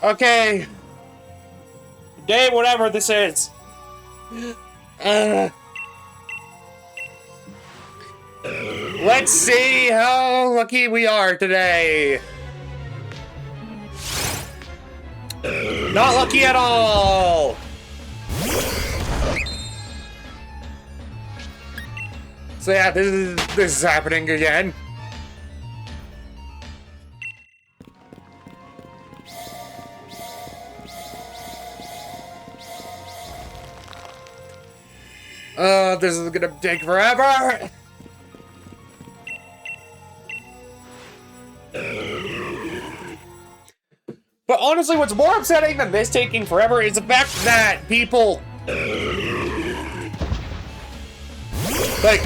Okay. Day whatever this is. Let's see how lucky we are today. Not lucky at all. So yeah, this is happening again. This is gonna take forever. But honestly, what's more upsetting than this taking forever is the fact that people like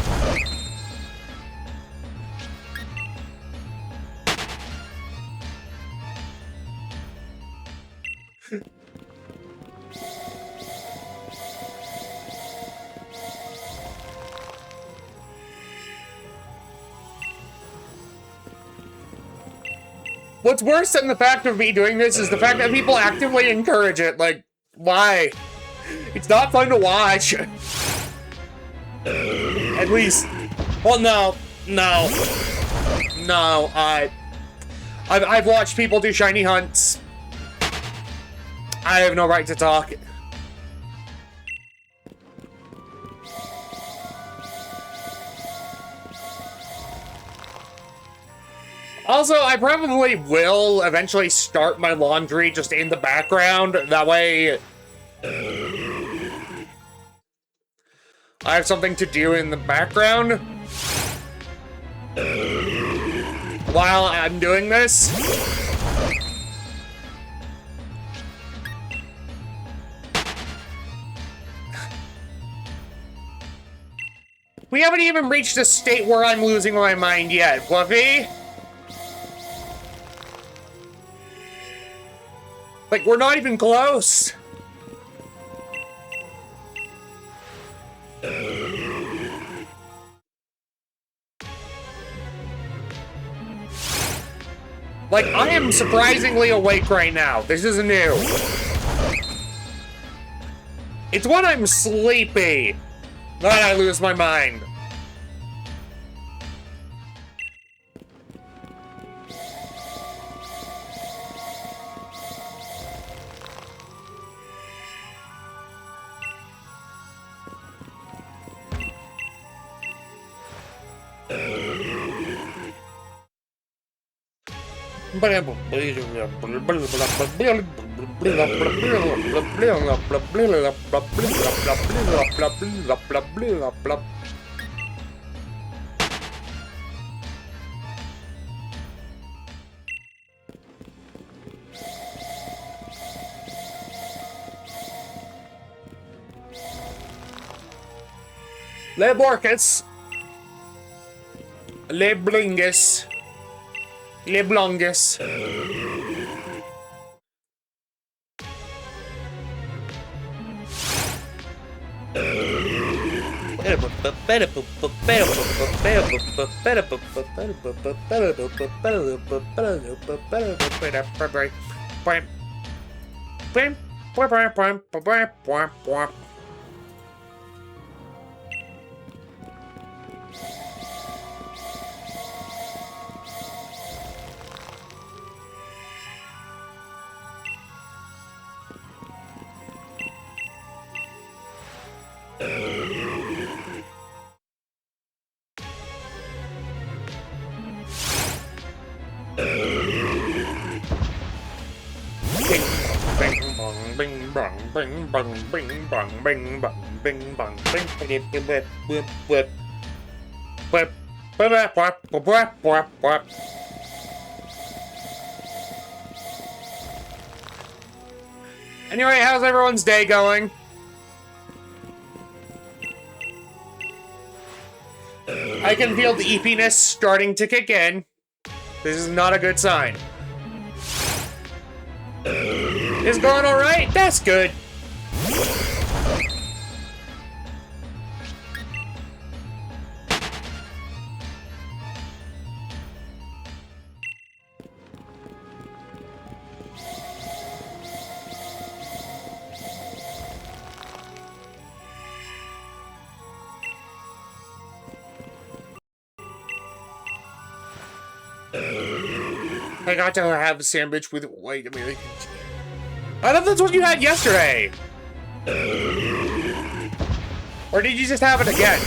what's worse than the fact of me doing this is the fact that people actively encourage it. Like, why? It's not fun to watch. At least, well, no. I've watched people do shiny hunts. I have no right to talk. Also, I probably will eventually start my laundry just in the background. That way, I have something to do in the background while I'm doing this. We haven't even reached a state where I'm losing my mind yet, Fluffy. Like, we're not even close. Like, I am surprisingly awake right now. This is new. It's when I'm sleepy that I lose my mind. Leborcus. Leblingus. Leblongus. Bing bong bing bong bing bong bing bong bing bong bing whip whip whip whip whip whip whip whip. Anyway, how's everyone's day going? I can feel the eepiness starting to kick in. This is not a good sign. It's going all right? That's good. I got to have a sandwich with, wait a minute. I thought that's what you had yesterday. Or did you just have it again?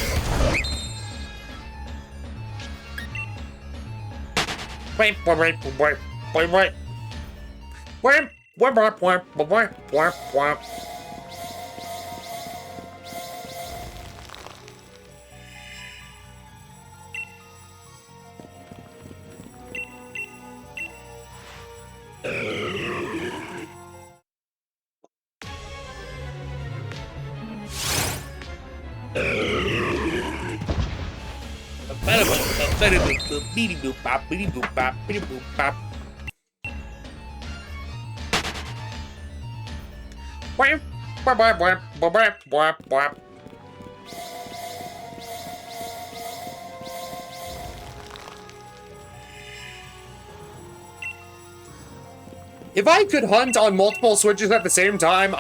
If I could hunt on multiple switches at the same time,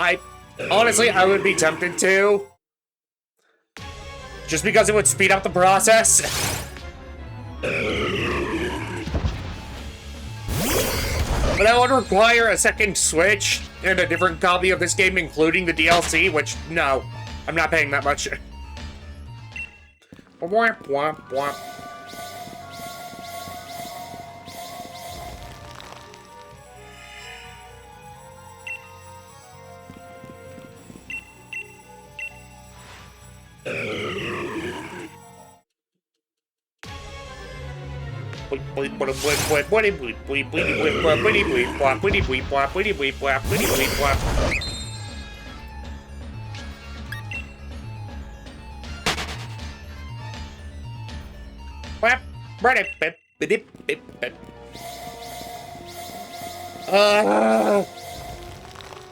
honestly, I would be tempted to. Just because it would speed up the process. But that would require a second Switch and a different copy of this game, including the DLC, which, no, I'm not paying that much.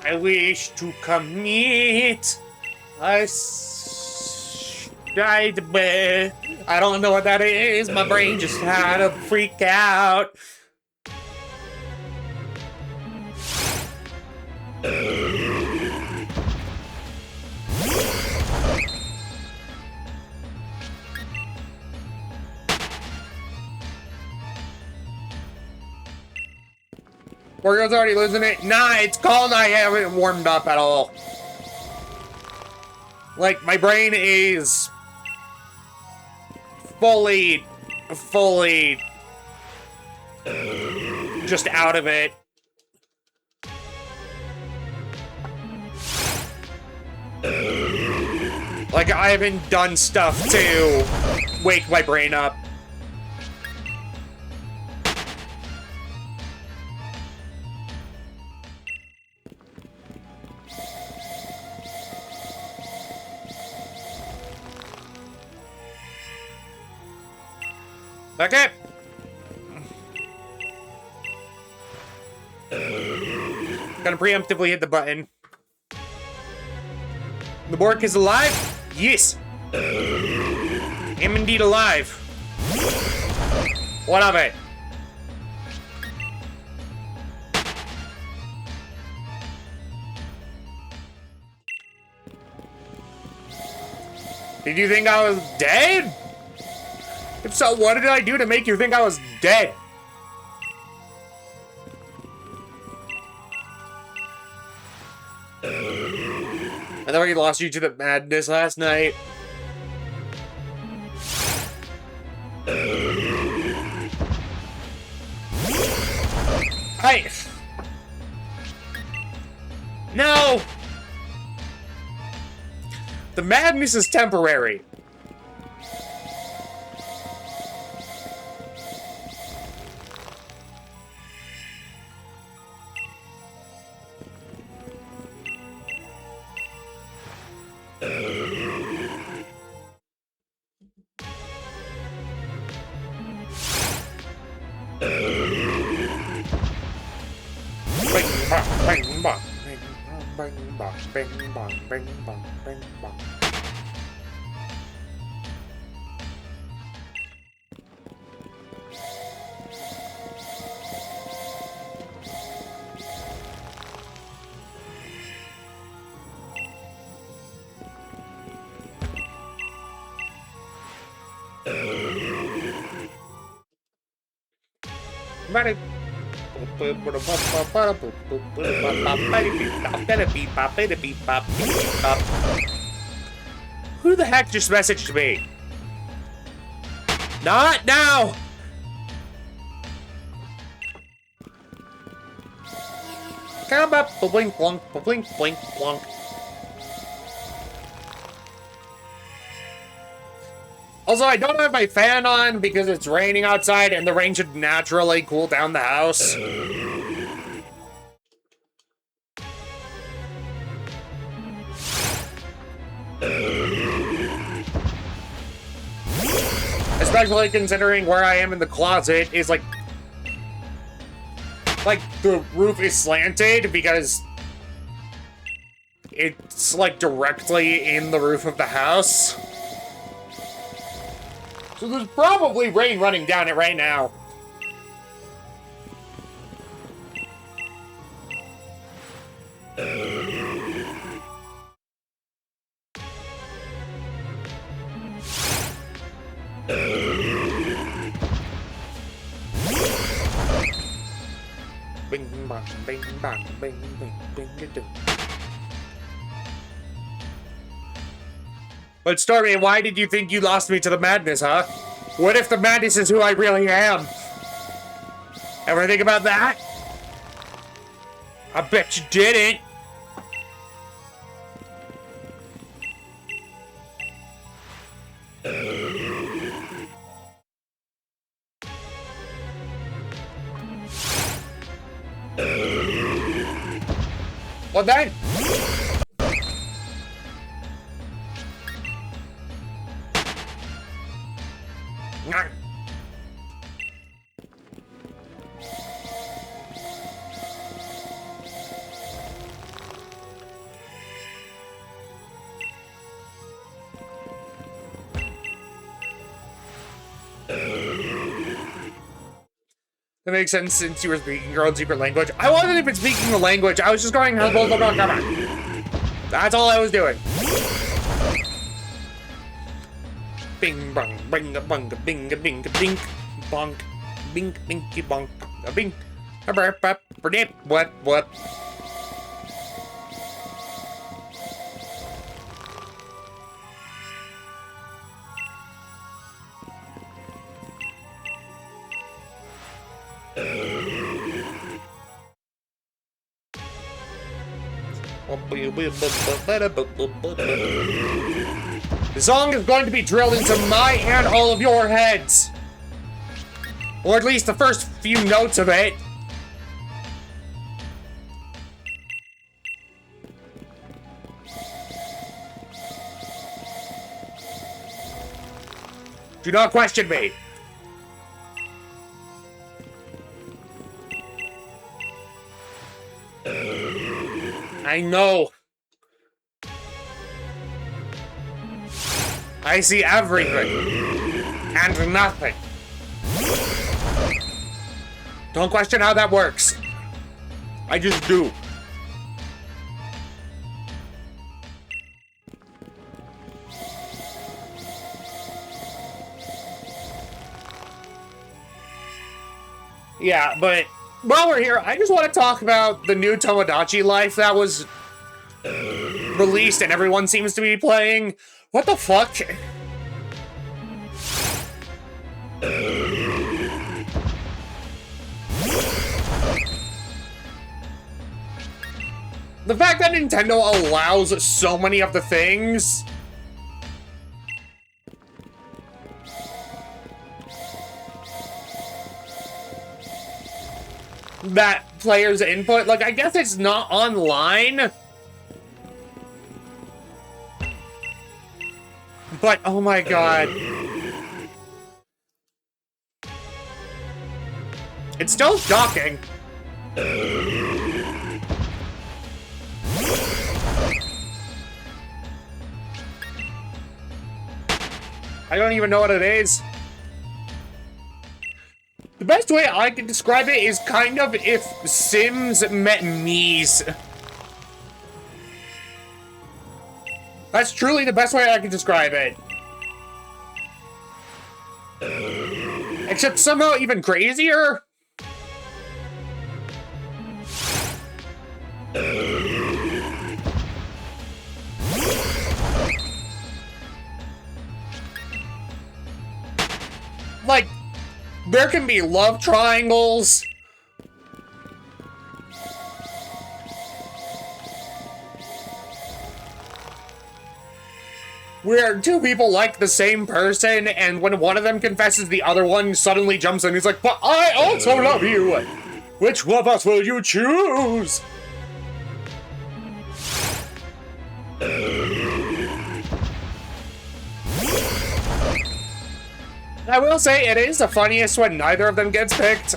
I wish to commit. I don't know what that is. My brain just had a freak out. Wario's already losing it. Nah, it's called I haven't warmed up at all. Like, my brain is fully just out of it. Like, I haven't done stuff to wake my brain up. Okay. Gonna preemptively hit the button. The Bork is alive? Yes. Am indeed alive. What of it? Did you think I was dead? If so, what did I do to make you think I was dead? I thought we lost you to the madness last night. Hey! No! The madness is temporary. Who the heck just messaged me? Not now! Come up, blink, blink, blink, blink, blink. Also, I don't have my fan on because it's raining outside and the rain should naturally cool down the house. Especially considering where I am in the closet is like the roof is slanted because it's like directly in the roof of the house. So there's probably rain running down it right now. Bing bang, bing bang, bing bing bing bing. But Stormy, why did you think you lost me to the madness, huh? What if the madness is who I really am? Ever think about that? I bet you didn't. Well then. That makes sense since you were speaking your own secret language. I wasn't even speaking the language. I was just going, that's all I was doing. Bing bong, bing a bong, bing a bing a bing, bonk, bing binky bonk, a bing, a burp, up, dip, what? The song is going to be drilled into my and all of your heads. Or at least the first few notes of it. Do not question me. I know. I see everything and nothing. Don't question how that works. I just do. Yeah, but while we're here, I just want to talk about the new Tomodachi Life that was released and everyone seems to be playing. What the fuck? The fact that Nintendo allows so many of the things that players input, like, I guess it's not online, but oh my god, it's still shocking. I don't even know what it is. The best way I can describe it is kind of if Sims met Mies. That's truly the best way I can describe it. Except somehow even crazier. Like, there can be love triangles. Where two people like the same person, and when one of them confesses, the other one suddenly jumps in. He's like, but I also love you. Which one of us will you choose? I will say, it is the funniest when neither of them gets picked.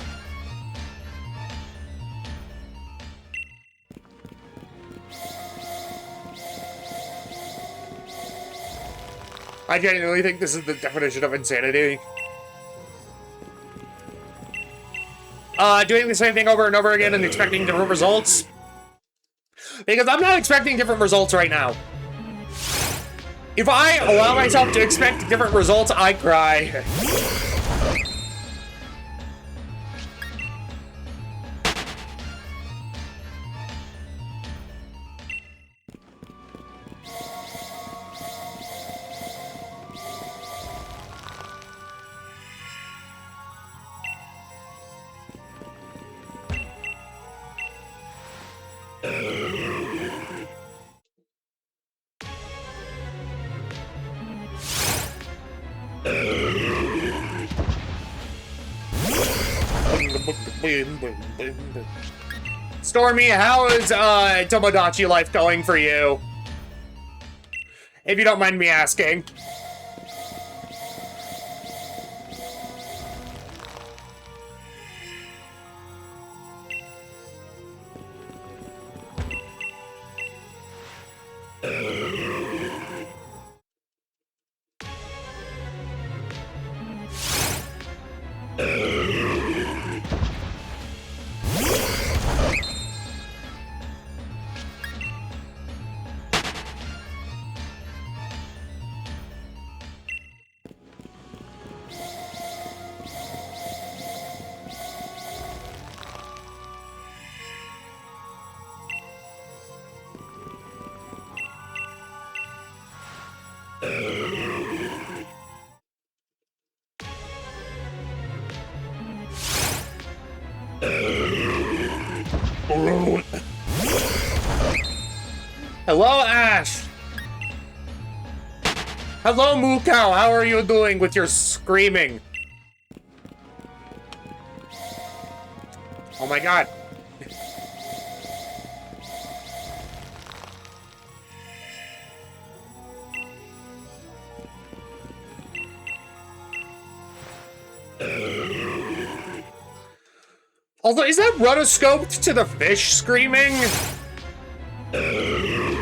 I genuinely think this is the definition of insanity. Doing the same thing over and over again and expecting different results. Because I'm not expecting different results right now. If I allow myself to expect different results, I cry. Stormy, how is Tomodachi life going for you? If you don't mind me asking. Hello, Ash. Hello, Mukau. How are you doing with your screaming? Oh my god. Although, is that rotoscoped to the fish screaming?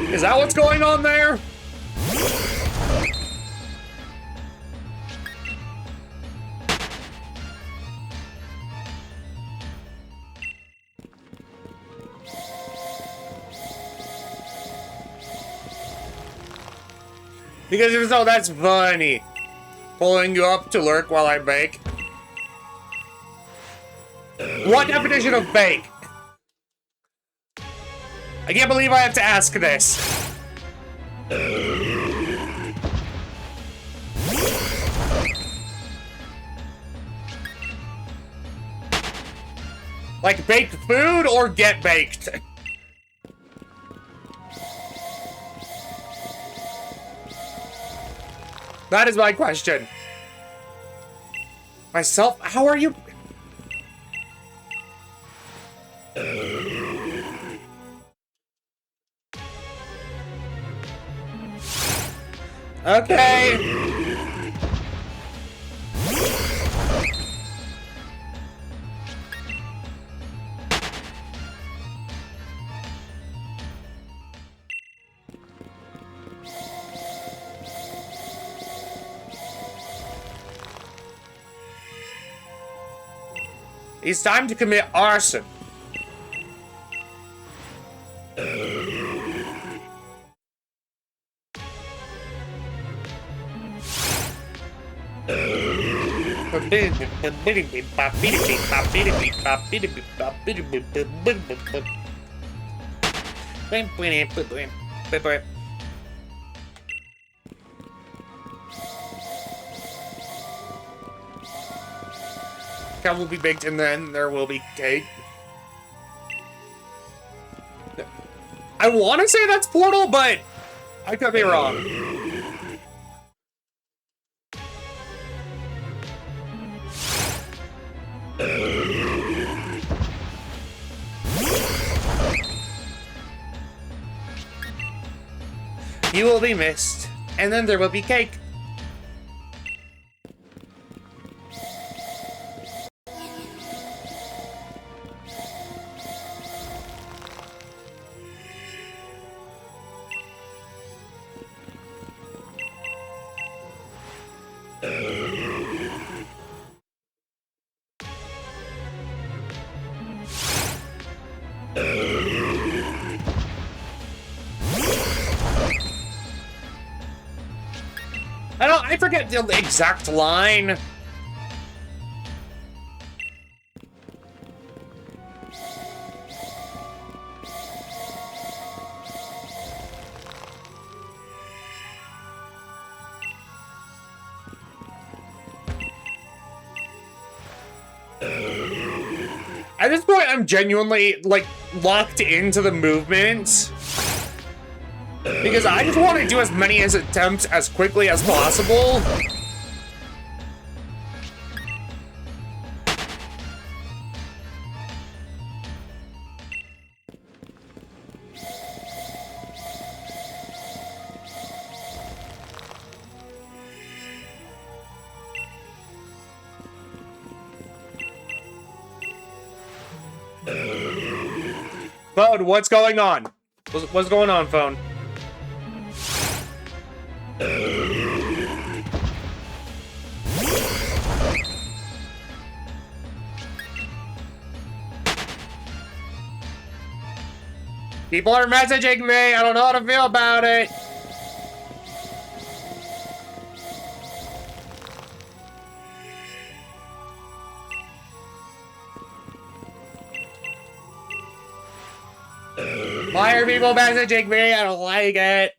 Is that what's going on there? Because if so, that's funny. Pulling you up to lurk while I bake. What definition of bake? I can't believe I have to ask this. Like baked food or get baked? That is my question. Myself, how are you? Okay. It's time to commit arson. Cow will be baked and then there will be cake. I want to say that's Portal, but I could be wrong. You will be missed, and then there will be cake. I forget the exact line. At this point, I'm genuinely, like, locked into the movement. Because I just want to do as many attempts as quickly as possible. Phone, what's going on? What's going on, phone? People are messaging me. I don't know how to feel about it. Why are people messaging me? I don't like it.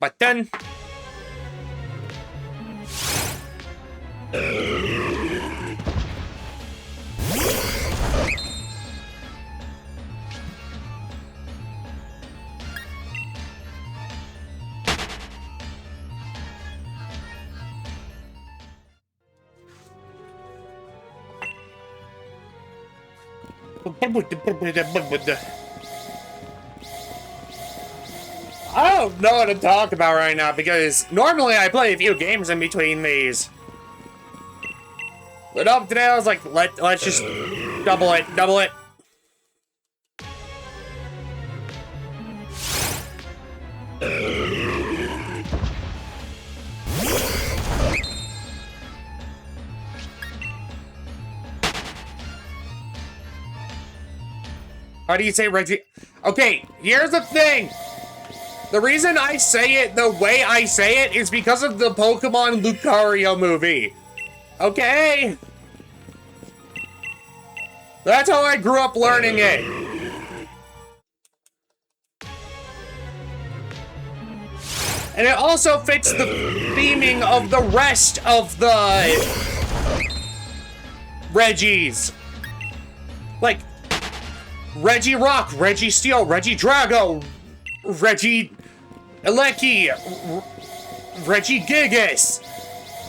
Button. I don't know what to talk about right now because normally I play a few games in between these. But up today I was like, let's just double it. How do you say Reggie? Okay, here's the thing. The reason I say it the way I say it is because of the Pokemon Lucario movie. Okay? That's how I grew up learning it. And it also fits the theming of the rest of the Reggies. Like, Reggie Rock, Reggie Steel, Reggie Drago, Reggie Eleki, Reggie Gigas.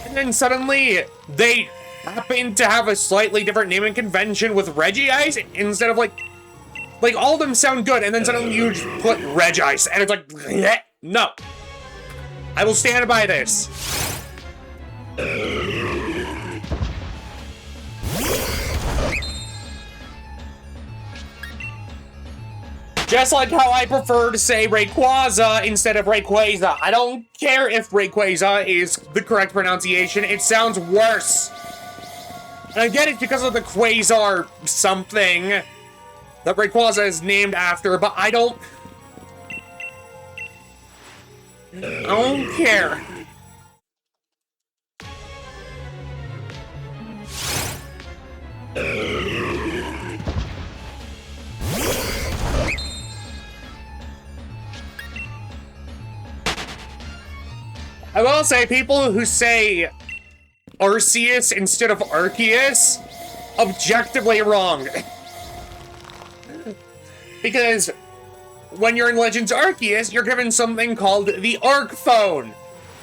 And then suddenly, they happen to have a slightly different naming convention with Reggie Ice instead of like all of them sound good, and then suddenly you just put Reg Ice, and it's like, bleh. No. I will stand by this. Just like how I prefer to say Rayquaza instead of Rayquaza. I don't care if Rayquaza is the correct pronunciation. It sounds worse. And I get it because of the Quasar something that Rayquaza is named after, but I don't care. I will say, people who say Arceus instead of Arceus, objectively wrong. Because when you're in Legends Arceus, you're given something called the Arc Phone.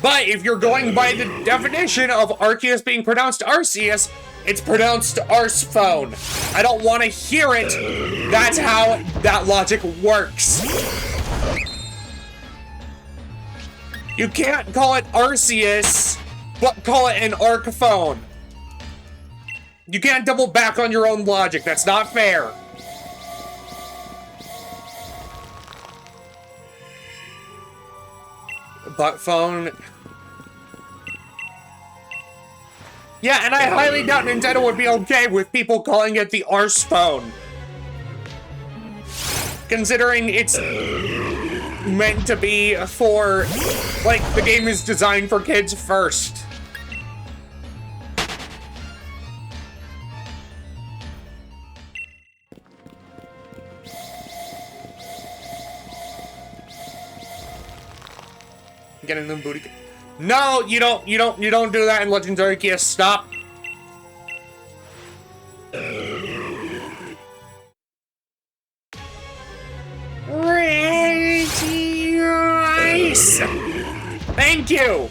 But if you're going by the definition of Arceus being pronounced Arceus, it's pronounced Arse Phone. I don't want to hear it. That's how that logic works. You can't call it Arceus, but call it an Arc Phone. You can't double back on your own logic. That's not fair. Butt phone. Yeah, and I highly doubt Nintendo would be okay with people calling it the Arse Phone. Considering it's meant to be for, like, the game is designed for kids first. Get in them booty. No, you don't do that in Legends Arceus. Stop. Reggie Ice. Thank you.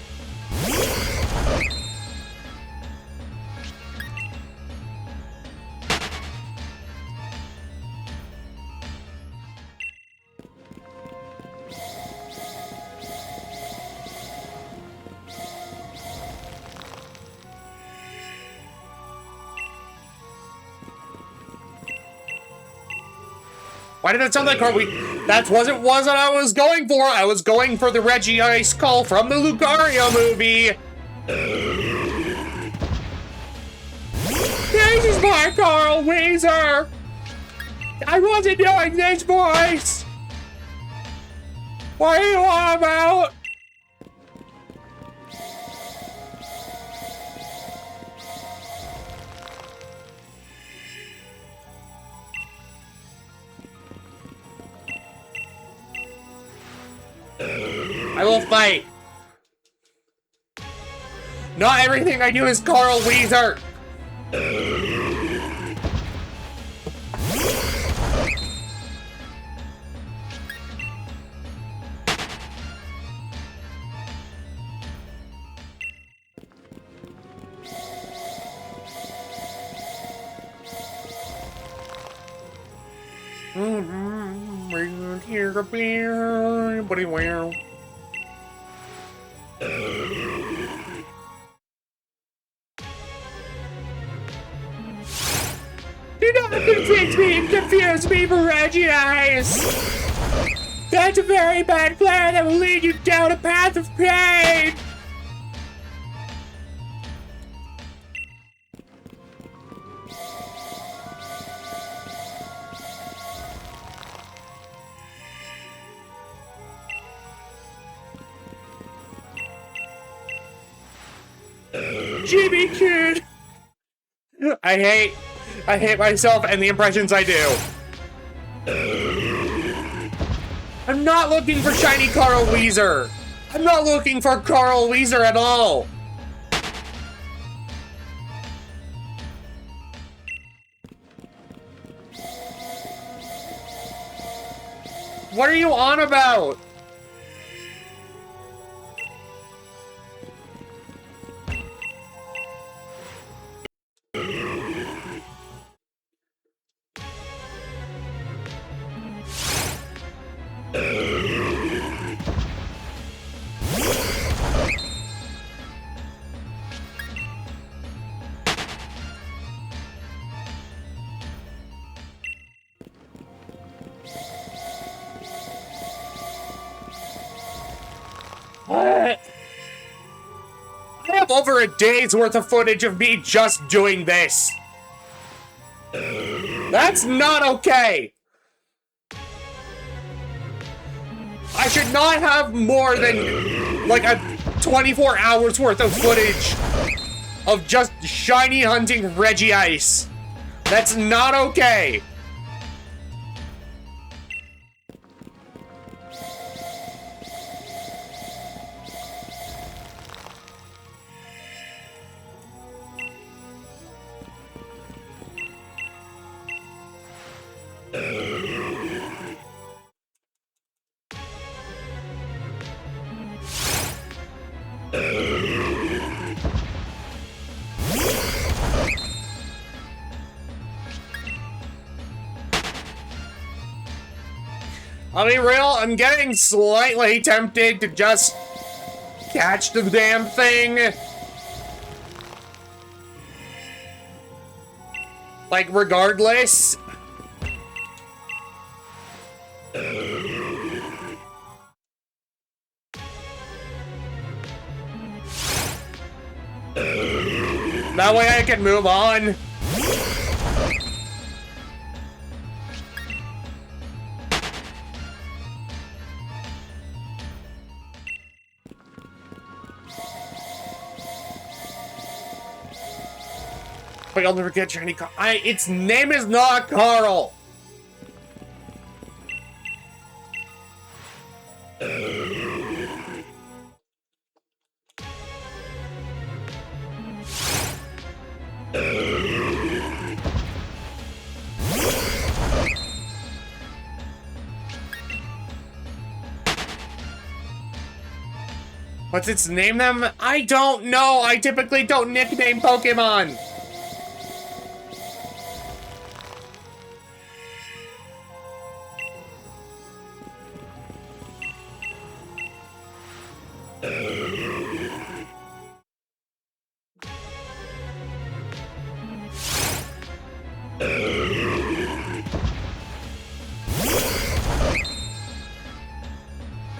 Why did that sound like that wasn't what I was going for. I was going for the Reggie Ice call from the Lucario movie. This is my Carl Weezer. I wasn't doing this voice. What are you on about? I will fight. Not everything I do is Carl Weezer. Here a beer, buddy. Well. Do not confuse me and confuse me for Reggie Ice. That's a very bad plan that will lead you down a path of pain! Jimmy Kid! I hate myself and the impressions I do. I'm not looking for shiny Carl Weezer. I'm not looking for Carl Weezer at all. What are you on about? What? I have over a day's worth of footage of me just doing this. That's not okay. I should not have more than like a 24 hours worth of footage of just shiny hunting Regice. That's not okay. I'll be real, I'm getting slightly tempted to just catch the damn thing. Like, regardless. That way I can move on. But I'll never get shiny Carl. Its name is not Carl. What's its name then? I don't know. I typically don't nickname Pokemon.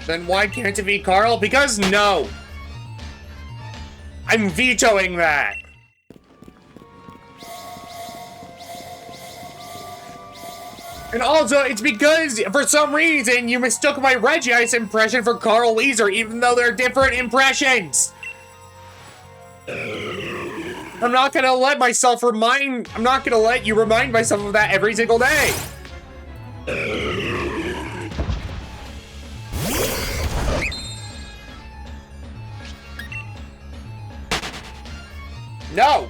Then why can't it be Carl? Because no. I'm vetoing that. And also, it's because, for some reason, you mistook my Regice impression for Carl Weezer, even though they're different impressions. I'm not gonna let you remind myself of that every single day. No!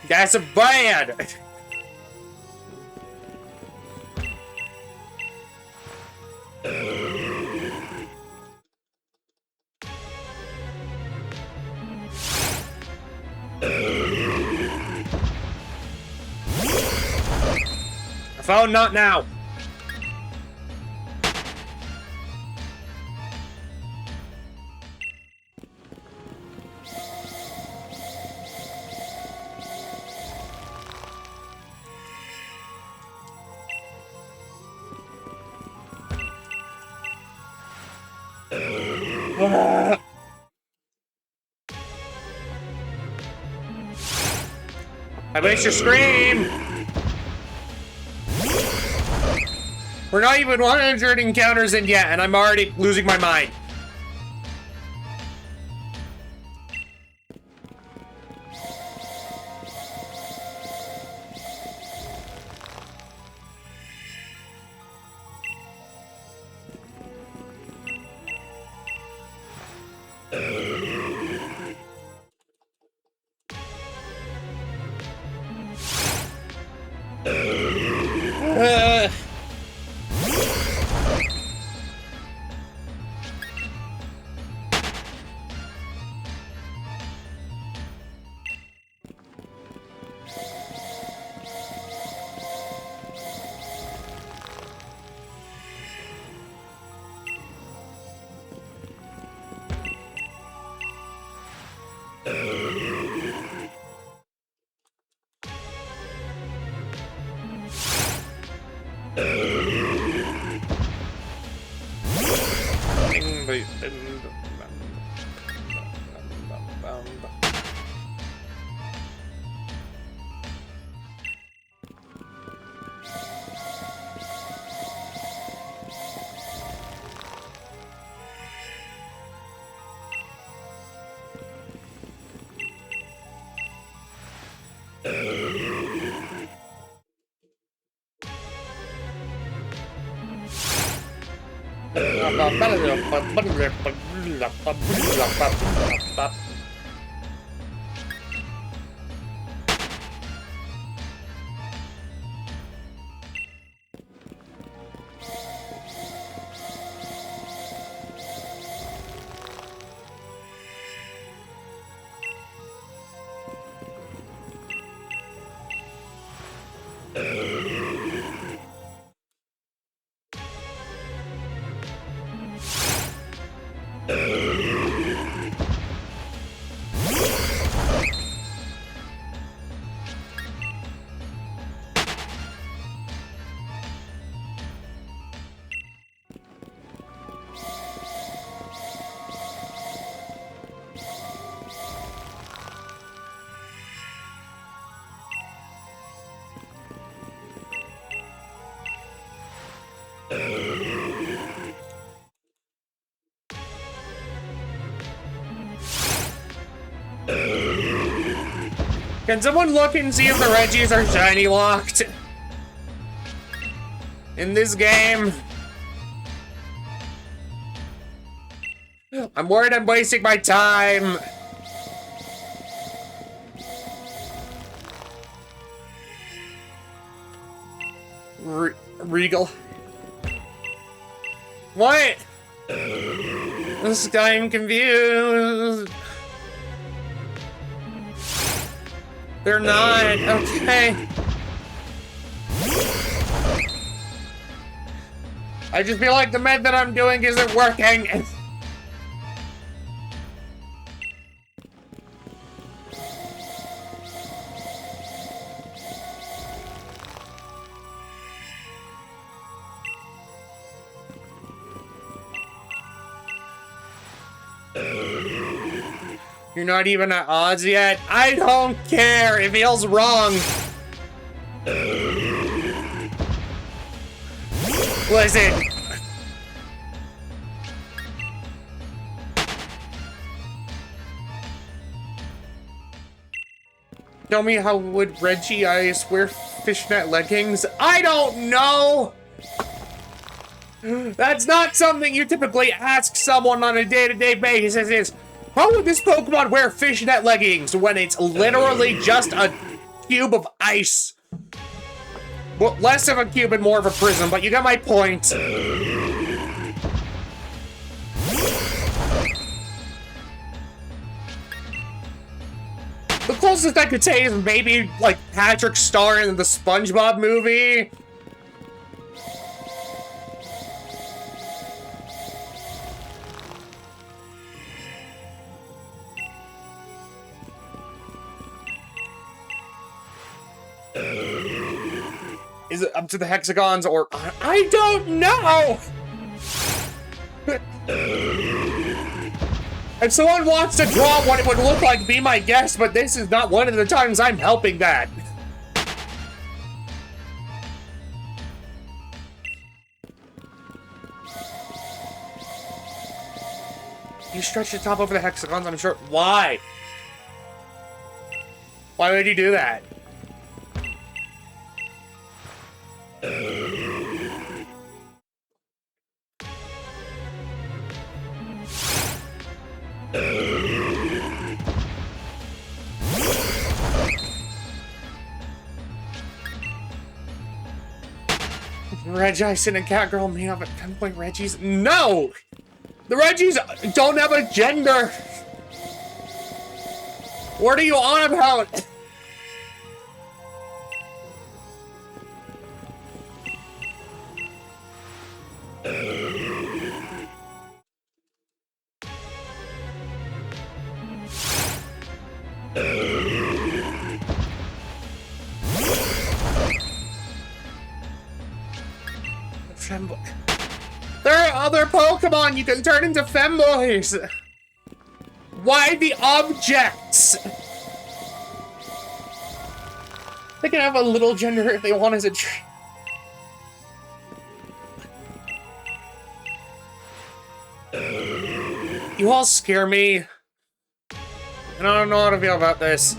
That's bad! Phone, not now. I wish to scream! We're not even 100 encounters in yet, and I'm already losing my mind. Can someone look and see if the Reggies are shiny locked in this game? I'm worried I'm wasting my time. Regal. What? This guy, I'm confused. They're not, okay. I just feel like the med that I'm doing isn't working. You're not even at odds yet? I don't care, it feels wrong. Listen. Tell me how would Reggie Ice wear fishnet leggings? I don't know! That's not something you typically ask someone on a day-to-day basis. How would this Pokemon wear fishnet leggings when it's literally just a cube of ice? Well, less of a cube and more of a prism, but you got my point. The closest I could say is maybe, like, Patrick Star in the SpongeBob movie. Is it up to the hexagons or... I don't know! If someone wants to draw what it would look like, be my guest, but this is not one of the times I'm helping that. You stretch the top over the hexagons, I'm sure. Why? Why would you do that? Regis and a Catgirl made up at femboy Regis. No! The Regis don't have a gender! What are you on about? Femboy. There are other Pokemon you can turn into femboys! Why the objects? They can have a little gender if they want as a tree. You all scare me. And I don't know how to feel about this.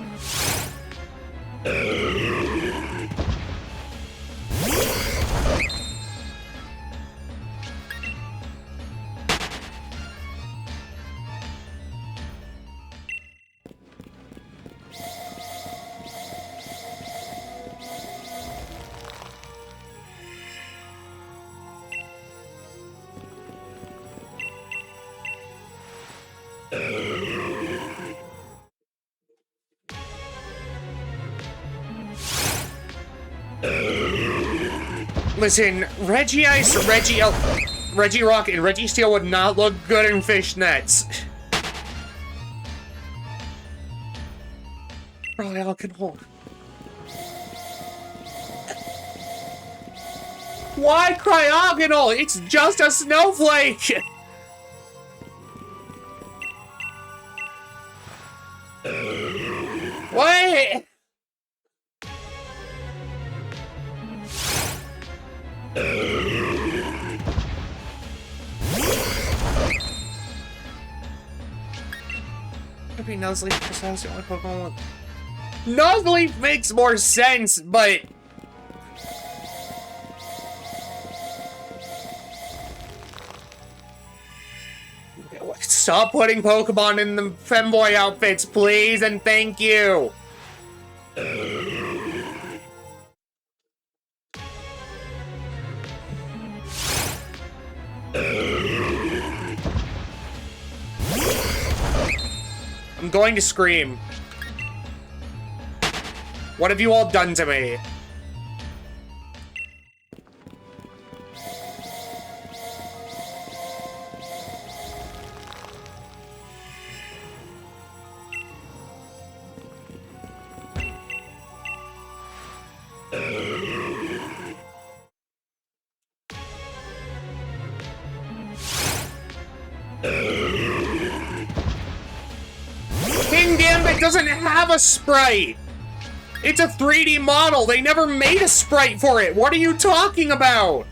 Listen, Regice, Regirock, and Registeel would not look good in fishnets. Probably all can hold. Why Cryogonal? It's just a snowflake! Wait! Could be Nuzleaf because that's the only Pokemon with... Nuzleaf makes more sense, but... Stop putting Pokemon in the femboy outfits, please, and thank you! I'm going to scream. What have you all done to me? It doesn't have a sprite! It's a 3D model! They never made a sprite for it! What are you talking about?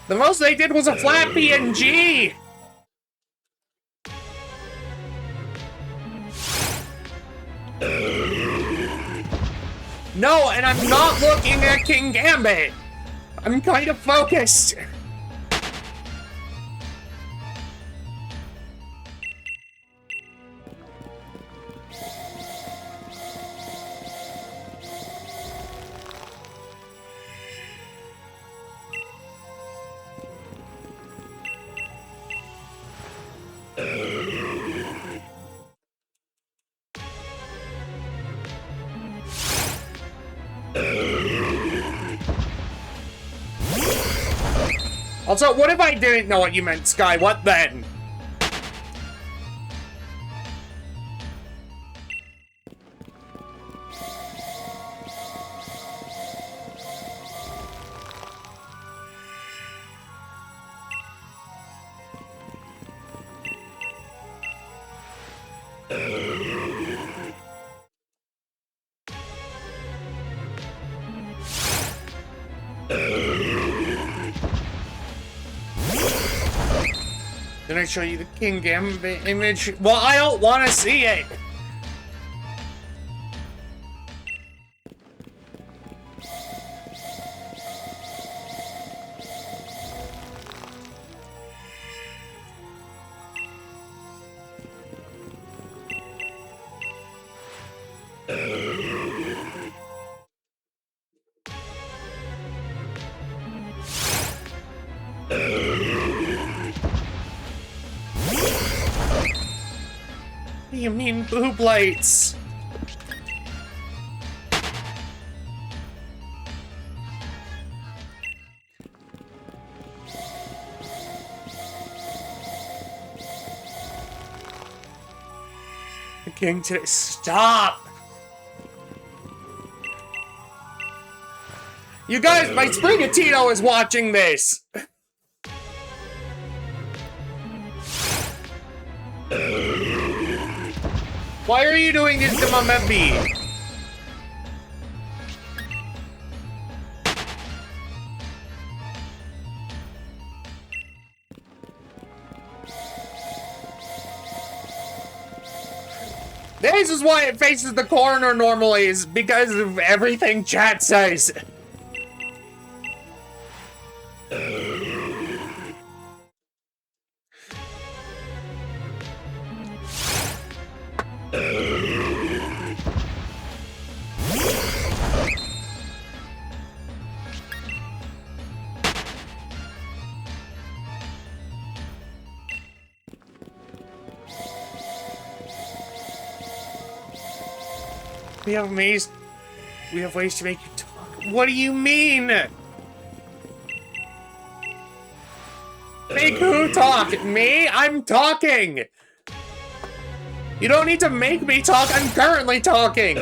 The most they did was a flat PNG! No, and I'm not looking at King Gambit. I'm kind of focused. Also, what if I didn't know what you meant, Sky? What then? Did I show you the King Gambit image? Well, I don't want to see it. What do you mean, boob lights? The king today. Stop! You guys, my Sprigatito is watching this! Why are you doing this to my baby? This is why it faces the corner normally, is because of everything chat says. We have ways to make you talk. What do you mean? Make who talk? Me? I'm talking! You don't need to make me talk, I'm currently talking!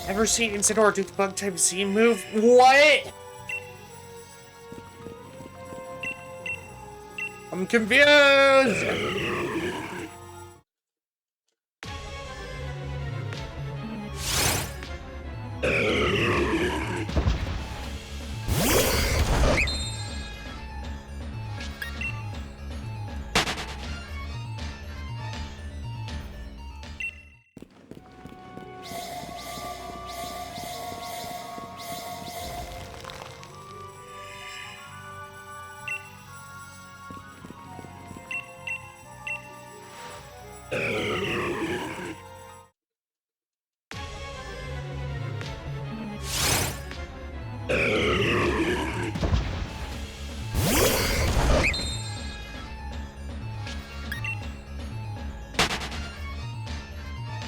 Ever seen Incineroar do the bug type Z move? What? I'm confused!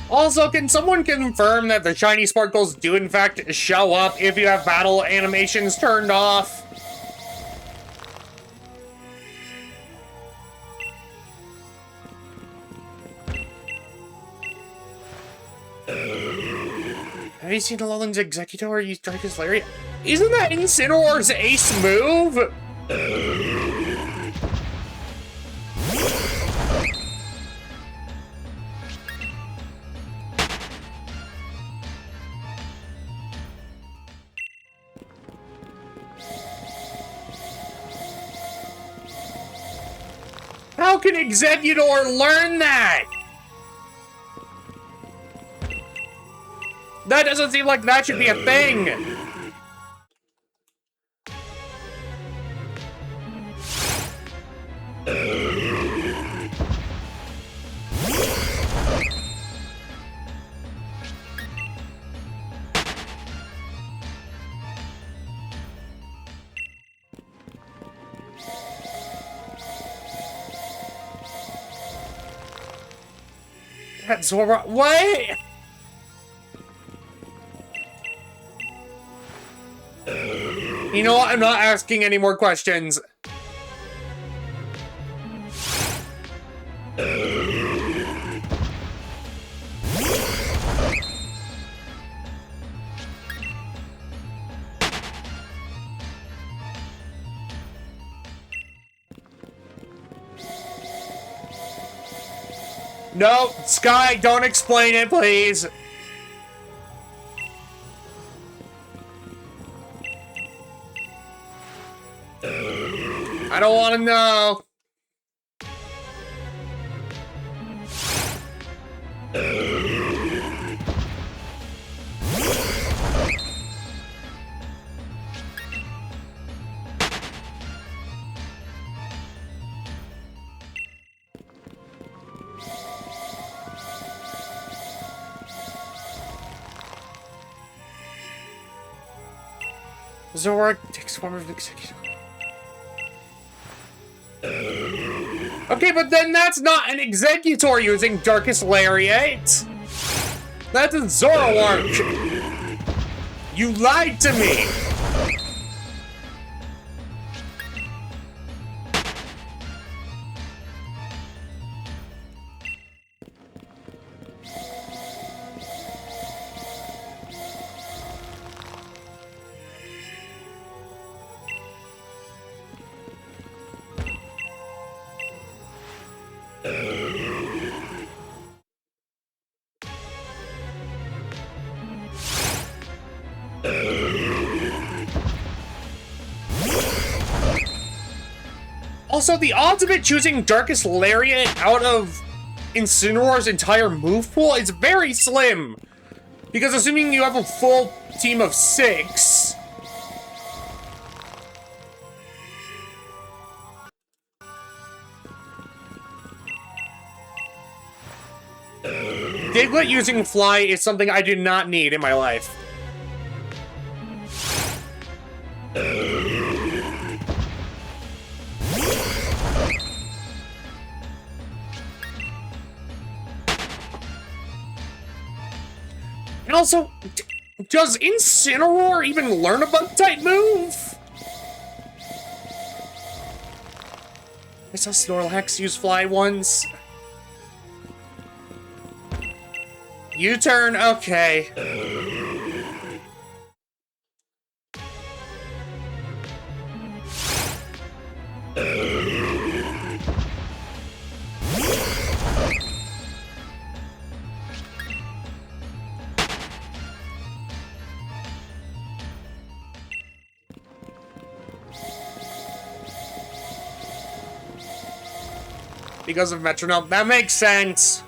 Also, can someone confirm that the shiny sparkles do in fact show up if you have battle animations turned off? Have you seen Alolan's Executor use Draco's Lariat? Isn't that Incineroar's ace move? How can Executor learn that? That doesn't seem like that should be a thing. That's what? What? You know what? I'm not asking any more questions. No, Sky, don't explain it, please. I don't want to know. Zora takes form of executive. Okay, but then that's not an executor using Darkest Lariat. That's a Zoroark. You lied to me. Also, the odds of it choosing Darkest Lariat out of Incineroar's entire move pool is very slim. Because assuming you have a full team of 6... Diglett using Fly is something I do not need in my life. And also, does Incineroar even learn a Bug-type move? I saw Snorlax use Fly once. U-turn, okay. Because of Metronome, that makes sense.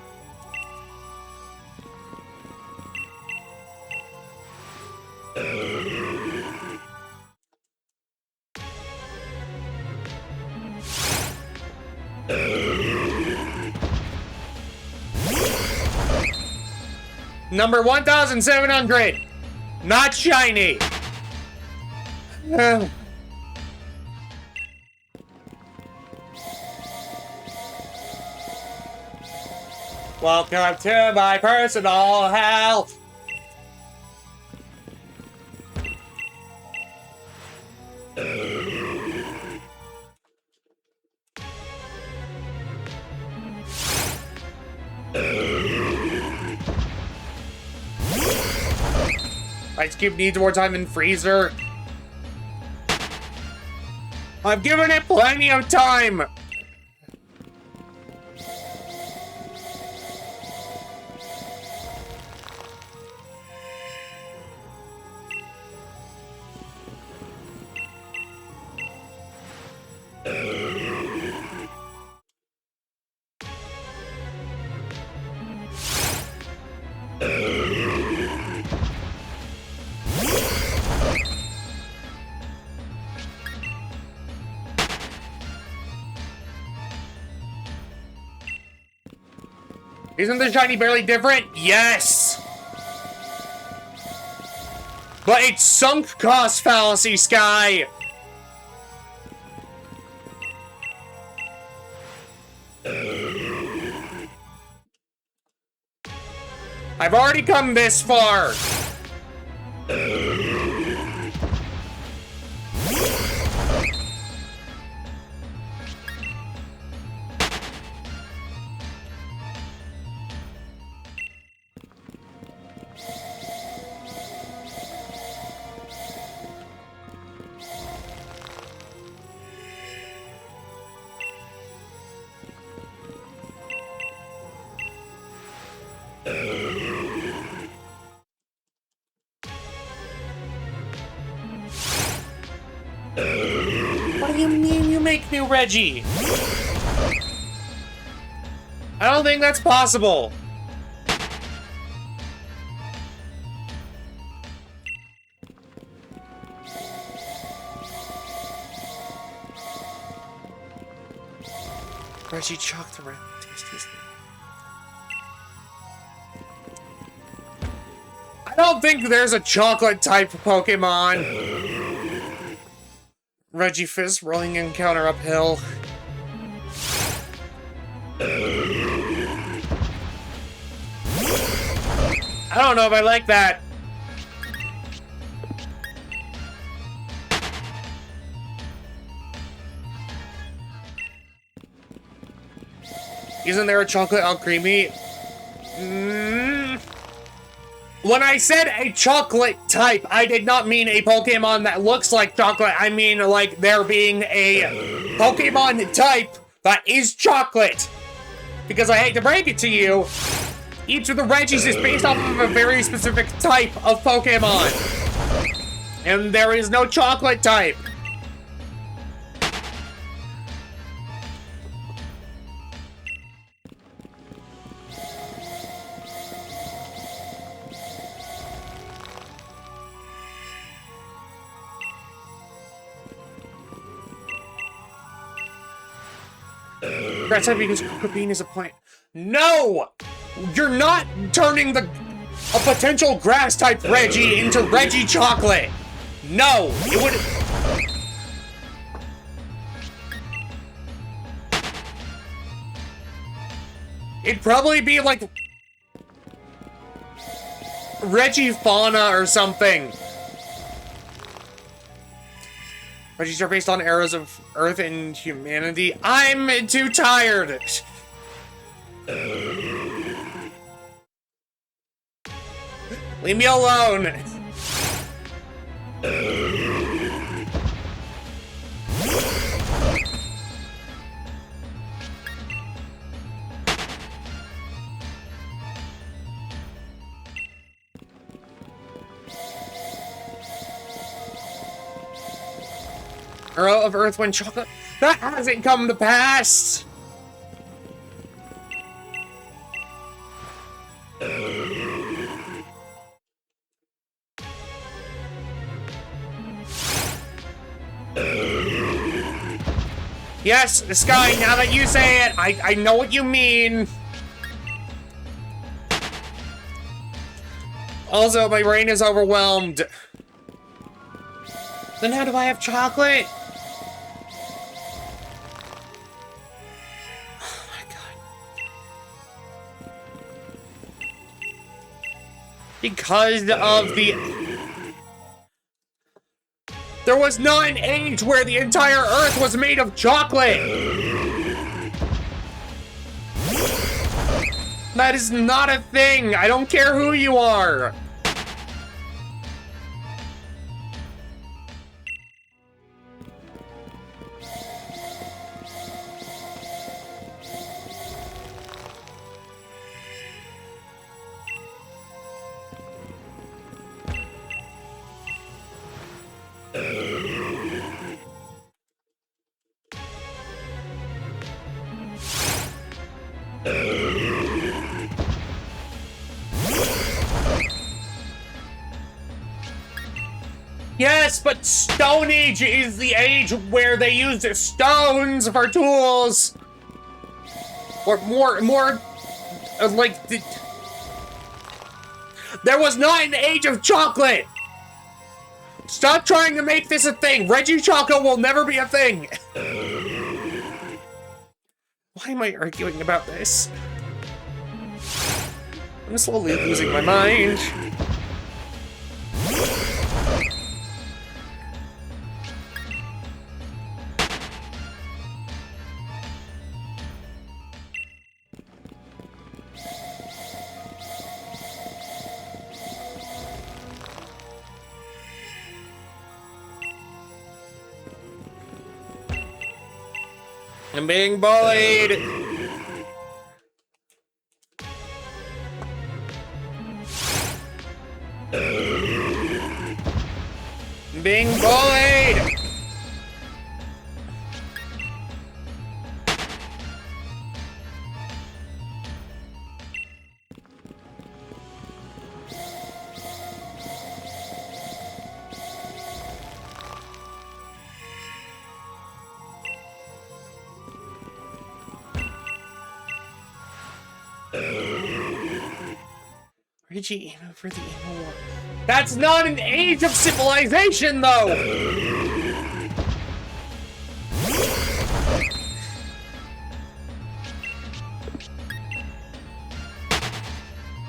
Number 1,700. Not shiny. Welcome to my personal health. Ice Cube needs more time in Freezer. I've given it plenty of time. Isn't the shiny barely different? Yes! But it's sunk cost fallacy, Sky! I've already come this far. What do you mean you make new Reggie? I don't think that's possible. Reggie chalked around. I don't think there's a chocolate type Pokemon. Reggie Fist rolling encounter uphill. I don't know if I like that. Isn't there a chocolate Alcremie? When I said a chocolate type, I did not mean a Pokemon that looks like chocolate. I mean like there being a Pokemon type that is chocolate. Because I hate to break it to you, each of the Reggies is based off of a very specific type of Pokemon. And there is no chocolate type. Grass type because Cocoa Bean is a plant. No! You're not turning a potential grass type Reggie into Reggie Chocolate. No! It would. It'd probably be like Reggie Fauna or something. Reggies are based on eras of Earth and humanity. I'm too tired. Leave me alone. Earl of Earth, Wind, Chocolate. That hasn't come to pass. Yes, the sky, now that you say it, I know what you mean. Also, my brain is overwhelmed. Then how do I have chocolate? Oh my god. Because of the... There was not an age where the entire Earth was made of chocolate! That is not a thing! I don't care who you are! Yes, but Stone Age is the age where they use stones for tools. Or more, like, there was not an age of chocolate. Stop trying to make this a thing. Reggie Choco will never be a thing. Why am I arguing about this? I'm slowly losing my mind. I'm being bullied! I'm being bullied! Reggie, aim for the Evil War. That's not an age of civilization, though!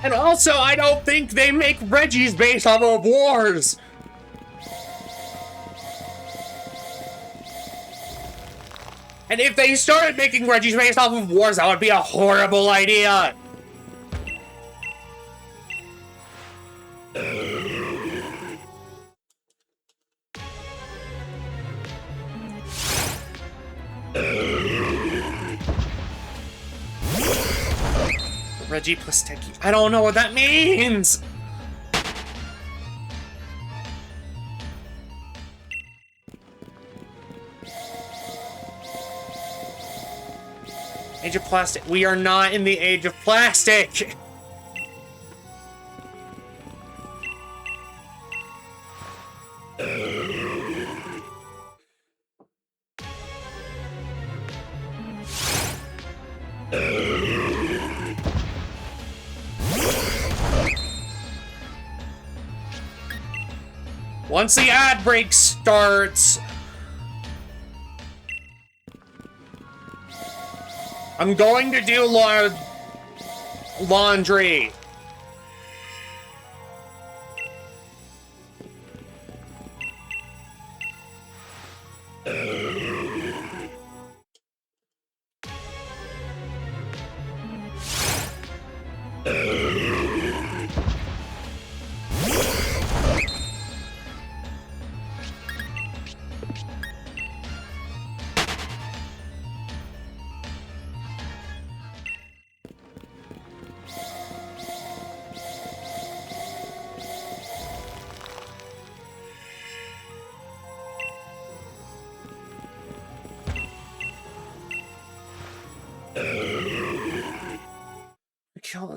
And also, I don't think they make Reggies based off of wars! And if they started making Reggies based off of wars, that would be a horrible idea! Reggie Plastiki. I don't know what that means! Age of Plastic. We are not in the Age of Plastic! Once the ad break starts, I'm going to do laundry.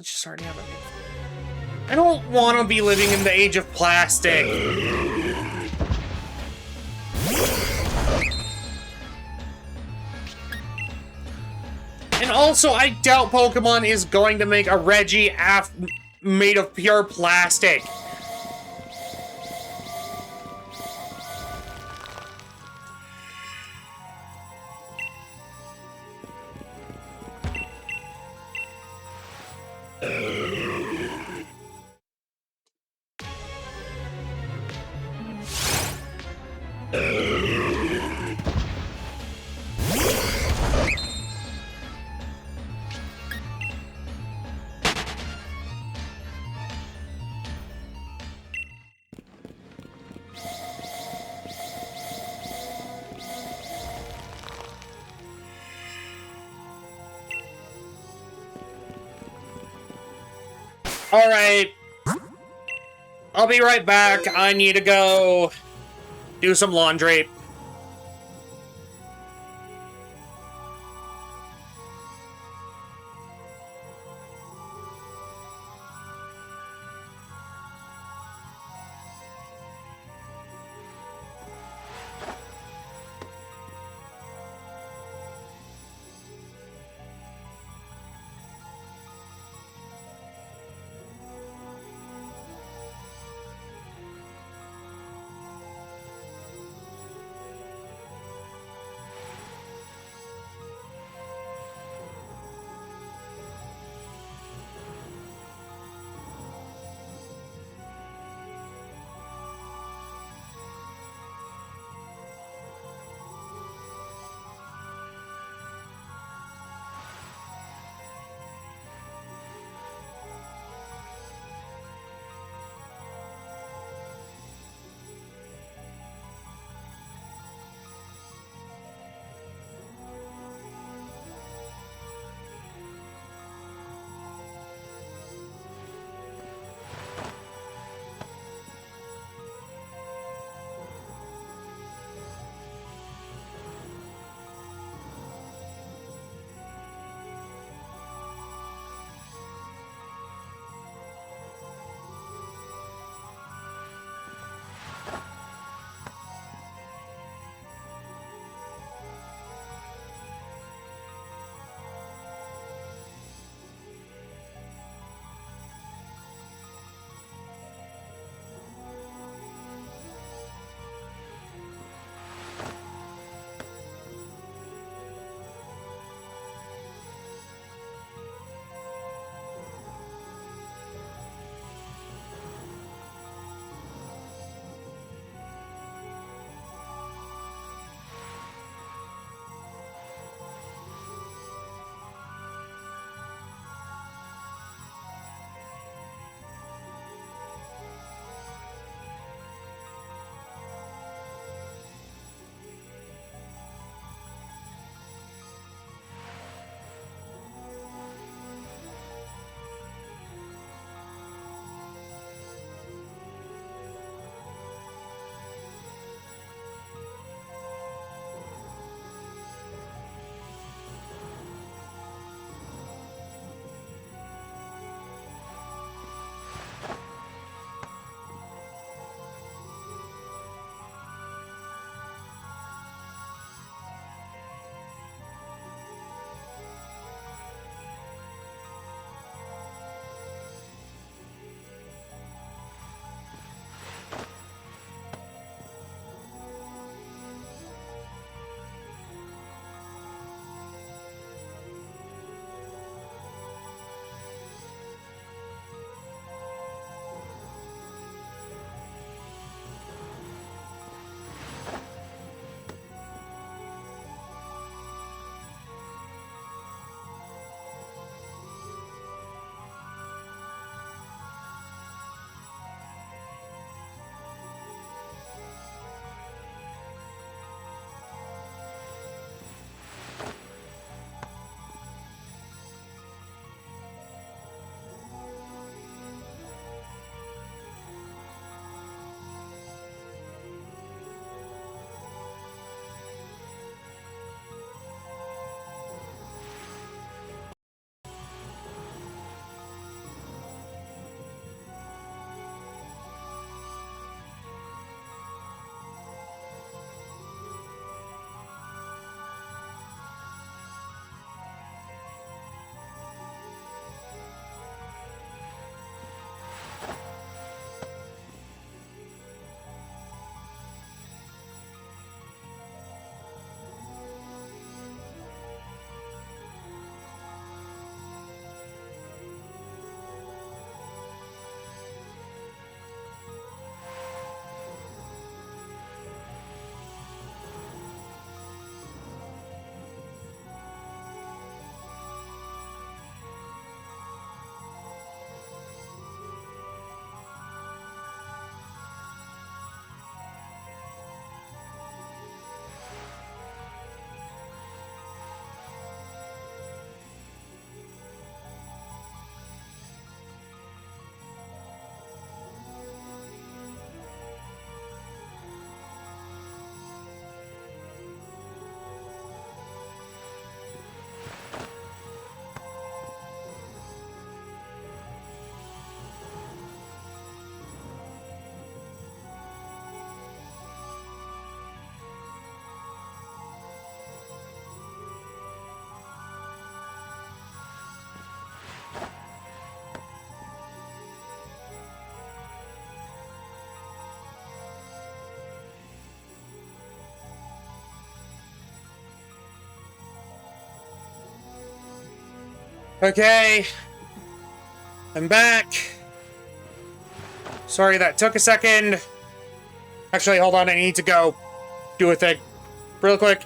Just already have a... I don't want to be living in the Age of Plastic. And also, I doubt Pokemon is going to make a Reggie made of pure plastic. Alright. I'll be right back. I need to go do some laundry. Okay. I'm back. Sorry that took a second. Actually, hold on. I need to go do a thing real quick.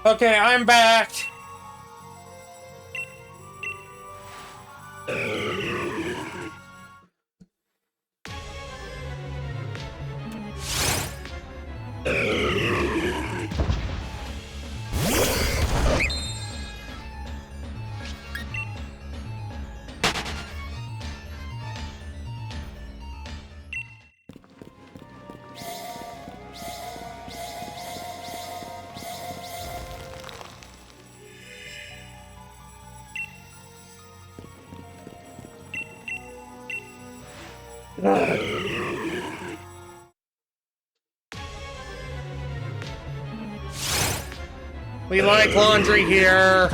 Okay, I'm back. We like laundry here.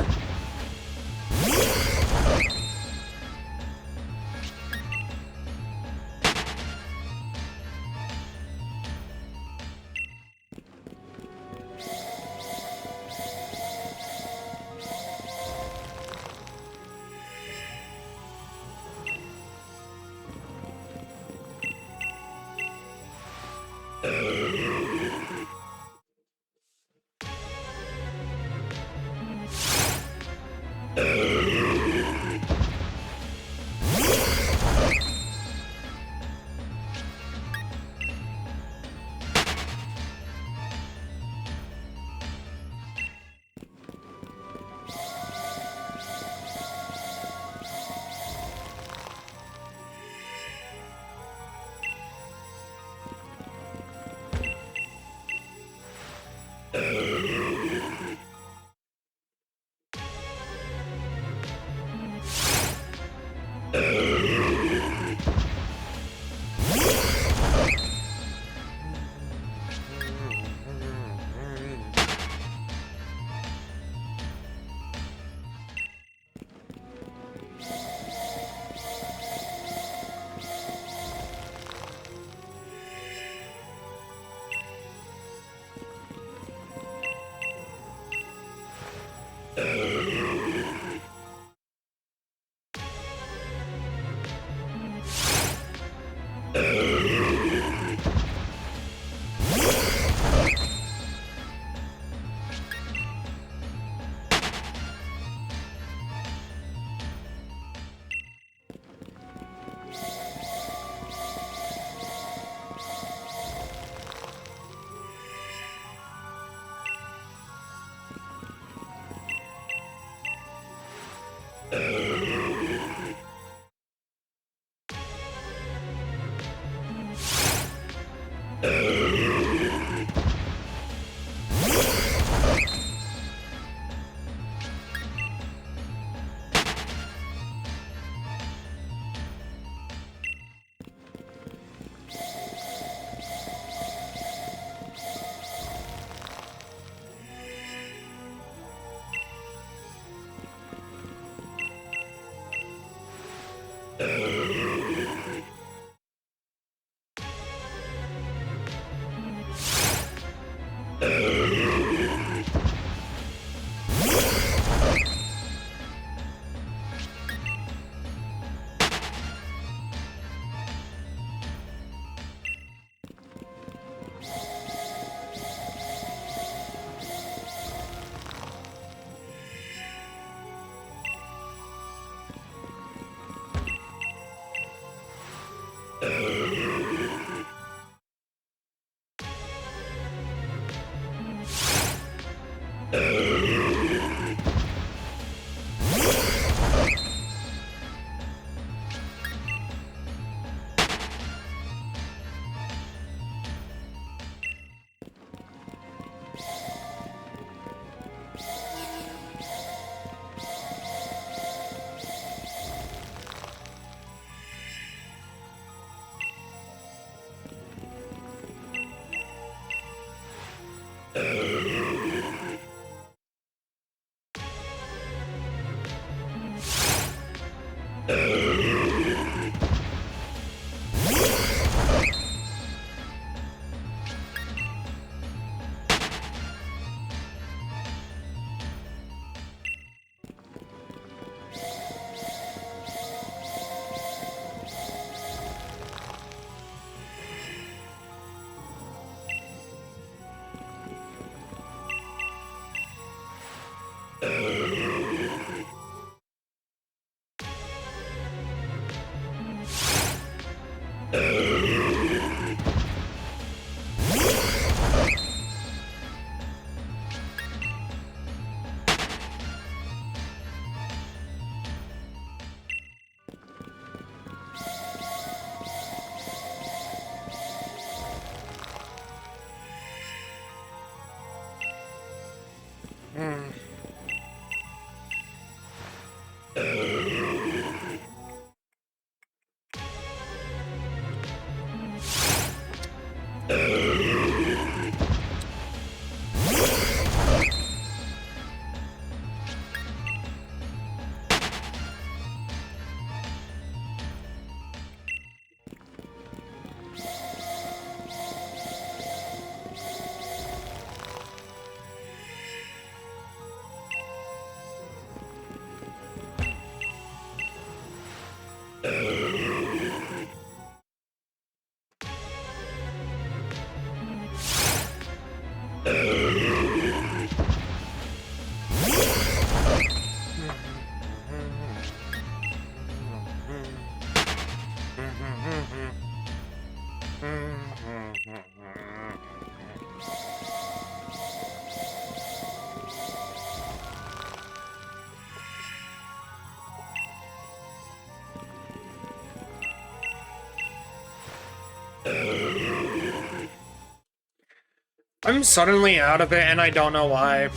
I'm suddenly out of it, and I don't know why.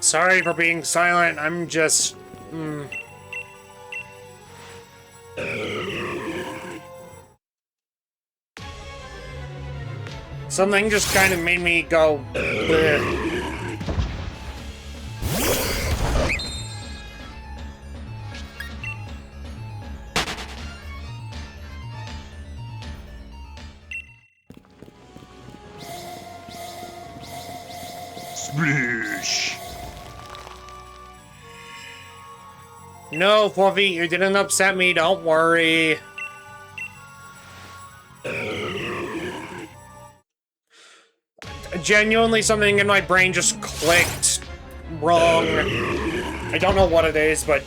Sorry for being silent, I'm just... Something just kind of made me go... bleh. Splish! No, Fluffy, you didn't upset me, don't worry. Genuinely, something in my brain just clicked wrong. I don't know what it is, but...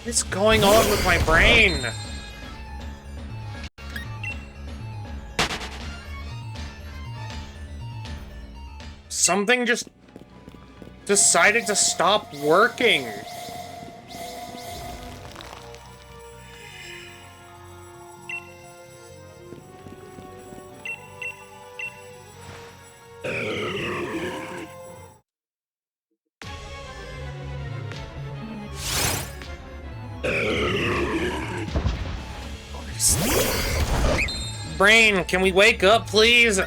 What's going on with my brain? Something just decided to stop working. Brain, can we wake up, please?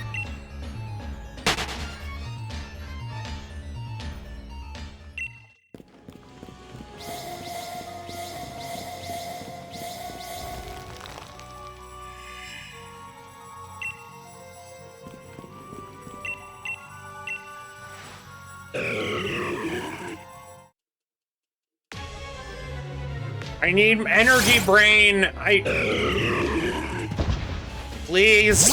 I need energy, brain. Please.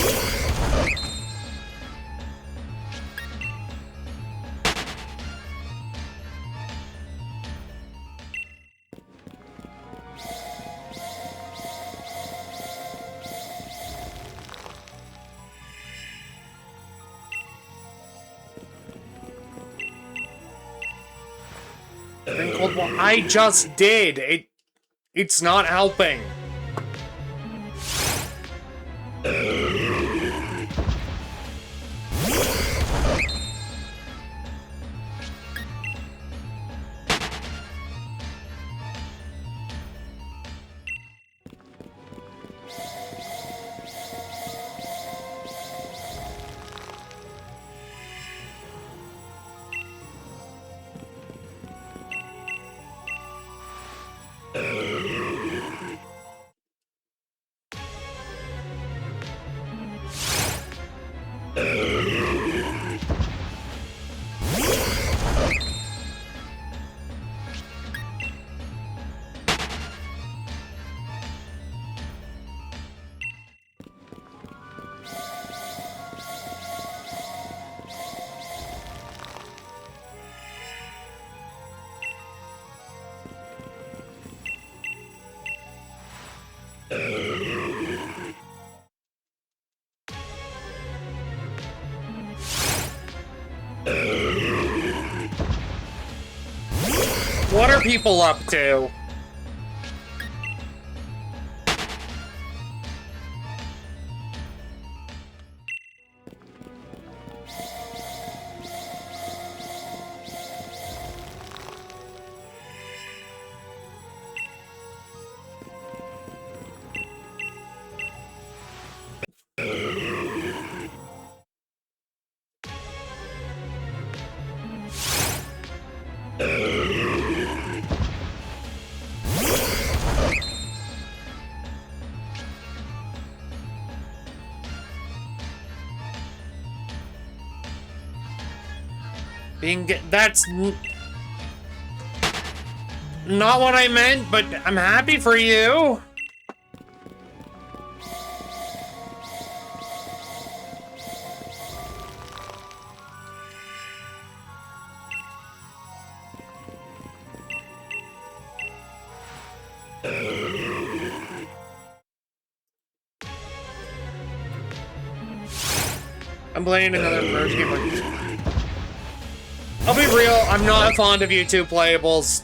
Sprinkled Well, I just did. It's not helping. What are people up to? That's not what I meant, but I'm happy for you. I'm playing another merge game. I'll be real, I'm not fond of you two playables.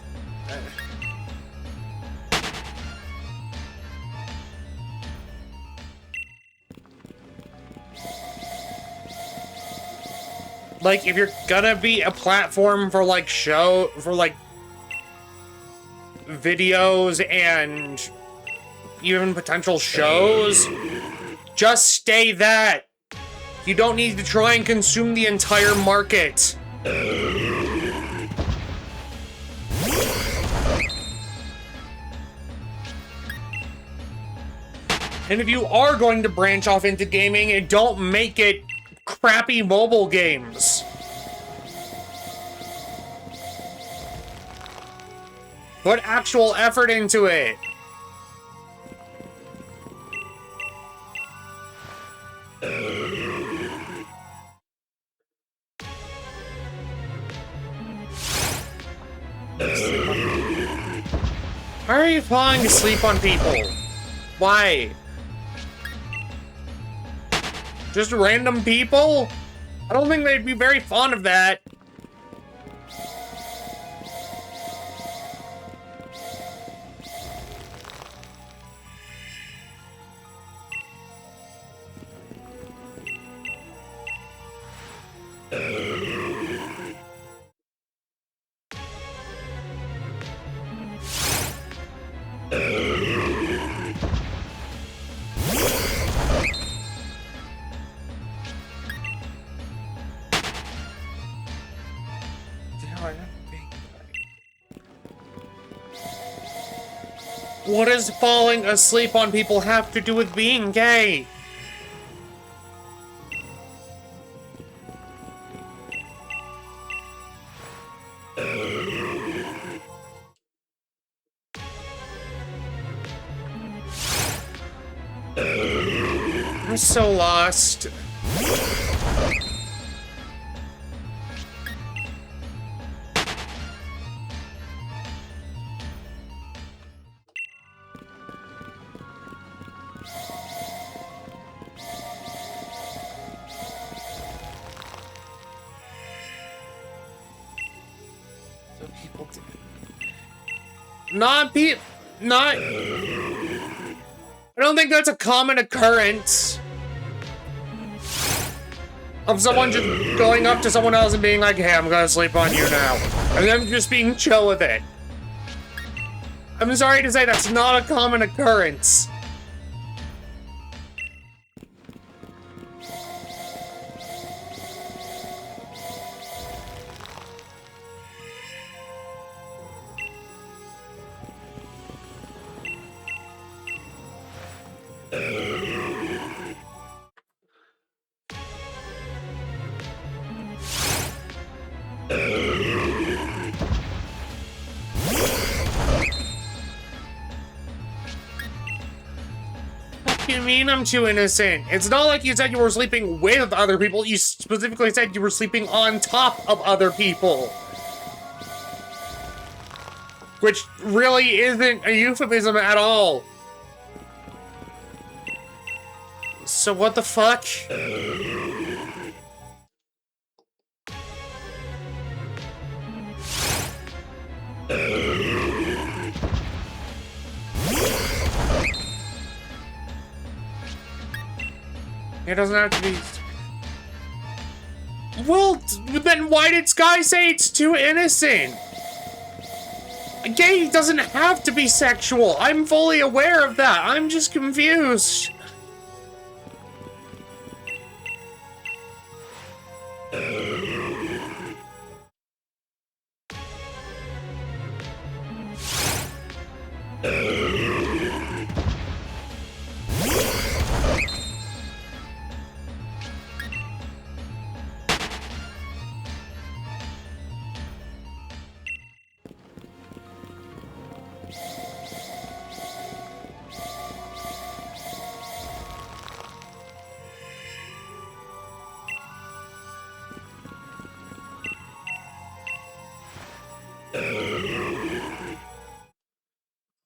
Like, if you're gonna be a platform for, like, videos and even potential shows, just stay that. You don't need to try and consume the entire market. And if you are going to branch off into gaming, don't make it crappy mobile games. Put actual effort into it. Why are you falling asleep on people? Why? Just random people? I don't think they'd be very fond of that. What does falling asleep on people have to do with being gay? I'm so lost. Not. I don't think that's a common occurrence. Of someone just going up to someone else and being like, hey, I'm gonna sleep on you now. And them just being chill with it. I'm sorry to say that's not a common occurrence. What do you mean I'm too innocent? It's not like you said you were sleeping with other people. You specifically said you were sleeping on top of other people. Which really isn't a euphemism at all. So what the fuck? It doesn't have to be... Well, then why did Sky say it's too innocent? Gay doesn't have to be sexual. I'm fully aware of that. I'm just confused.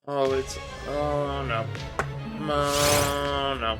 Oh, it's... Oh, no. Oh, no.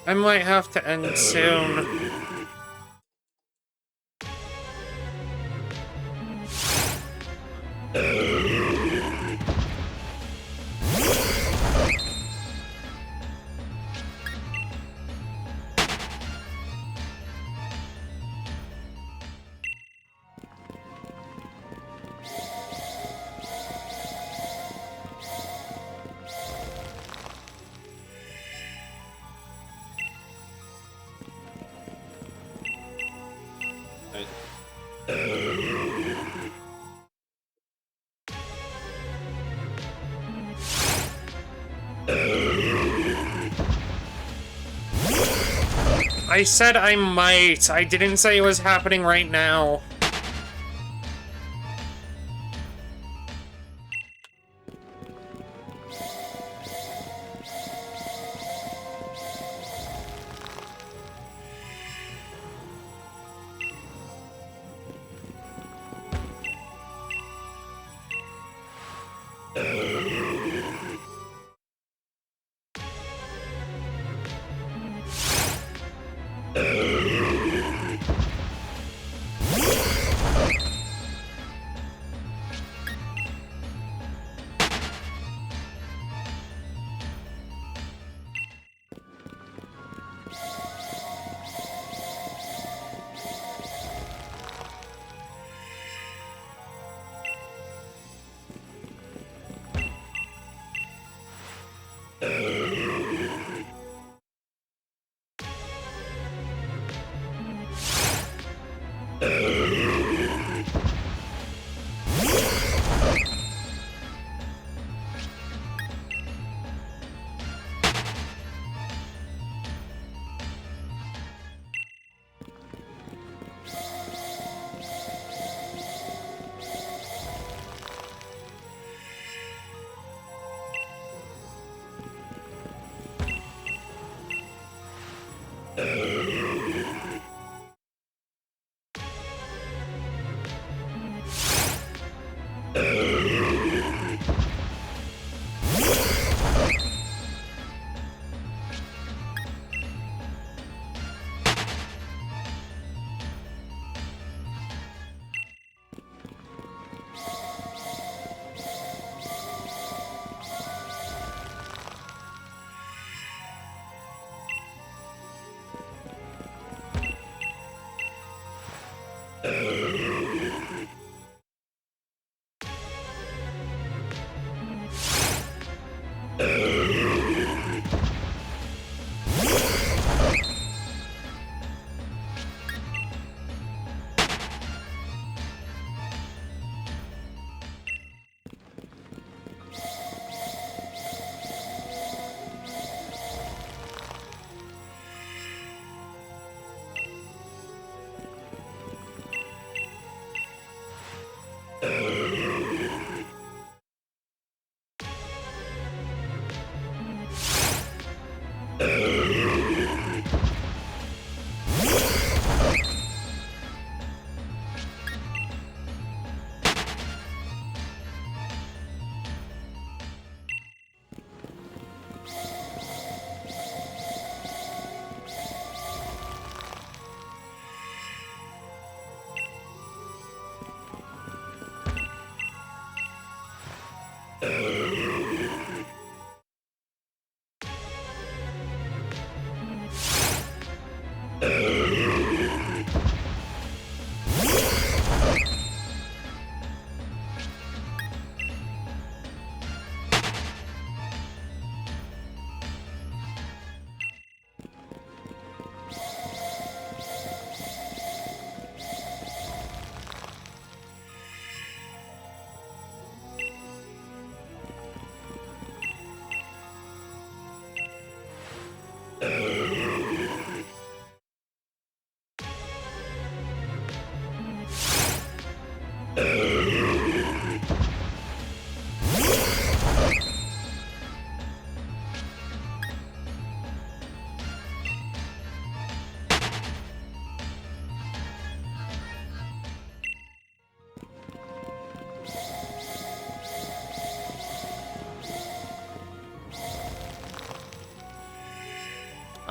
I might have to end soon. I said I might. I didn't say it was happening right now.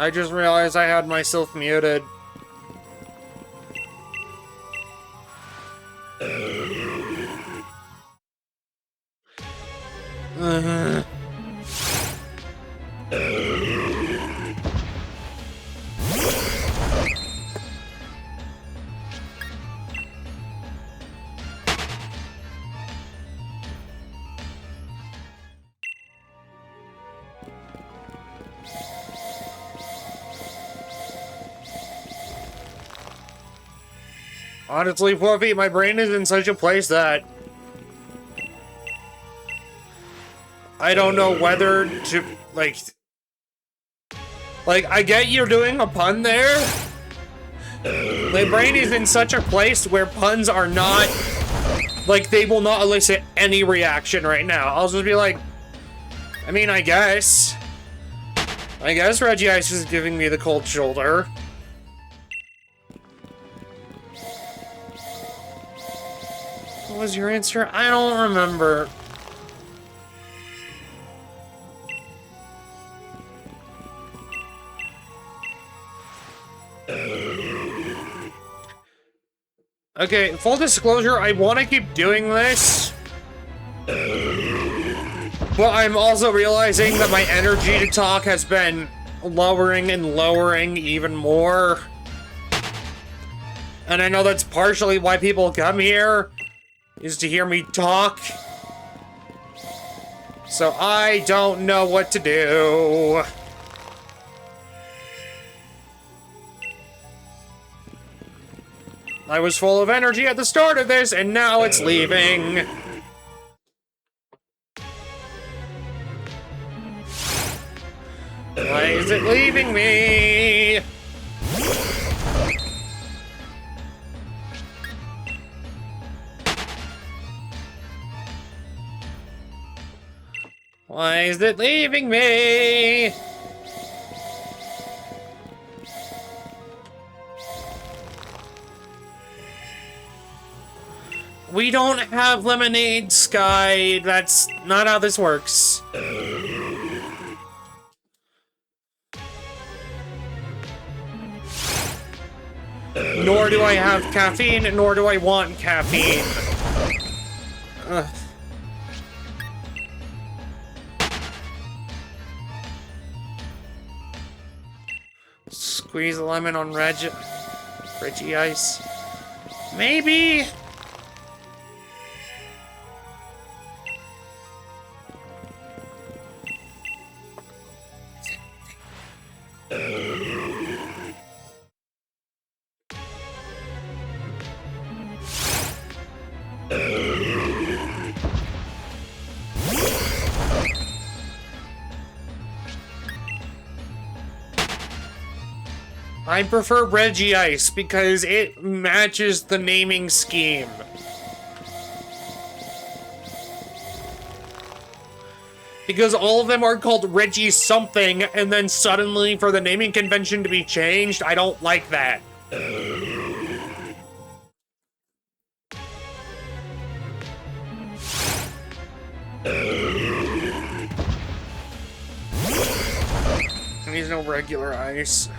I just realized I had myself muted. Honestly, Fluffy, my brain is in such a place that I don't know whether to, like, I get you're doing a pun there. My brain is in such a place where puns are not, like, they will not elicit any reaction right now. I'll just be like, I mean, I guess Reggie Ice is giving me the cold shoulder. What was your answer? I don't remember. Okay, full disclosure, I want to keep doing this. But I'm also realizing that my energy to talk has been lowering and lowering even more. And I know that's partially why people come here, is to hear me talk. So I don't know what to do. I was full of energy at the start of this, and now it's leaving. Why is it leaving me? Why is it leaving me? We don't have lemonade, Sky. That's not how this works. Nor do I have caffeine, nor do I want caffeine. Ugh. Squeeze a lemon on Reggie Ice. Maybe. I prefer Reggie Ice because it matches the naming scheme. Because all of them are called Reggie something, and then suddenly for the naming convention to be changed, I don't like that. And he's no regular ice.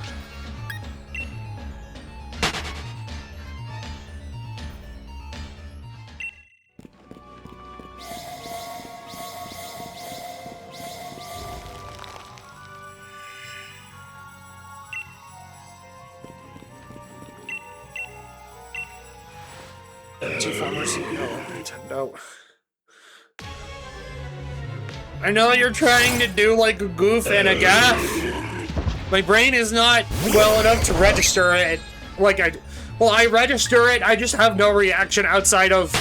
Two former CEO of Nintendo. I know you're trying to do like a goof and a gaff. My brain is not well enough to register it. Like I register it, I just have no reaction outside of...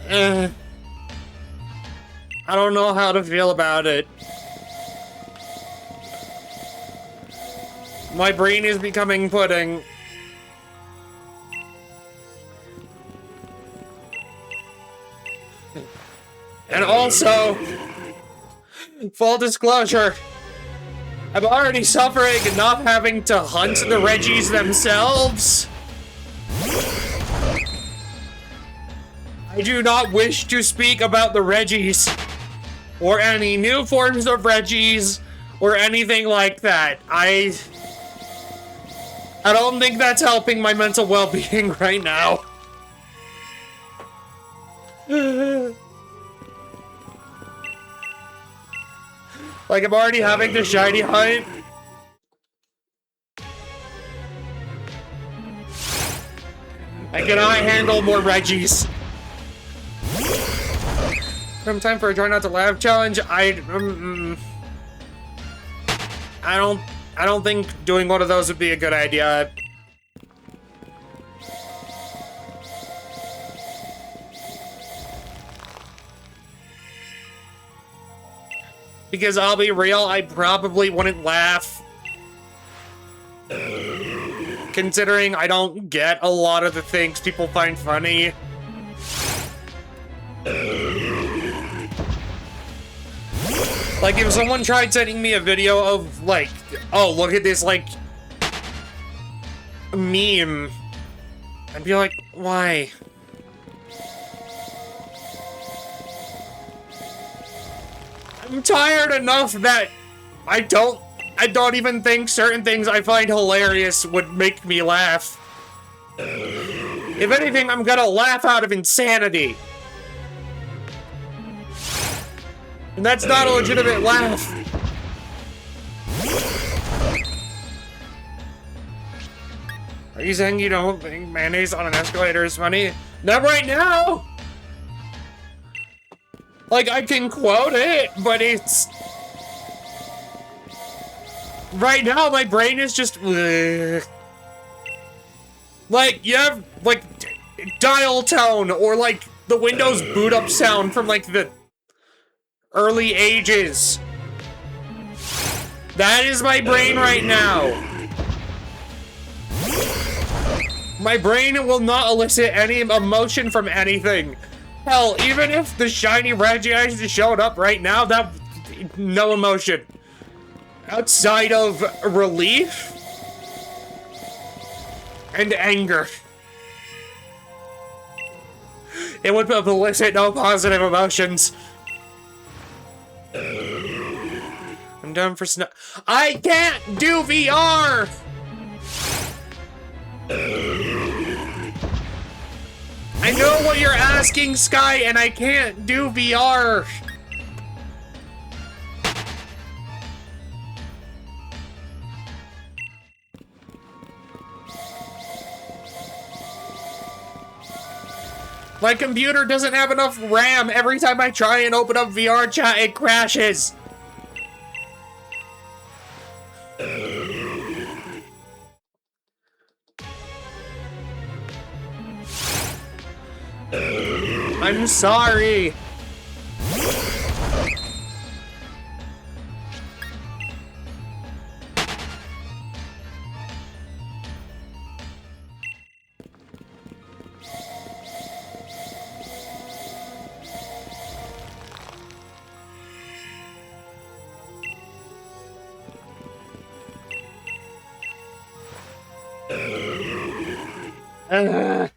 I don't know how to feel about it. My brain is becoming pudding. And also, full disclosure, I'm already suffering not having to hunt the Reggies themselves. I do not wish to speak about the Reggies, or any new forms of Reggies, or anything like that. I don't think that's helping my mental well-being right now. Like, I'm already having the shiny hunt. I cannot handle more Reggies. From time for a try not to laugh challenge. I don't think doing one of those would be a good idea. Because I'll be real, I probably wouldn't laugh. Considering I don't get a lot of the things people find funny. Like, if someone tried sending me a video of, like, oh, look at this, like, meme, I'd be like, why? I'm tired enough that I don't even think certain things I find hilarious would make me laugh. If anything, I'm gonna laugh out of insanity. And that's not a legitimate laugh. Are you saying you don't think mayonnaise on an escalator is funny? Not right now! Like, I can quote it, but it's... Right now, my brain is just... Ugh. Like, you have, like, dial tone, or, like, the Windows boot up sound from, like, the early ages. That is my brain right now. My brain will not elicit any emotion from anything. Hell, even if the shiny Reggie Ice just showed up right now, that... no emotion. Outside of relief and anger. It would elicit no positive emotions. I'm done for snow. I can't do VR! I know what you're asking, Sky, and I can't do VR. My computer doesn't have enough RAM. Every time I try and open up VR chat, it crashes. I'm sorry. I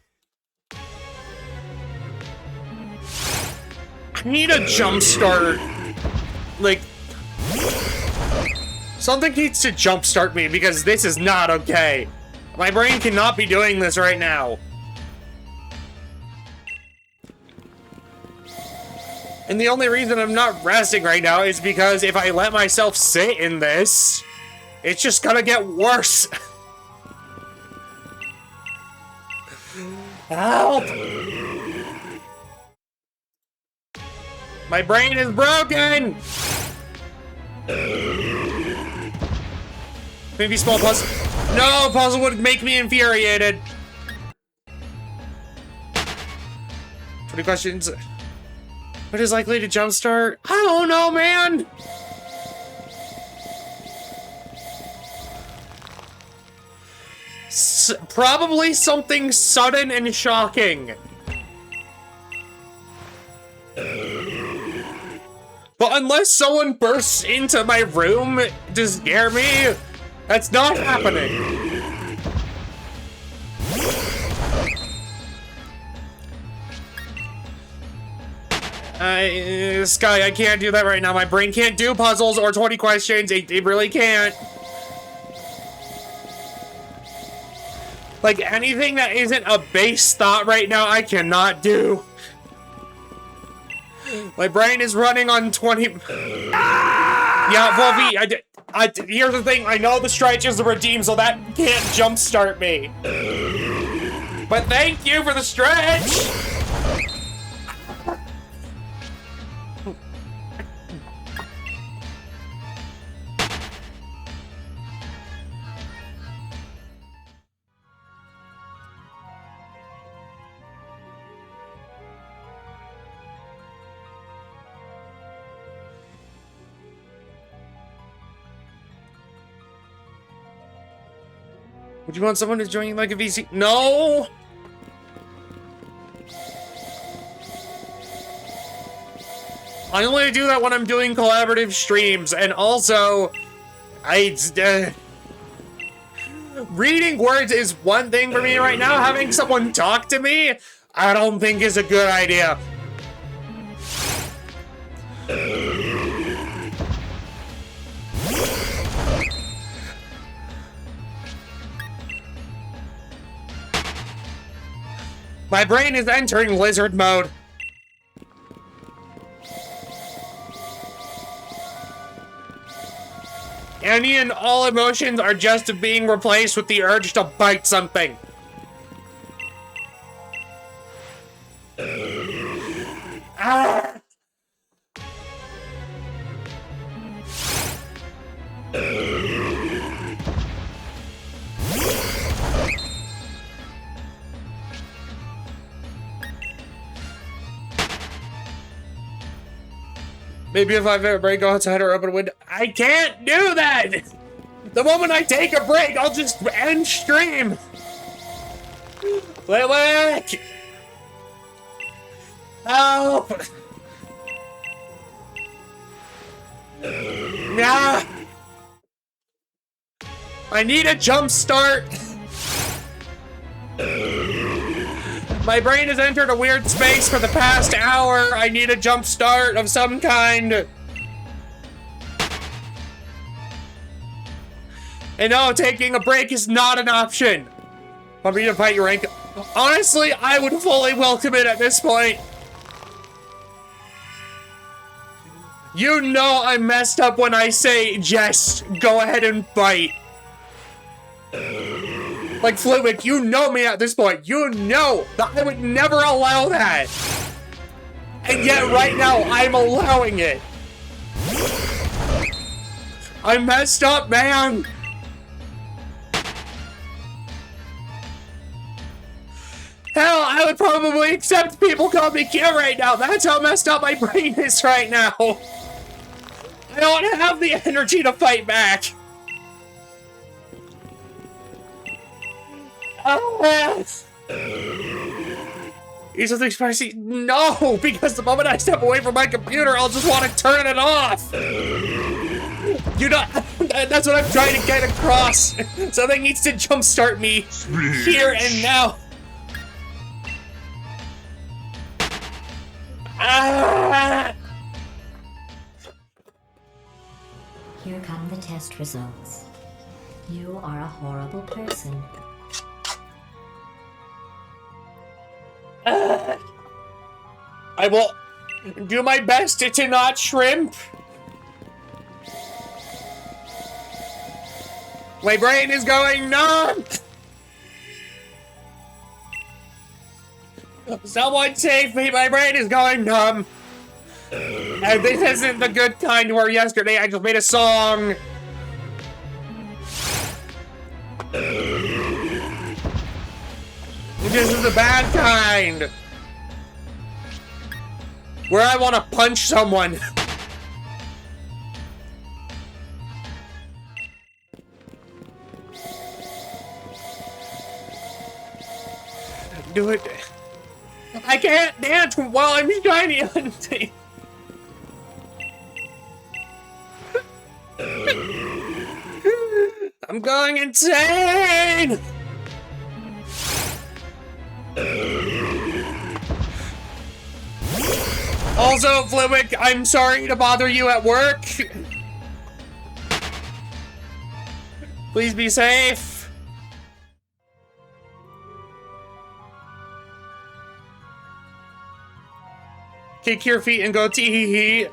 need a jump start. Like, something needs to jumpstart me because this is not okay. My brain cannot be doing this right now. And the only reason I'm not resting right now is because if I let myself sit in this, it's just gonna get worse. Help! My brain is broken! Maybe small puzzle. No, puzzle would make me infuriated. 20 questions. What is likely to jumpstart? I don't know, man! Probably something sudden and shocking. But unless someone bursts into my room to scare me, that's not happening. Sky, I can't do that right now. My brain can't do puzzles or 20 questions. It really can't. Like, anything that isn't a base thought right now, I cannot do. My brain is running on 20... Yeah, Wolfie, here's the thing. I know the stretch is a redeem, so that can't jumpstart me. But thank you for the stretch! Would you want someone to join you like a VC? No! I only do that when I'm doing collaborative streams, and also, reading words is one thing for me right now. Having someone talk to me, I don't think is a good idea. My brain is entering lizard mode. Any and all emotions are just being replaced with the urge to bite something. Ah! Maybe if I have a break, go outside or open a window. I can't do that! The moment I take a break, I'll just end stream! Lilac! Help! Nah! I need a jump start! My brain has entered a weird space for the past hour. I need a jump start of some kind. And no, taking a break is not an option. Want me to fight your rank? Honestly, I would fully welcome it at this point. You know I'm messed up when I say just go ahead and fight. Like Fluid, you know me at this point. You know that I would never allow that. And yet right now I'm allowing it. I'm messed up, man. Hell, I would probably accept people call me cute right now. That's how messed up my brain is right now. I don't have the energy to fight back. Eat something spicy? No, because the moment I step away from my computer, I'll just want to turn it off. You know, that's what I'm trying to get across. Something needs to jumpstart me here and now. Here come the test results. You are a horrible person. I will do my best to not shrimp. My brain is going numb. Someone save me, my brain is going numb. And this isn't the good kind where yesterday I just made a song. This is the bad kind. Where I want to punch someone. Do it. I can't dance while I'm shiny hunting. I'm going insane. Also, Fluic, I'm sorry to bother you at work. Please be safe. Kick your feet and go tee-hee-hee.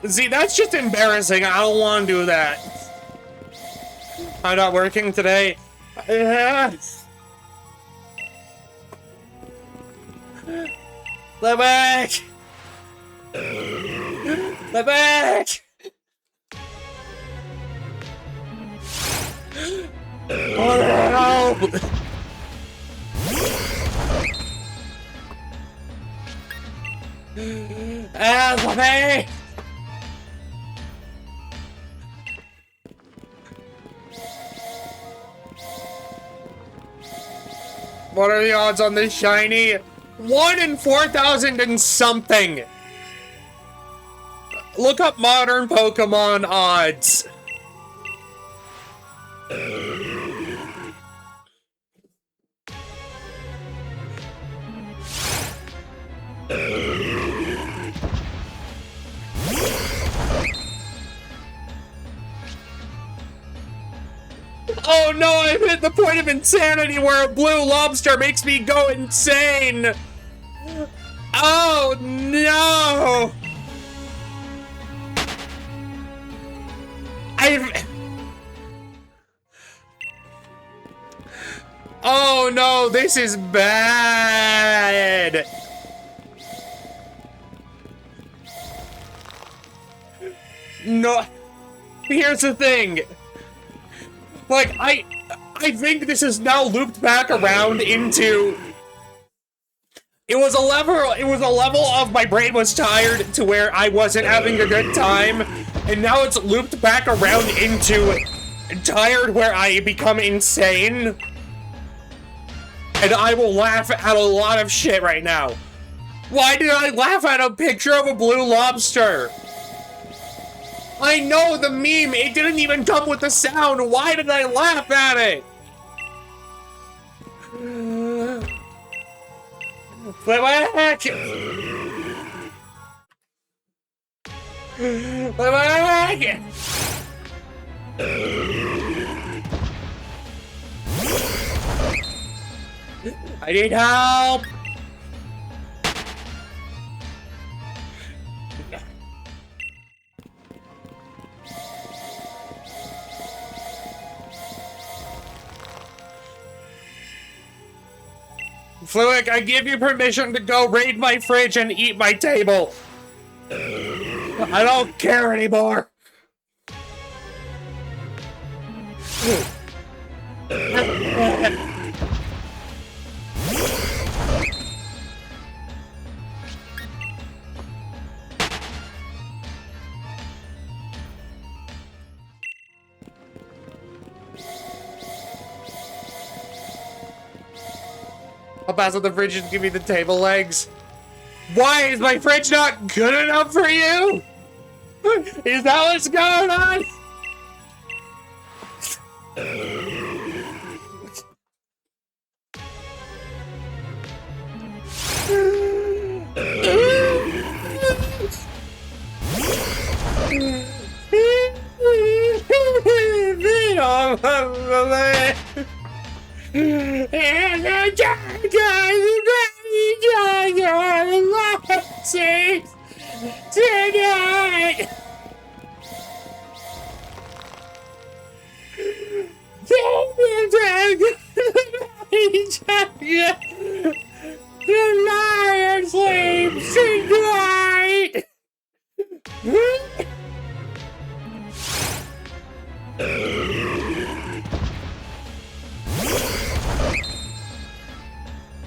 See, that's just embarrassing. I don't want to do that. I'm not working today. Fluic! Fluic! Oh no! Help me! What are the odds on this shiny? 1 in 4,000 and something. Look up modern Pokemon odds. Oh no, I've hit the point of insanity where a blue lobster makes me go insane! Oh no! Oh no, this is bad! No, here's the thing. Like, I think this is now looped back around into... It was a level of my brain was tired to where I wasn't having a good time, and now it's looped back around into tired where I become insane. And I will laugh at a lot of shit right now. Why did I laugh at a picture of a blue lobster? I know the meme, it didn't even come with the sound. Why did I laugh at it? Flitwick! Flitwick! I need help! Flitwick, I give you permission to go raid my fridge and eat my table. I don't care anymore. I'll pass on the fridge and give me the table legs. Why is my fridge not good enough for you? Is that what's going on? Tonight! The lion sleeps tonight!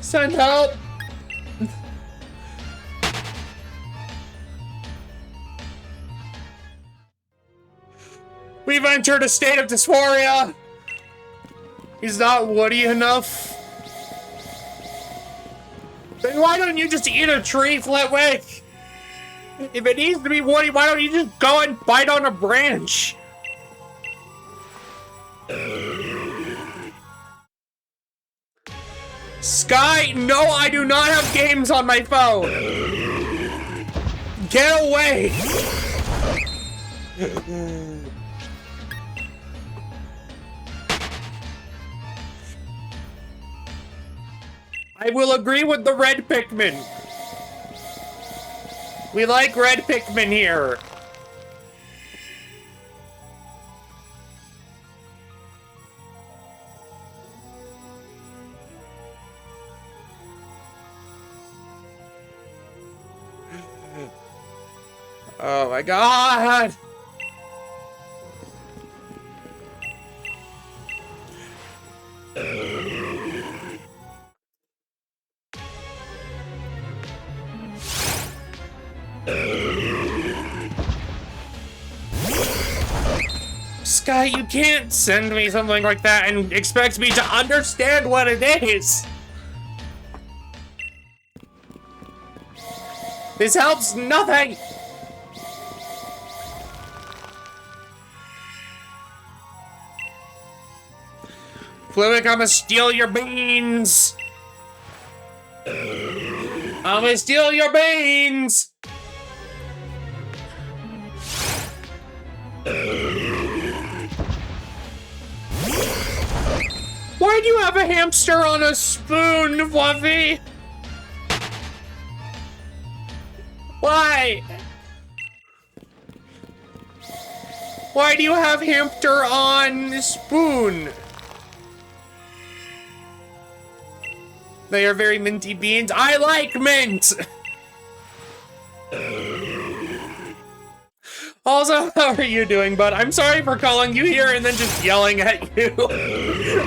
Send help! We've entered a state of dysphoria! He's not woody enough. Then why don't you just eat a tree, Flitwick? If it needs to be woody, why don't you just go and bite on a branch? Sky, no, I do not have games on my phone. Get away. I will agree with the red Pikmin. We like red Pikmin here. Oh my god! Sky, you can't send me something like that and expect me to understand what it is! This helps nothing! Flitwick, I'ma steal your beans! I'ma steal your beans! Why do you have a hamster on a spoon, Fluffy? Why? Why do you have hamster on spoon? They are very minty beans. I like mint! Also, how are you doing, bud? I'm sorry for calling you here and then just yelling at you.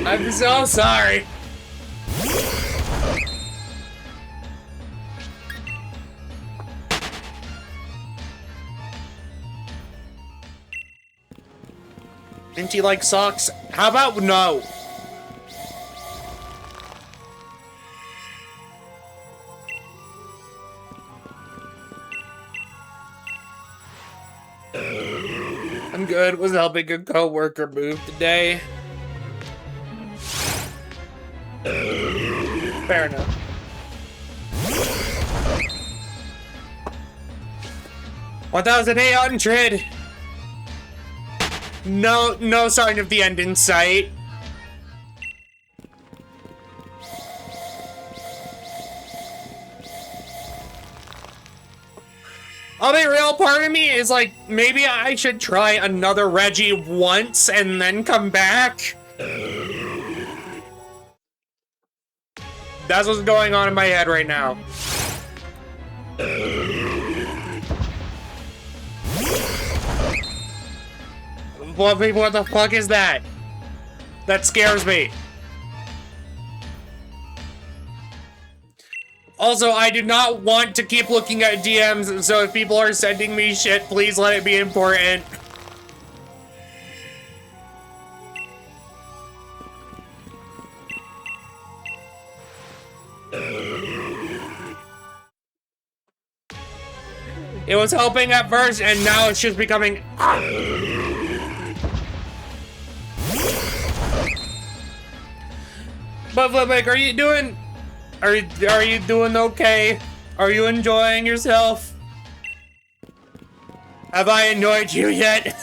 I'm so sorry. Minty like socks? How about no? I'm good. Was helping a coworker move today. Fair enough. 1,800. No sign of the end in sight. I'll be real, part of me is like, maybe I should try another Reggie once and then come back. That's what's going on in my head right now. What the fuck is that? That scares me. Also, I do not want to keep looking at DMs, so if people are sending me shit, please let it be important. It was helping at first, and now it's just becoming... But Flippic, are you doing... Are you doing okay? Are you enjoying yourself? Have I annoyed you yet?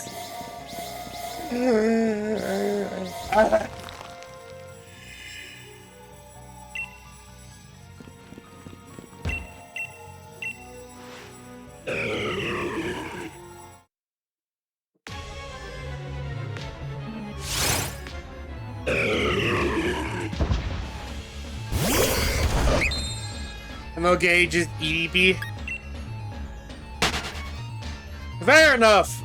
I'm okay, just EDP. Fair enough.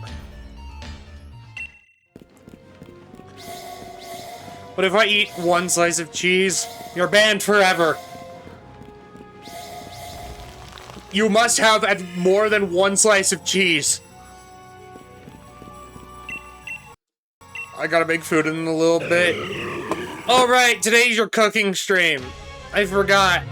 But if I eat one slice of cheese, you're banned forever. You must have at more than one slice of cheese. I gotta make food in a little bit. Alright, today's your cooking stream. I forgot.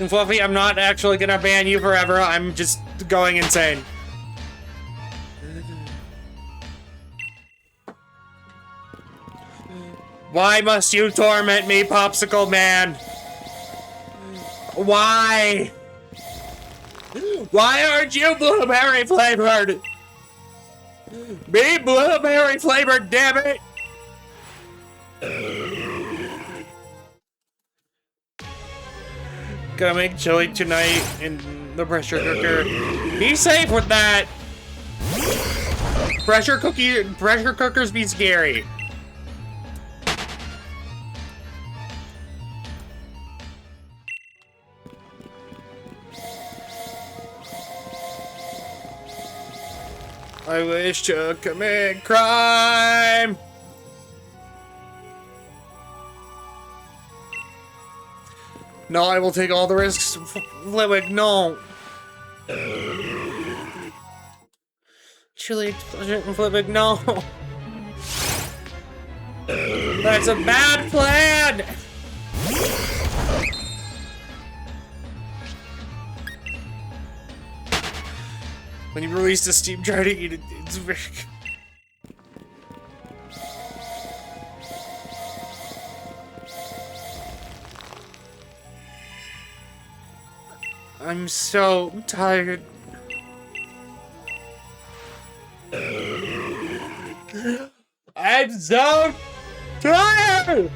And Fluffy, I'm not actually gonna ban you forever, I'm just going insane. Why must you torment me, Popsicle Man? Why? Why aren't you blueberry flavored? Be blueberry flavored, damn it! Gonna make chili tonight in the pressure cooker. Be safe with that! Pressure cookers be scary. I wish to commit crime. No, I will take all the risks. Flippig, no. Chili explosion, Flippig, no. That's a bad plan. When you release the steam, try to eat it. It's very... I'm so tired. I'm so tired!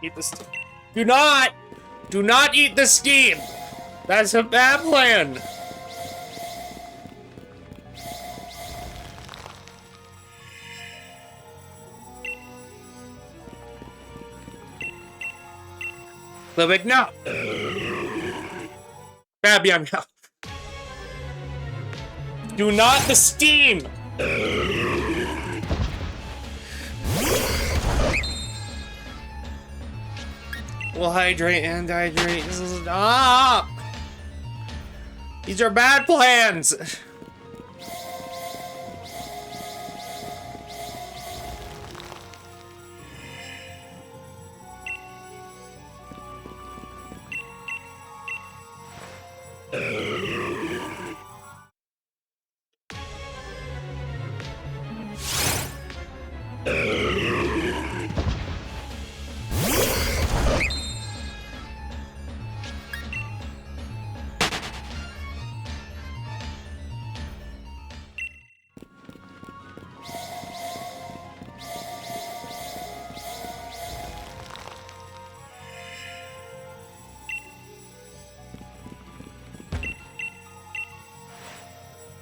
Eat the steam. Do not eat the steam. That's a bad plan. Flippig, no. Bad yum yum. Do not the steam. We'll hydrate and hydrate. This is these are bad plans.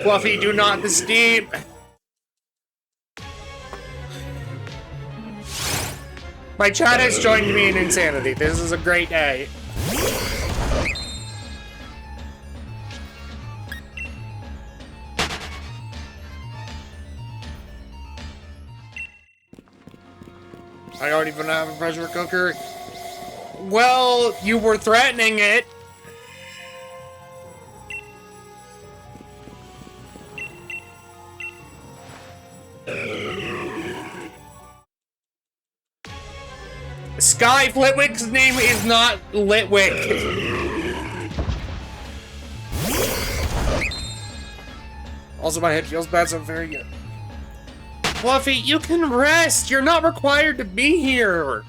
Fluffy, do not this deep. My chat has joined me in insanity. This is a great day. I don't even have a pressure cooker. Well, you were threatening it. Sky Flitwick's name is not Litwick. Also, my head feels bad, so I'm very good. Fluffy, you can rest. You're not required to be here.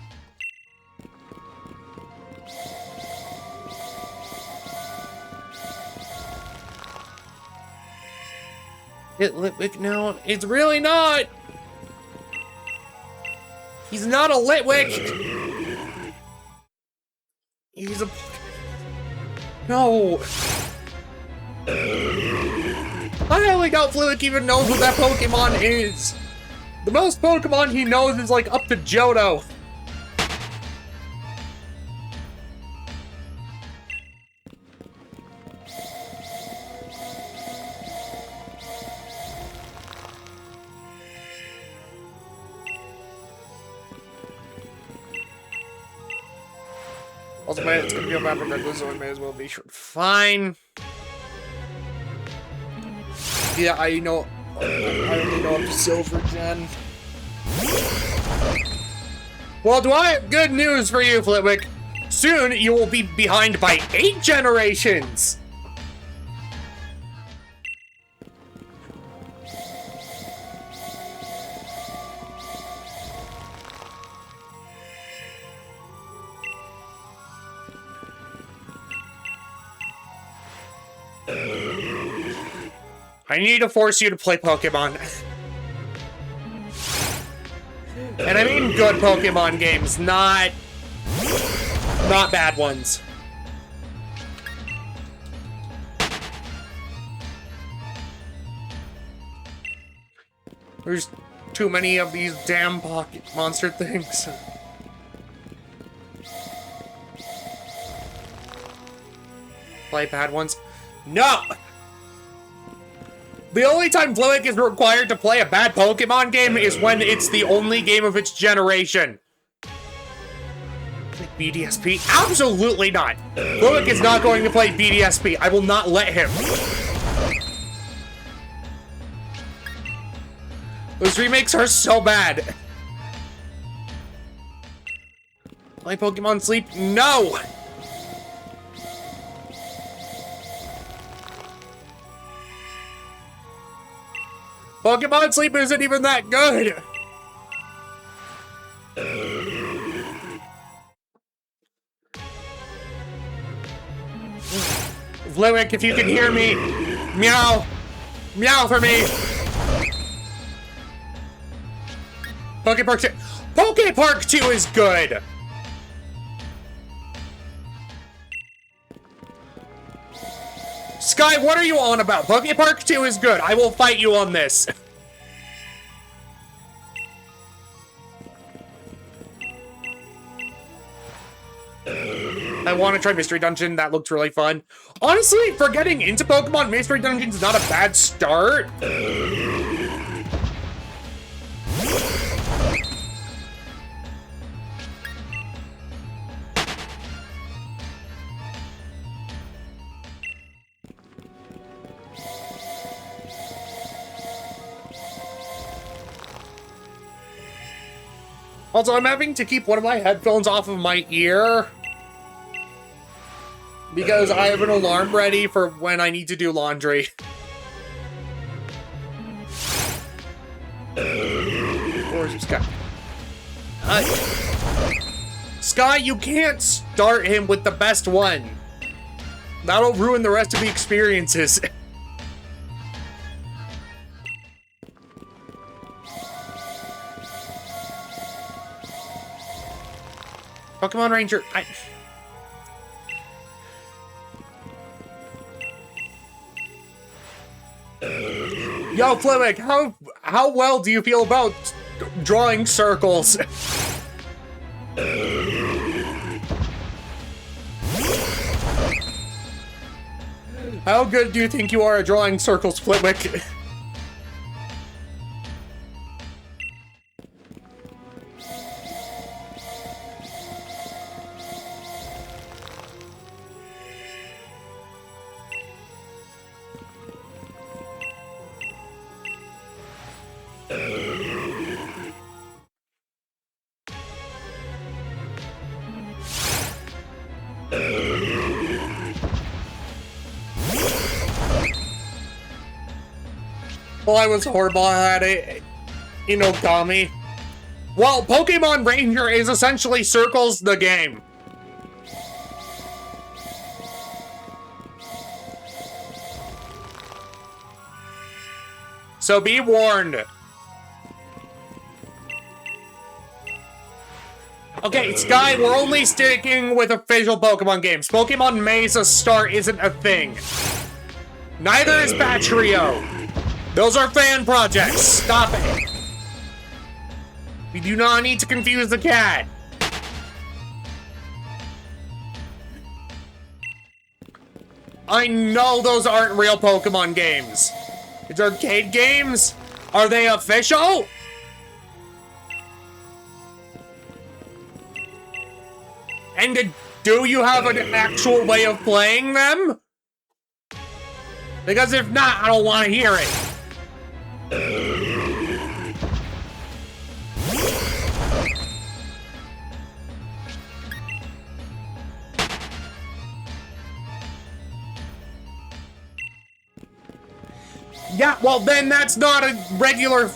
Hit Litwick now. It's really not. He's not a Litwick. He's a... No. I highly doubt Flitwick even knows what that Pokemon is. The most Pokemon he knows is like up to Johto. Also, man, it's gonna be a bad regardless, so I may as well be short. Fine. Yeah, I know. I only know up to Silver Gen. Well, do I have good news for you, Flitwick? Soon, you will be behind by 8 generations! I need to force you to play Pokemon. And I mean good Pokemon games, not bad ones. There's too many of these damn pocket monster things. Play bad ones? No! The only time Flitwick is required to play a bad Pokemon game is when it's the only game of its generation. Like BDSP? Absolutely not! Flitwick is not going to play BDSP. I will not let him. Those remakes are so bad. Play Pokemon Sleep? No! Pokemon Sleep isn't even that good! Flitwick, if you can hear me, meow! Meow for me! Pokepark 2. Pokepark 2 is good! Sky, what are you on about? Pokepark 2 is good. I will fight you on this. I want to try Mystery Dungeon. That looked really fun. Honestly, for getting into Pokemon, Mystery Dungeon is not a bad start. Also, I'm having to keep one of my headphones off of my ear because I have an alarm ready for when I need to do laundry. Where's Sky? Sky, you can't start him with the best one. That'll ruin the rest of the experiences. Pokemon Ranger, Yo, Flemic, how well do you feel about drawing circles? How good do you think you are at drawing circles, Flitwick? Well, I was horrible at it, Inogami. Well, Pokemon Ranger is essentially circles the game. So be warned. Okay, Sky, we're only sticking with official Pokemon games. Pokemon Mesa Star isn't a thing. Neither is Patrio. Those are fan projects. Stop it. We do not need to confuse the cat. I know those aren't real Pokemon games. It's arcade games. Are they official? And do you have an actual way of playing them? Because if not, I don't want to hear it. Yeah, well then that's not a regular...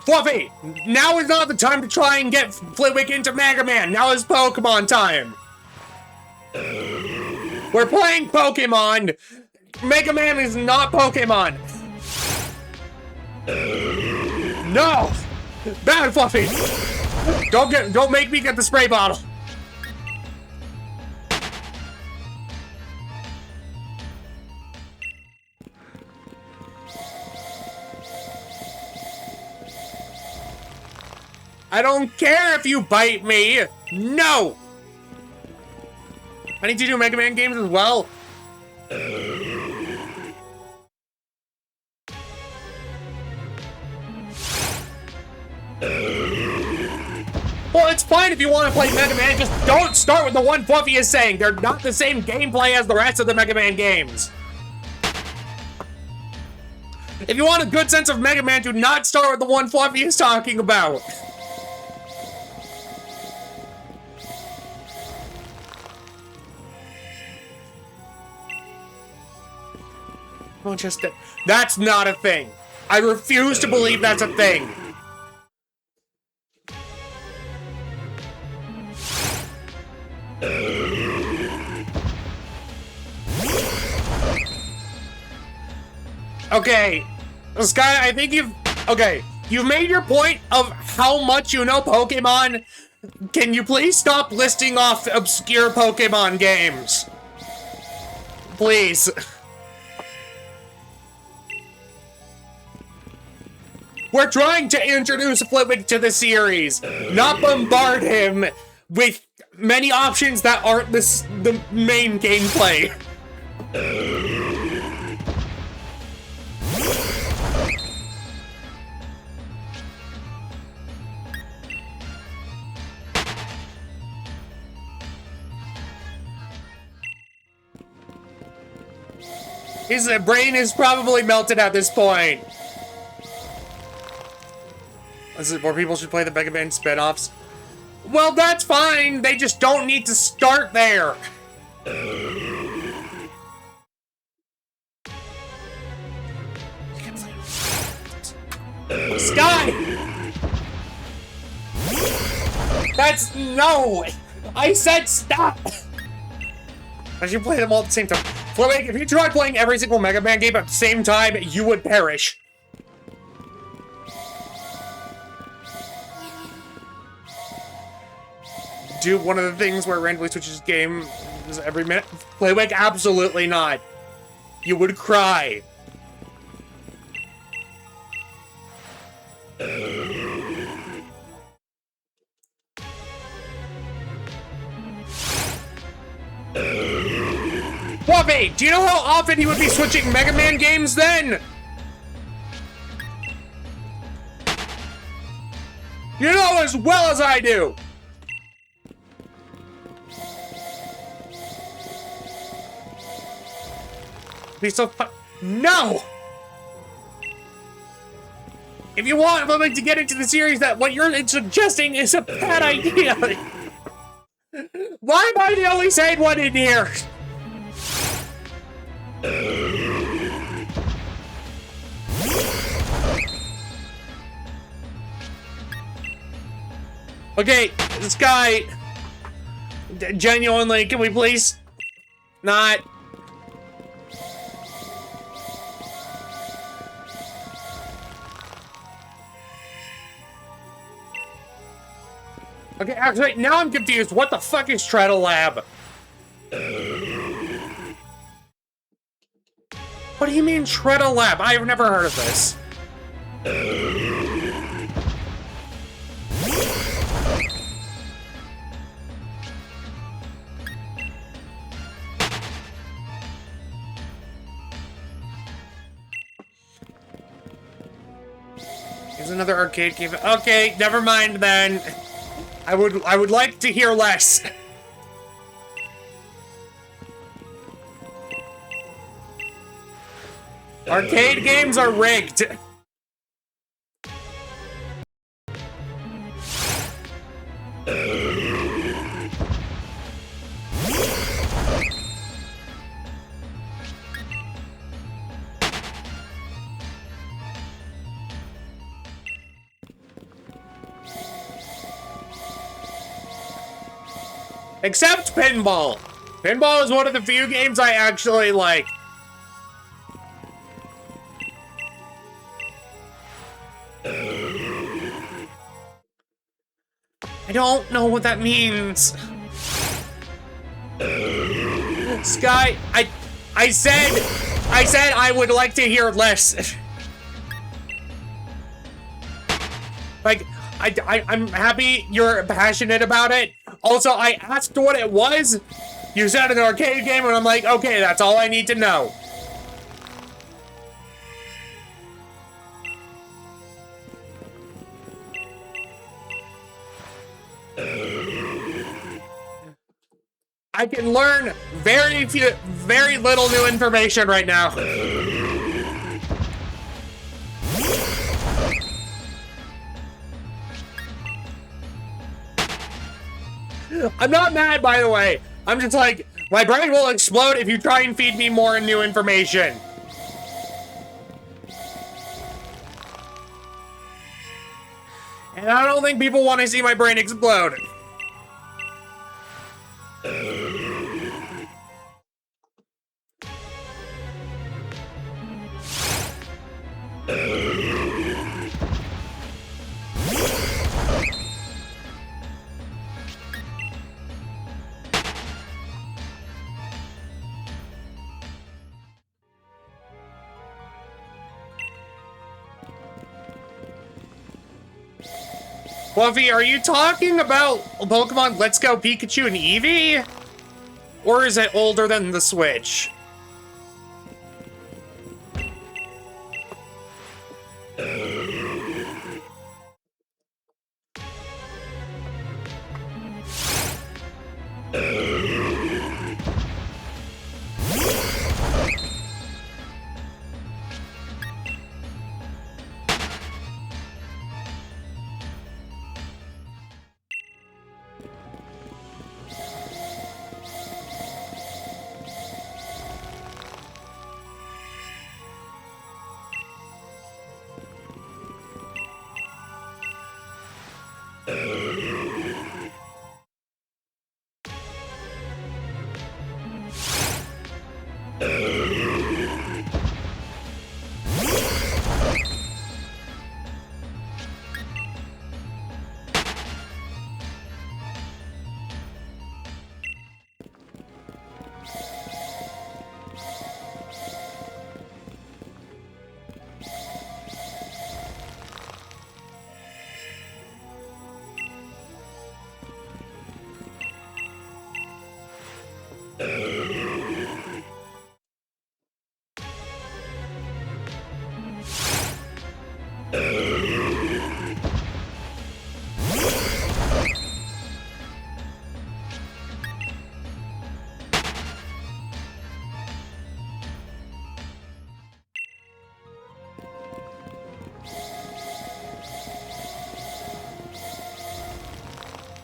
Fluffy! Now is not the time to try and get Flitwick into Mega Man. Now is Pokemon time. We're playing Pokemon. Mega Man is not Pokemon. No! Bad Fluffy! Don't make me get the spray bottle. I don't care if you bite me! No! I need to do Mega Man games as well. Well, it's fine if you want to play Mega Man, just don't start with the one Fluffy is saying. They're not the same gameplay as the rest of the Mega Man games. If you want a good sense of Mega Man, do not start with the one Fluffy is talking about. Oh, just that's not a thing. I refuse to believe that's a thing. Okay, Sky, I think you've made your point of how much you know Pokemon. Can you please stop listing off obscure Pokemon games? Please. We're trying to introduce Flitwick to the series, not bombard him with many options that aren't the main gameplay. His brain is probably melted at this point. This is more people should play the Mega Man spin-offs. Well, that's fine. They just don't need to start there. Sky! That's no! I said stop! I should play them all at the same time. Fleming, if you tried playing every single Mega Man game at the same time, you would perish. Do one of the things where it randomly switches game every minute? Playwake, absolutely not. You would cry. Whoppy, do you know how often he would be switching Mega Man games then? You know as well as I do. Be so fun. No! If you want Fleming to get into the series, that what you're suggesting is a bad idea. Why am I the only sane one in here? Okay, this guy. Genuinely, can we please not? Okay, actually, now I'm confused. What the fuck is Treadle Lab? What do you mean Treadle Lab? I've never heard of this. Here's another arcade game. Okay, never mind then. I would like to hear less. Arcade games are rigged. Except pinball. Pinball is one of the few games I actually like. I don't know what that means. Sky, I said I would like to hear less. Like, I'm happy you're passionate about it. Also, I asked what it was. You said an arcade game, and I'm like, okay, that's all I need to know. I can learn very little new information right now. I'm not mad, by the way. I'm just like, my brain will explode if you try and feed me more new information. And I don't think people want to see my brain explode. Fluffy, are you talking about Pokemon Let's Go Pikachu and Eevee? Or is it older than the Switch?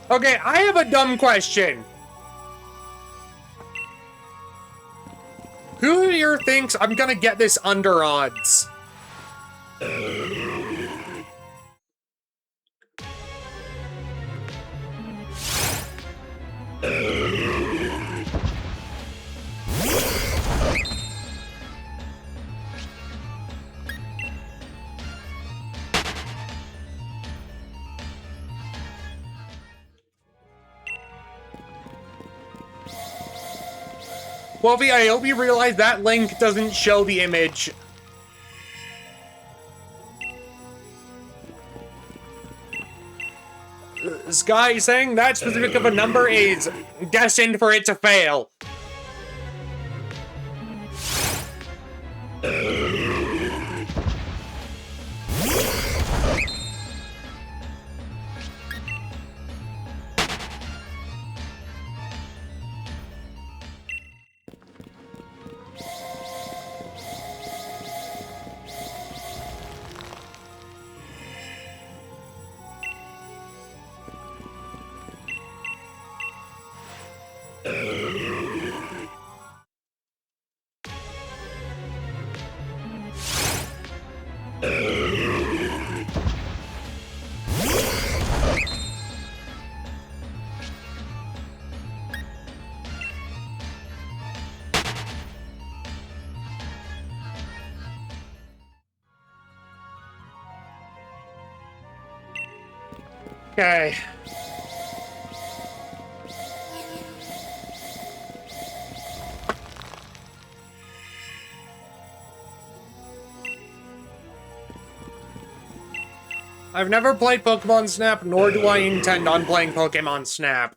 Okay, I have a dumb question. Who here thinks I'm gonna get this under odds? Wolfie, I hope you realize that link doesn't show the image. Sky saying that specific of a number is destined for it to fail. Okay. I've never played Pokemon Snap, nor do I intend on playing Pokemon Snap.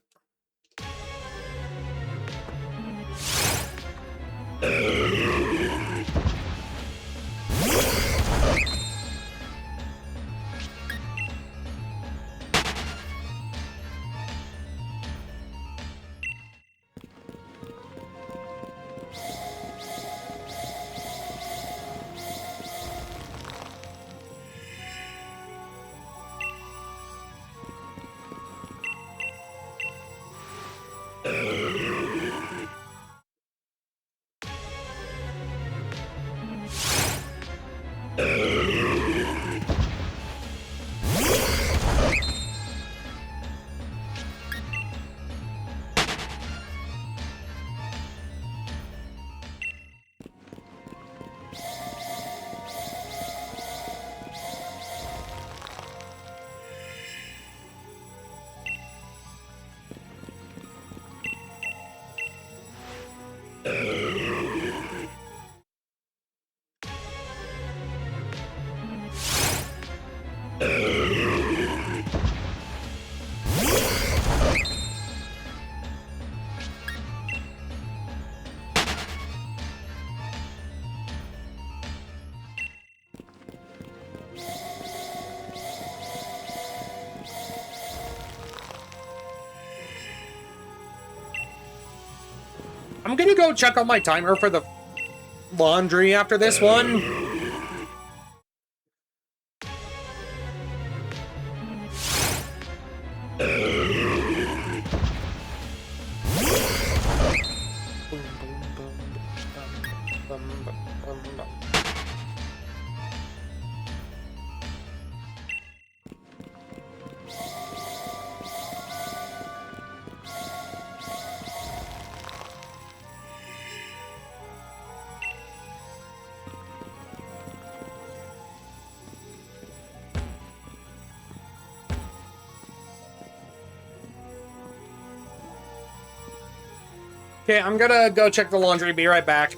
I'm gonna go check on my timer for the laundry after this one. Okay, I'm gonna go check the laundry. Be right back.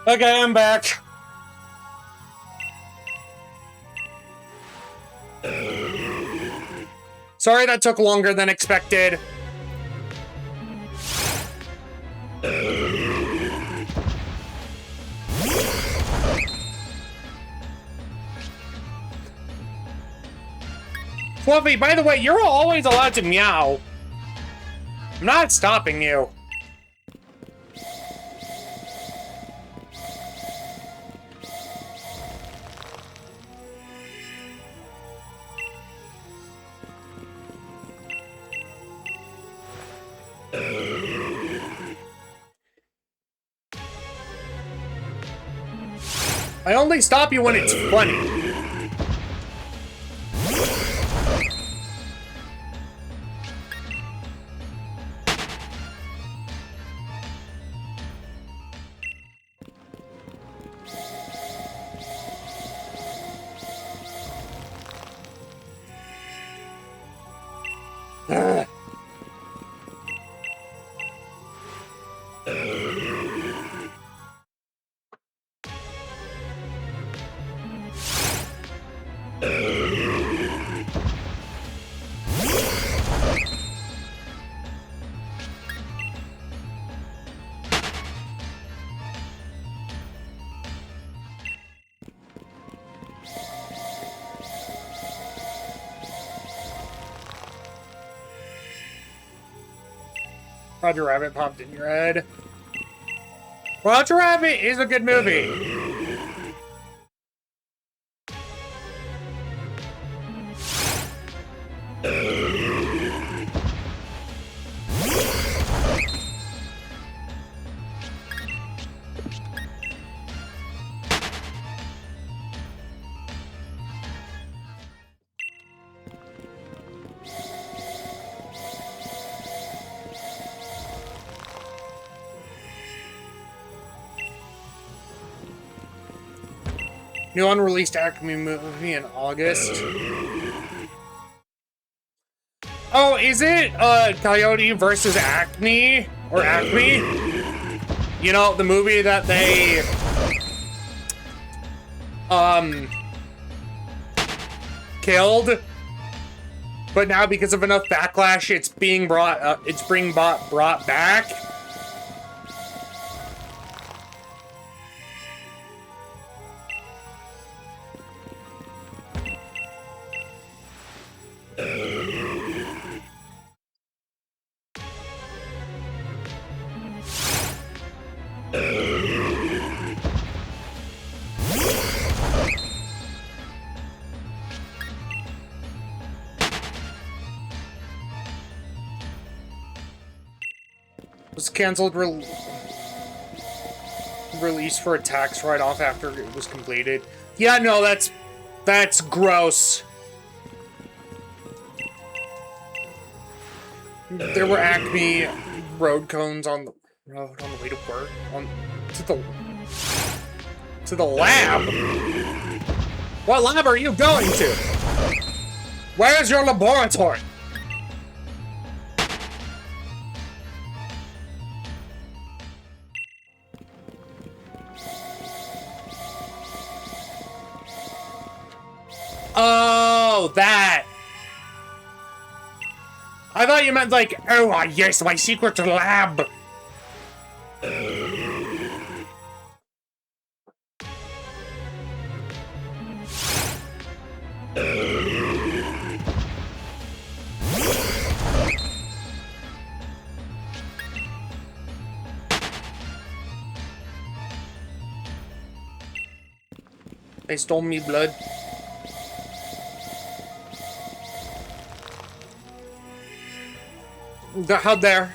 Okay, I'm back. Sorry that took longer than expected. Fluffy, by the way, you're always allowed to meow. I'm not stopping you. I only stop you when it's funny. Roger Rabbit popped in your head. Roger Rabbit is a good movie. New unreleased Acme movie in August. Oh, is it Coyote versus Acme? Or Acme? You know, the movie that they killed, but now because of enough backlash it's being brought back. Was canceled release for a tax write-off after it was completed. Yeah, no, that's gross. There were Acme road cones on the road on the way to work. To the lab. What lab are you going to? Where's your laboratory? Oh, that. I thought you meant like, oh, yes, my secret lab. They stole me blood. How dare?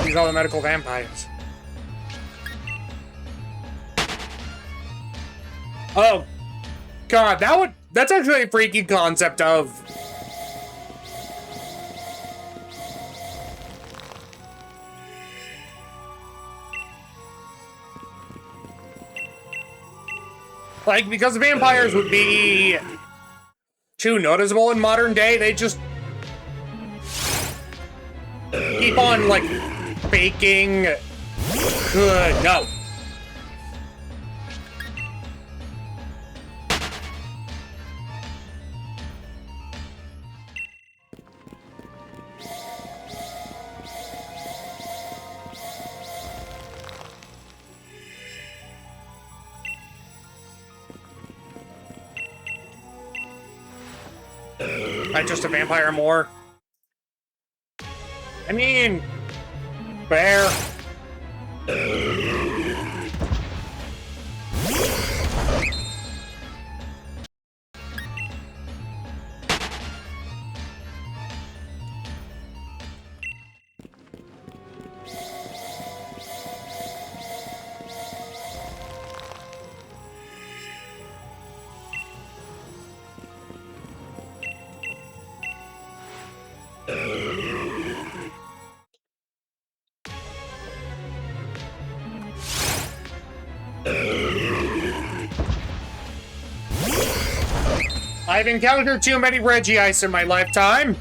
These are the medical vampires. Oh, God, that's actually a freaky concept of. Like, because vampires would be too noticeable in modern day, they just keep on, like, faking. Good, no. I'm just a vampire more. I mean, fair. I've encountered too many Regiites in my lifetime.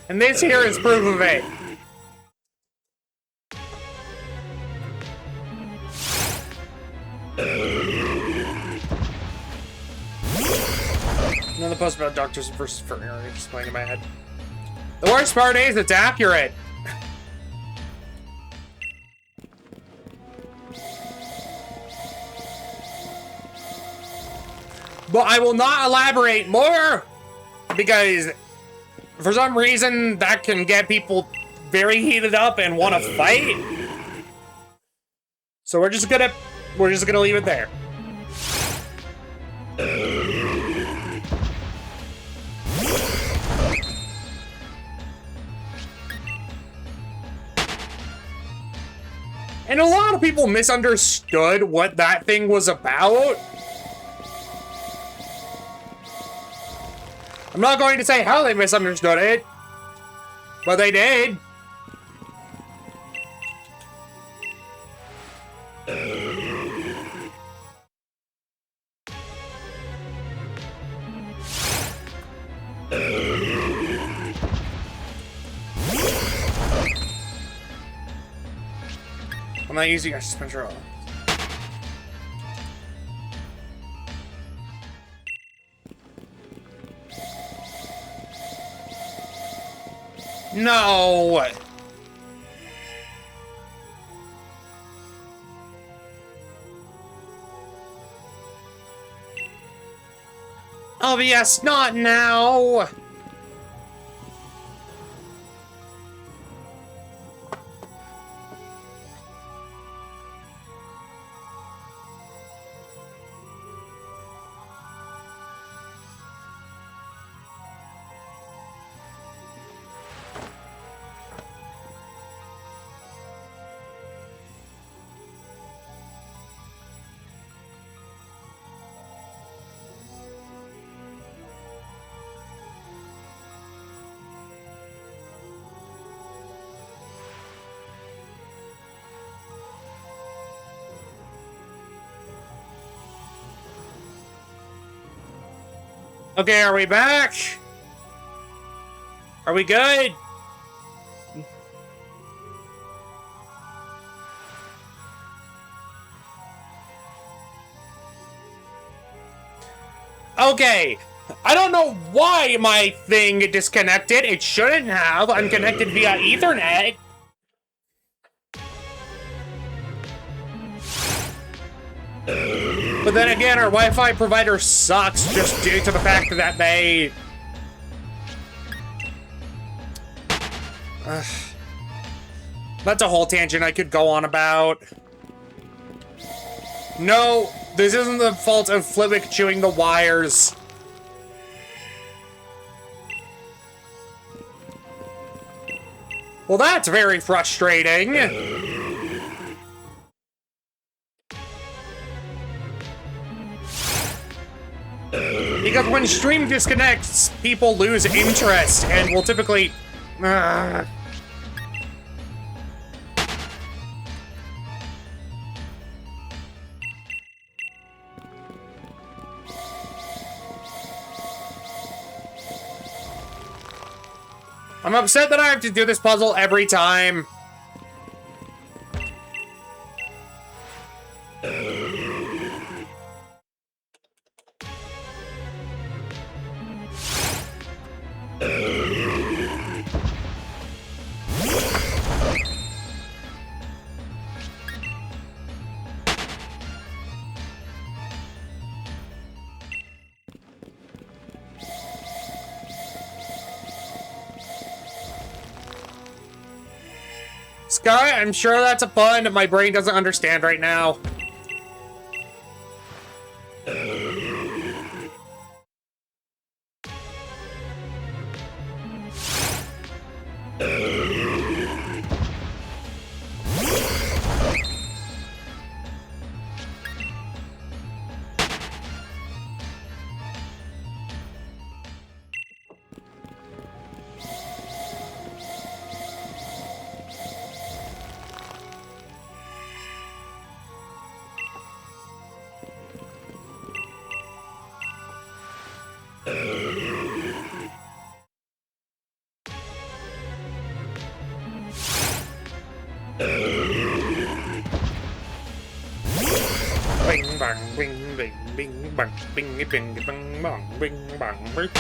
And this here is proof of it. Another post about doctors versus veterinarians just playing in my head. The worst part is it's accurate. But I will not elaborate more because for some reason that can get people very heated up and want to fight. So we're just gonna leave it there. And a lot of people misunderstood what that thing was about. I'm not going to say how they misunderstood it, but they did. I'm not using a suspension. No! Oh, yes, not now! Okay, are we back? Are we good? Okay. I don't know why my thing disconnected. It shouldn't have. I'm connected via Ethernet. But then again, our Wi-Fi provider sucks just due to the fact that they... That's a whole tangent I could go on about. No, this isn't the fault of Flitwick chewing the wires. Well, that's very frustrating. stream disconnects, people lose interest and will typically... I'm upset that I have to do this puzzle every time. Sky, I'm sure that's a pun my brain doesn't understand right now. Bing bang bing bing bing bang bing bing bang bang bing bang bing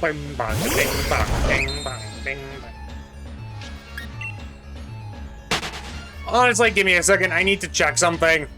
Bing bang ding bang ding bang ding bang. Honestly, give me a second. I need to check something.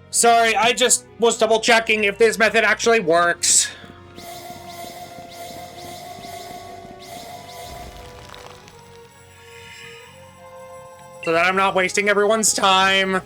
Sorry, I just was double checking if this method actually works. So that I'm not wasting everyone's time.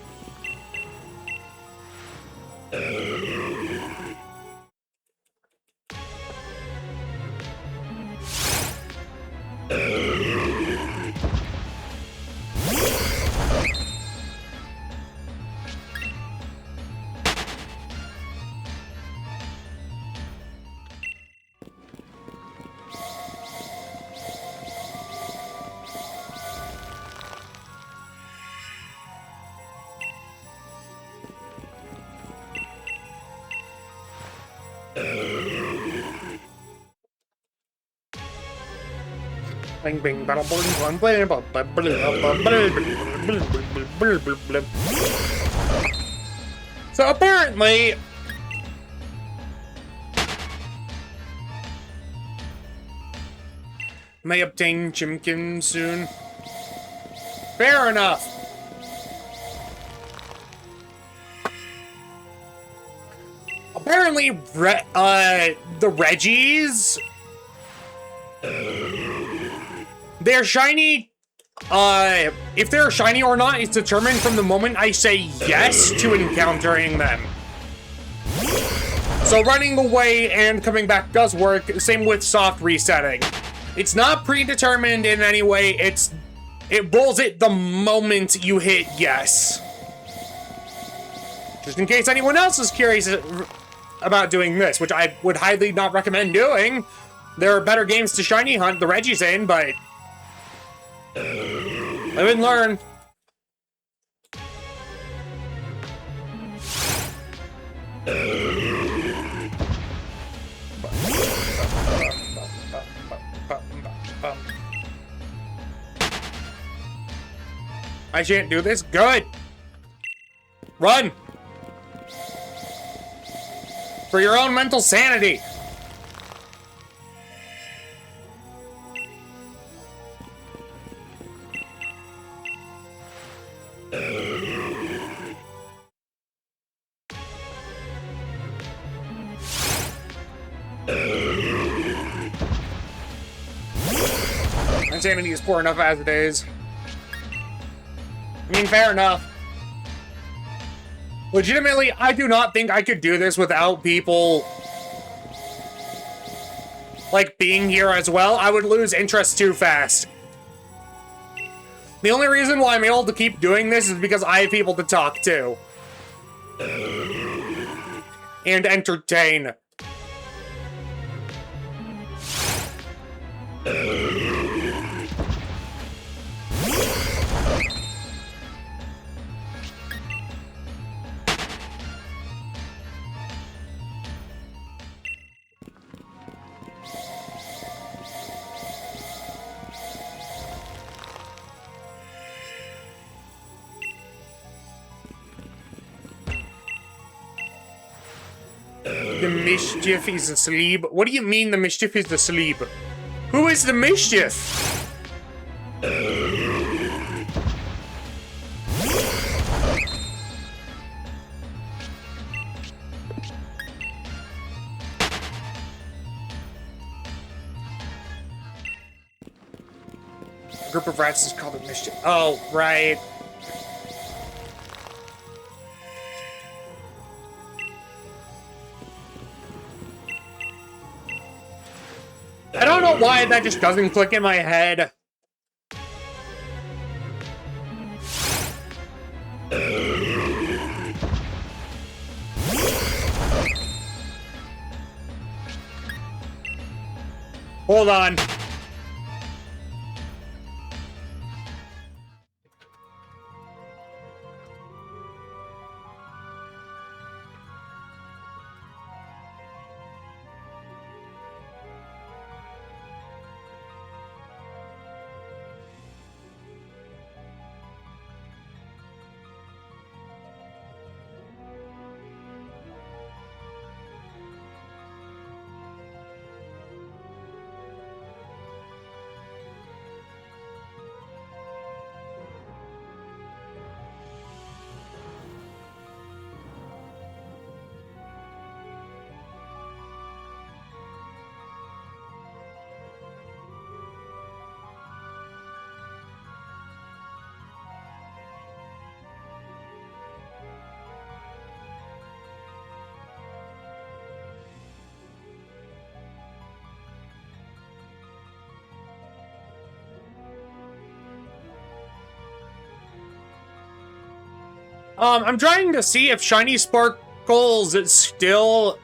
Bing bing bada boing boing boing. So apparently may obtain Chimkin soon. Fair enough. Apparently, the Reggies, they're shiny. If they're shiny or not is determined from the moment I say yes to encountering them. So running away and coming back does work. Same with soft resetting. It's not predetermined in any way. It rolls it the moment you hit yes. Just in case anyone else is curious about doing this, which I would highly not recommend doing. There are better games to shiny hunt the Reggies in, but live and learn. I shan't do this. Good. Run. For your own mental sanity. Insanity is poor enough as it is. I mean, fair enough. Legitimately, I do not think I could do this without people, like, being here as well. I would lose interest too fast. The only reason why I'm able to keep doing this is because I have people to talk to. And entertain. The mischief is asleep. What do you mean the mischief is asleep? Who is the mischief? A group of rats is called a mischief. Oh, right. I don't know why that just doesn't click in my head. Hold on. I'm trying to see if shiny sparkles still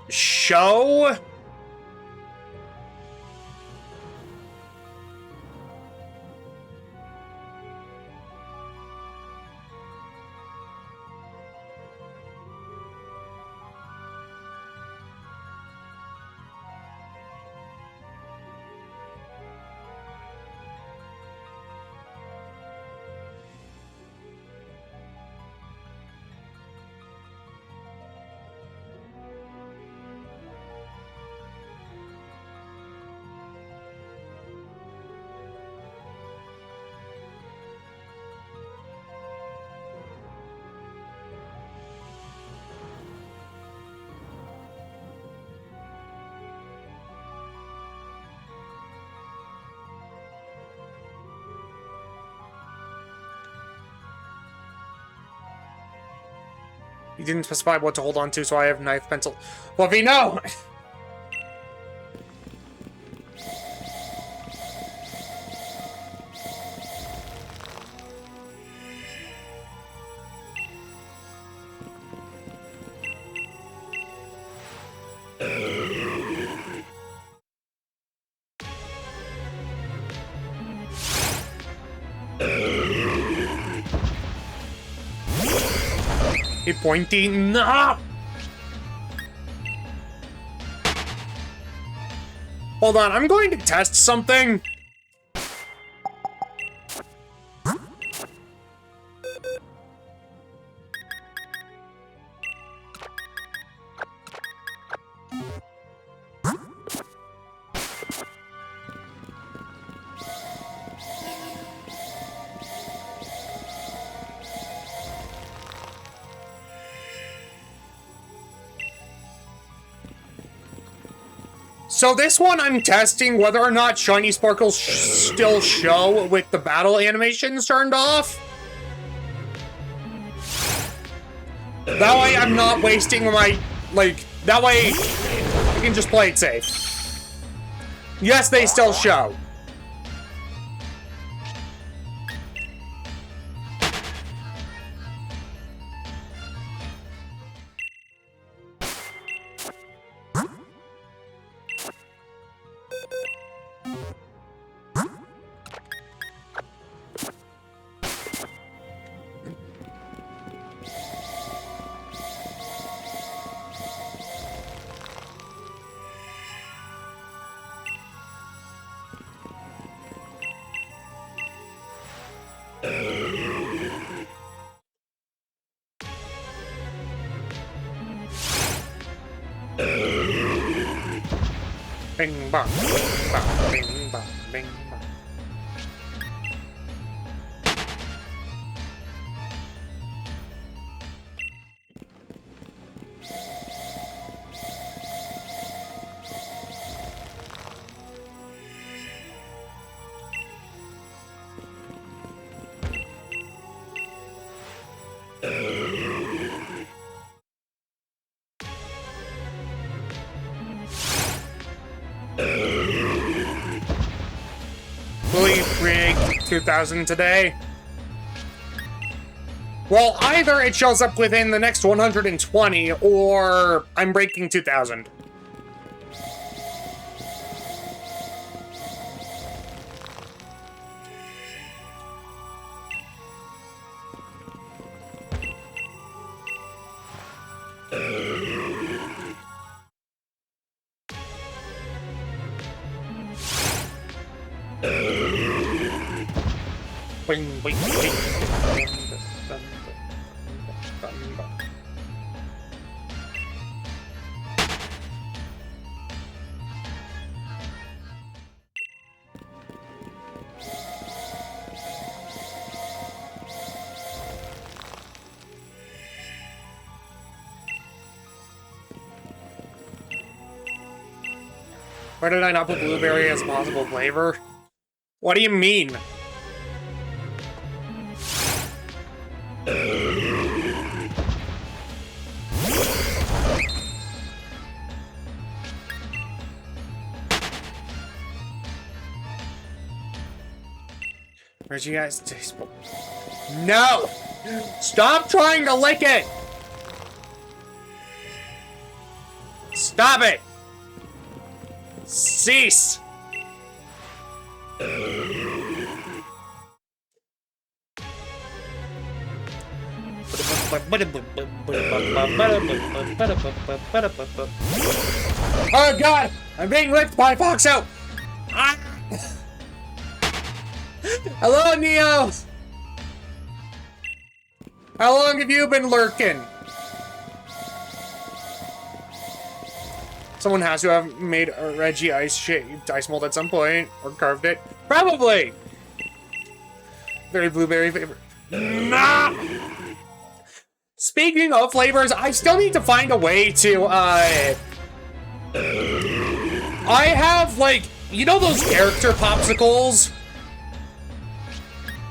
show. You didn't specify what to hold on to, so I have knife, pencil. Fluffy, no! Hit pointy, no! Hold on, I'm going to test something. So this one, I'm testing whether or not shiny sparkles still show with the battle animations turned off. That way I'm not wasting my, that way I can just play it safe. Yes, they still show. Bing bong, bing bong, bing bong, bing bong. Will you break 2,000 today? Well, either it shows up within the next 120, or I'm breaking 2,000. Bing, bing, bing. Why did I not put blueberry as a possible flavor? What do you mean? Reggie has taste. No! Stop trying to lick it! Stop it! Cease! Oh god! I'm being licked by Foxo! Ah. Hello, Neo! How long have you been lurking? Someone has to have made a Reggie ice mold at some point, or carved it. Probably! Very blueberry flavor. Nah! Speaking of flavors, I still need to find a way to, I have, like, you know those character popsicles?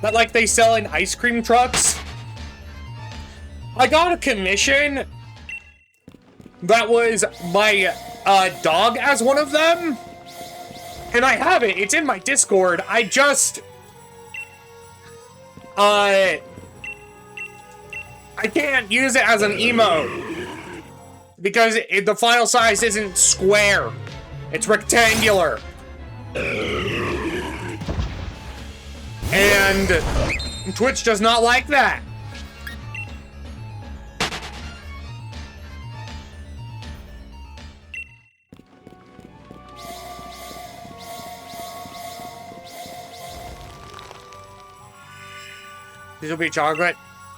That, like, they sell in ice cream trucks? I got a commission that was my, dog as one of them. And I have it. It's in my Discord. I just... I can't use it as an emote. Because the file size isn't square. It's rectangular. And Twitch does not like that. This will be chocolate.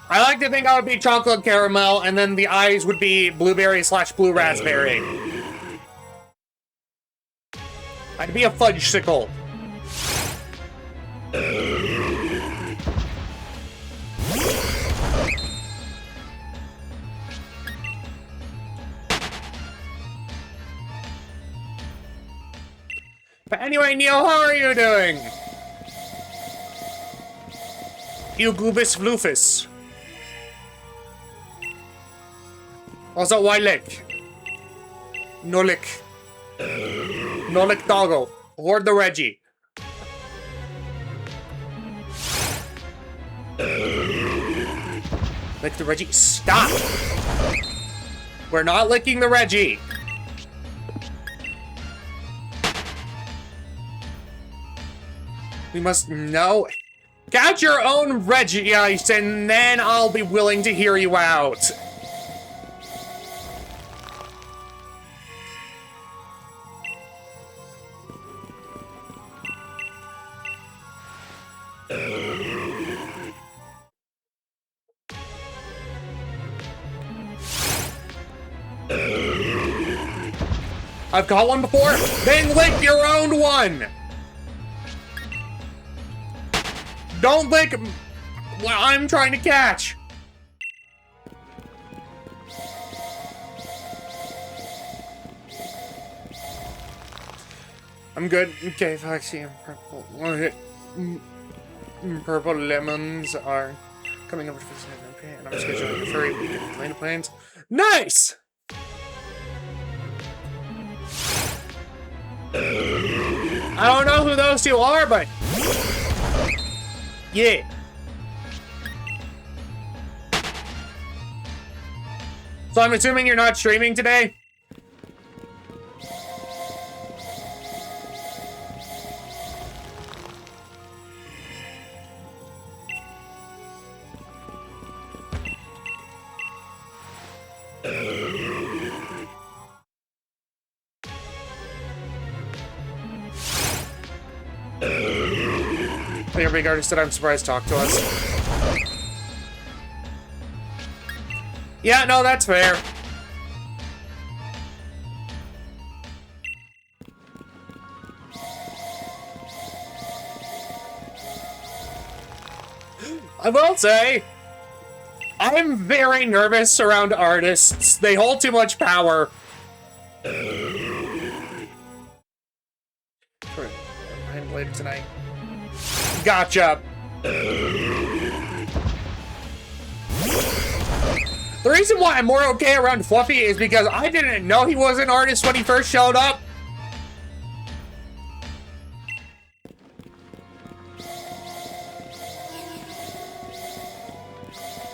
I like to think I would be chocolate caramel, and then the eyes would be blueberry / blue raspberry. I'd be a fudge-sicle. But anyway, Neil, how are you doing? You goobus floofus. Also, why lick? No lick. No lick doggo. Hoard the Reggie. Lick the Reggie. Stop! We're not licking the Reggie. We must know. Catch your own Reggie ice, and then I'll be willing to hear you out. I've got one before. Then lick your own one. Don't lick what I'm trying to catch. I'm good. Okay, Foxy and purple. Purple lemons are coming over to visit. Okay, and I'm scheduling a furry weekend with Lena plans. Nice! I don't know who those two are, but yeah. So I'm assuming you're not streaming today? Your big artist said I'm surprised talk to us. Yeah, no, that's fair. I will say, I'm very nervous around artists. They hold too much power. Later tonight. Gotcha. The reason why I'm more okay around Fluffy is because I didn't know he was an artist when he first showed up.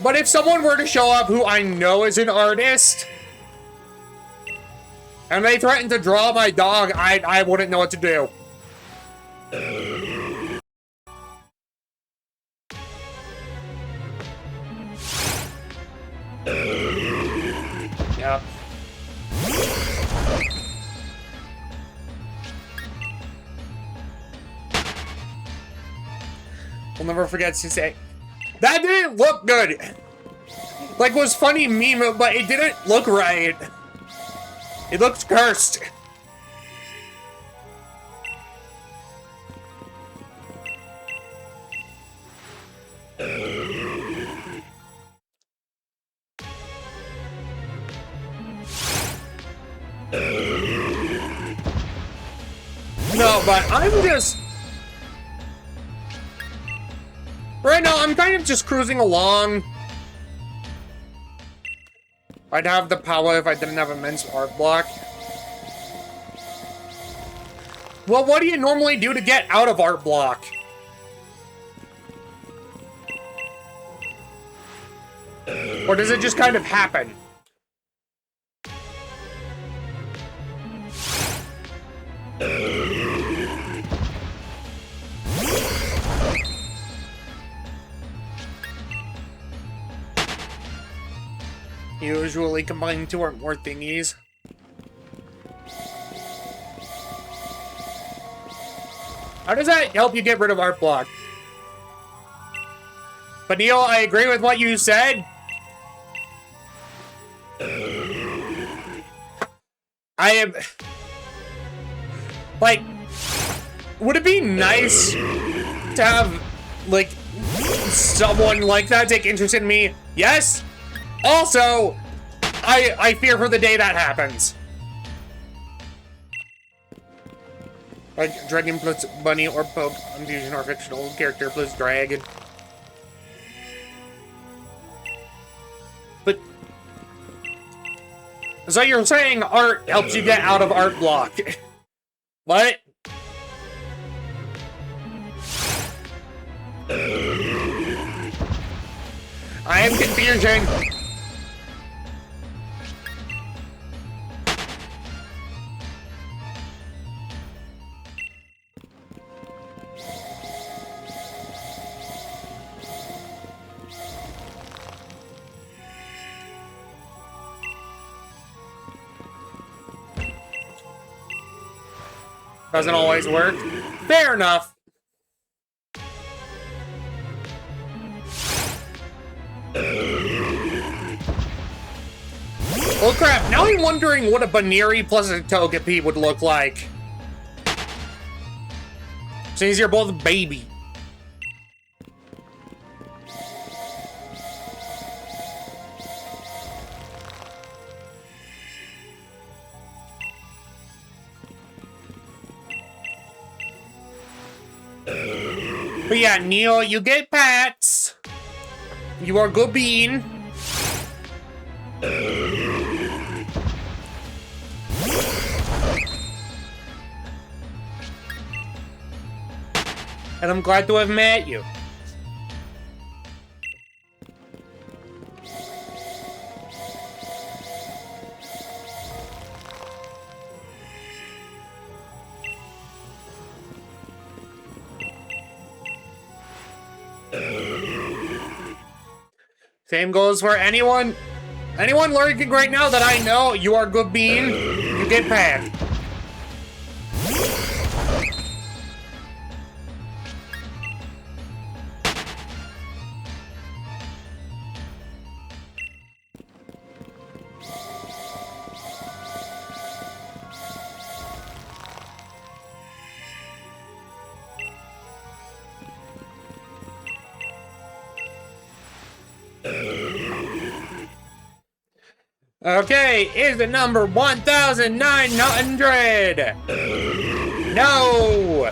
But if someone were to show up who I know is an artist, and they threatened to draw my dog, I wouldn't know what to do. Yeah. We'll never forget to say, that didn't look good. Like, was funny meme, but it didn't look right. It looks cursed. No, but I'm just... Right now, I'm kind of just cruising along. I'd have the power if I didn't have immense art block. Well, what do you normally do to get out of art block? Or does it just kind of happen? Usually combining two or more thingies. How does that help you get rid of art block? But Neil, I agree with what you said. I am... Like, would it be nice to have, like, someone like that take interest in me? Yes. Also, I fear for the day that happens. Like, dragon plus bunny or Pokemon fusion or fictional character plus dragon. But... So you're saying art helps you get out of art block. What? I am confusion. Doesn't always work. Fair enough. Oh crap, now I'm wondering what a Baneri plus a Togepi would look like. Since you're both baby. But yeah, Neil, you get pats. You are good bean. And I'm glad to have met you. Same goes for anyone lurking right now that I know. You are good bean. You get pat. Okay, is the number 1,900? No!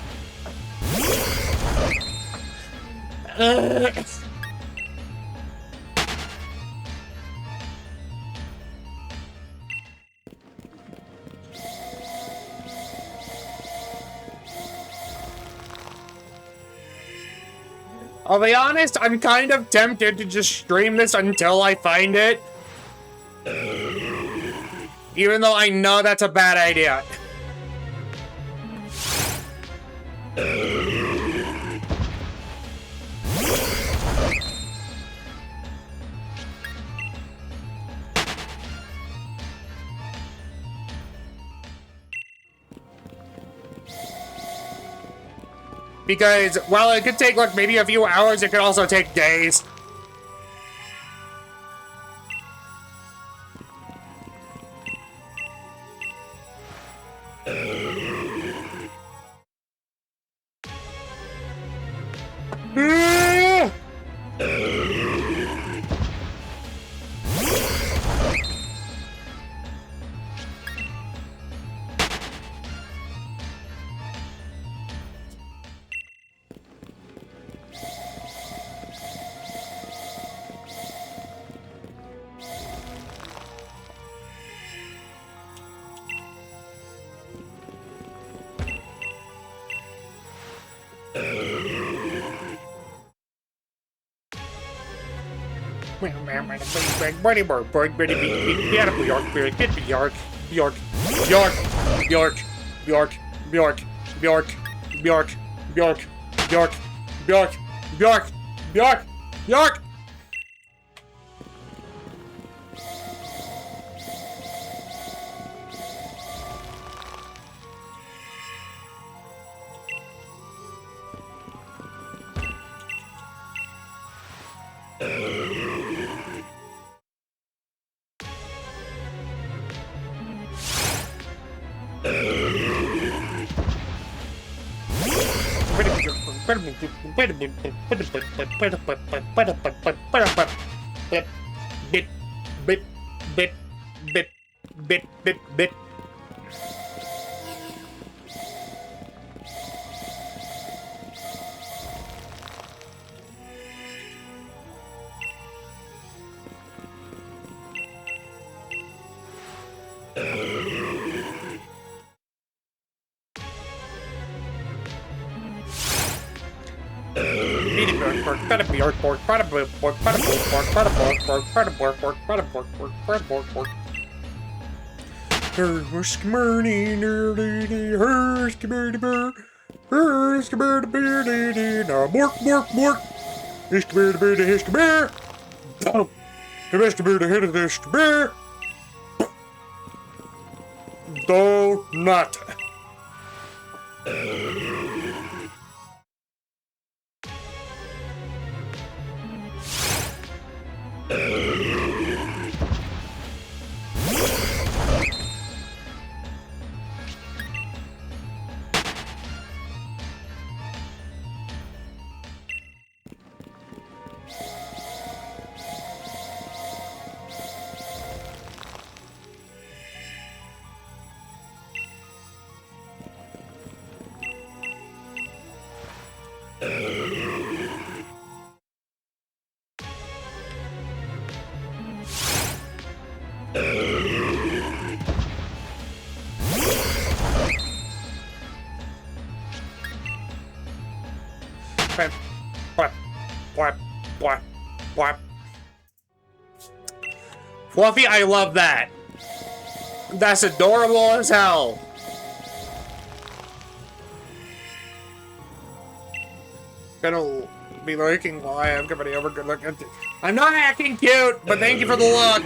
I'll be honest, I'm kind of tempted to just stream this until I find it. Even though I know that's a bad idea. Because, while it could take, like, maybe a few hours, it could also take days. Bjork. Bit. Donut. Fluffy, I love that. That's adorable as hell. Gonna be lurking while I have company over. Good luck. I'm not acting cute, but thank you for the look.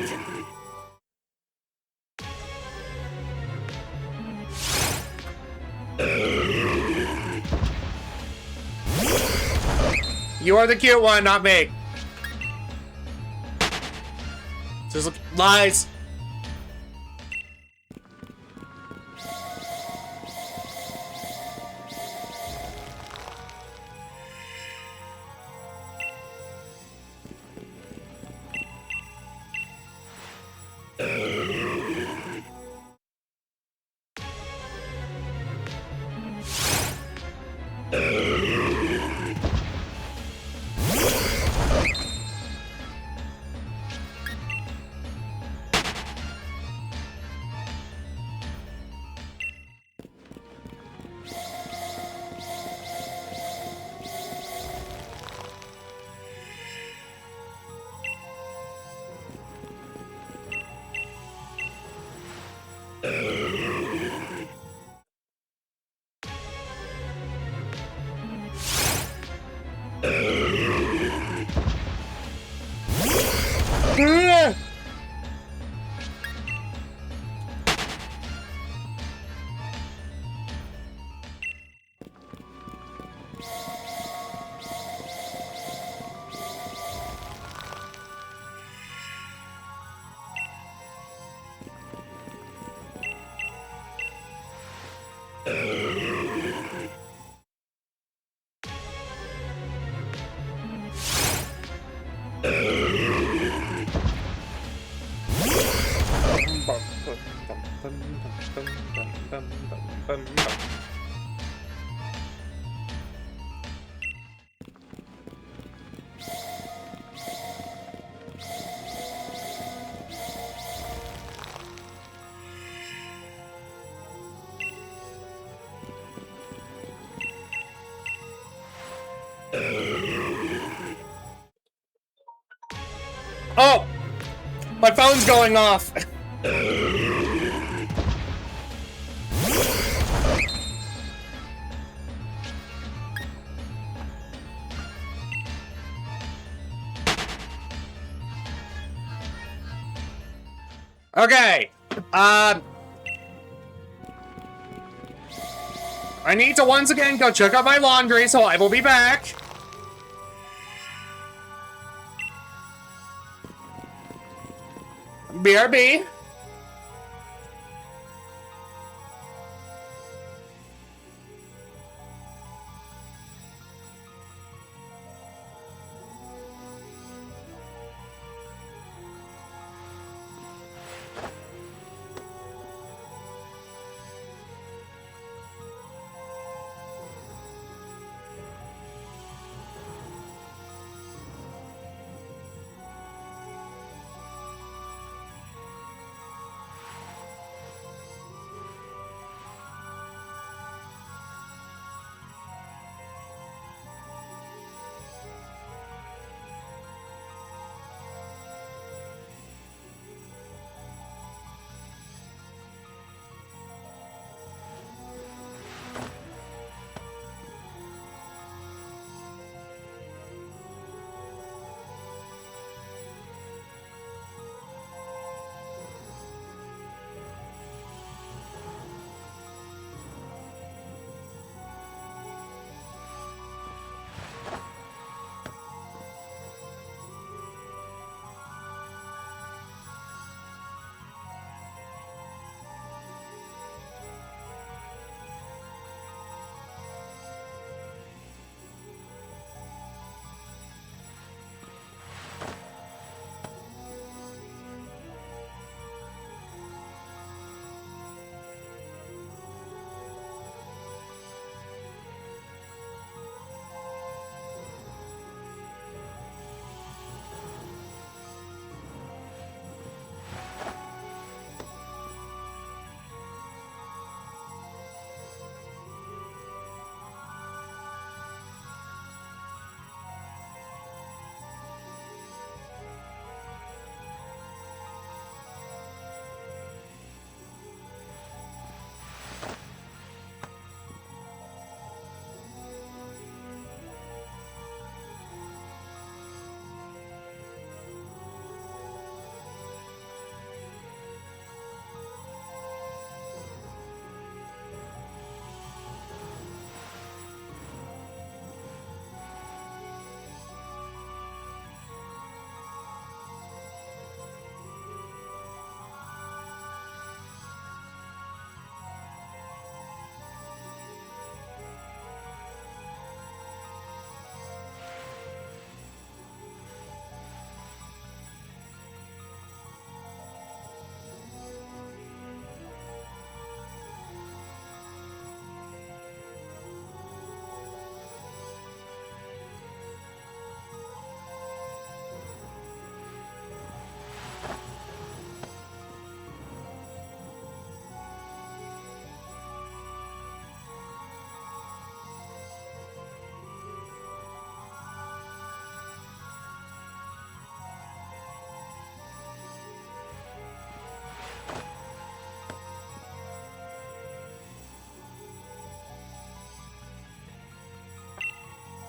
You are the cute one, not me. Just look, lies. Oh! My phone's going off! Okay, I need to once again go check out my laundry, so I will be back. BRB.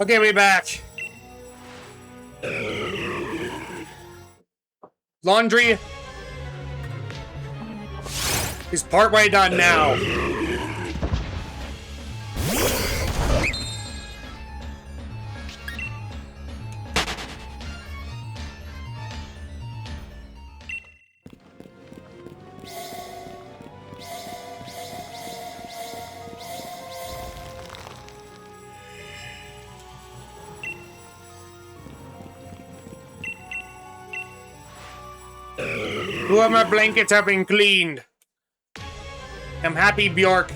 Okay, we back. Laundry is partway done now. Two of my blankets have been cleaned. I'm happy, Bjork.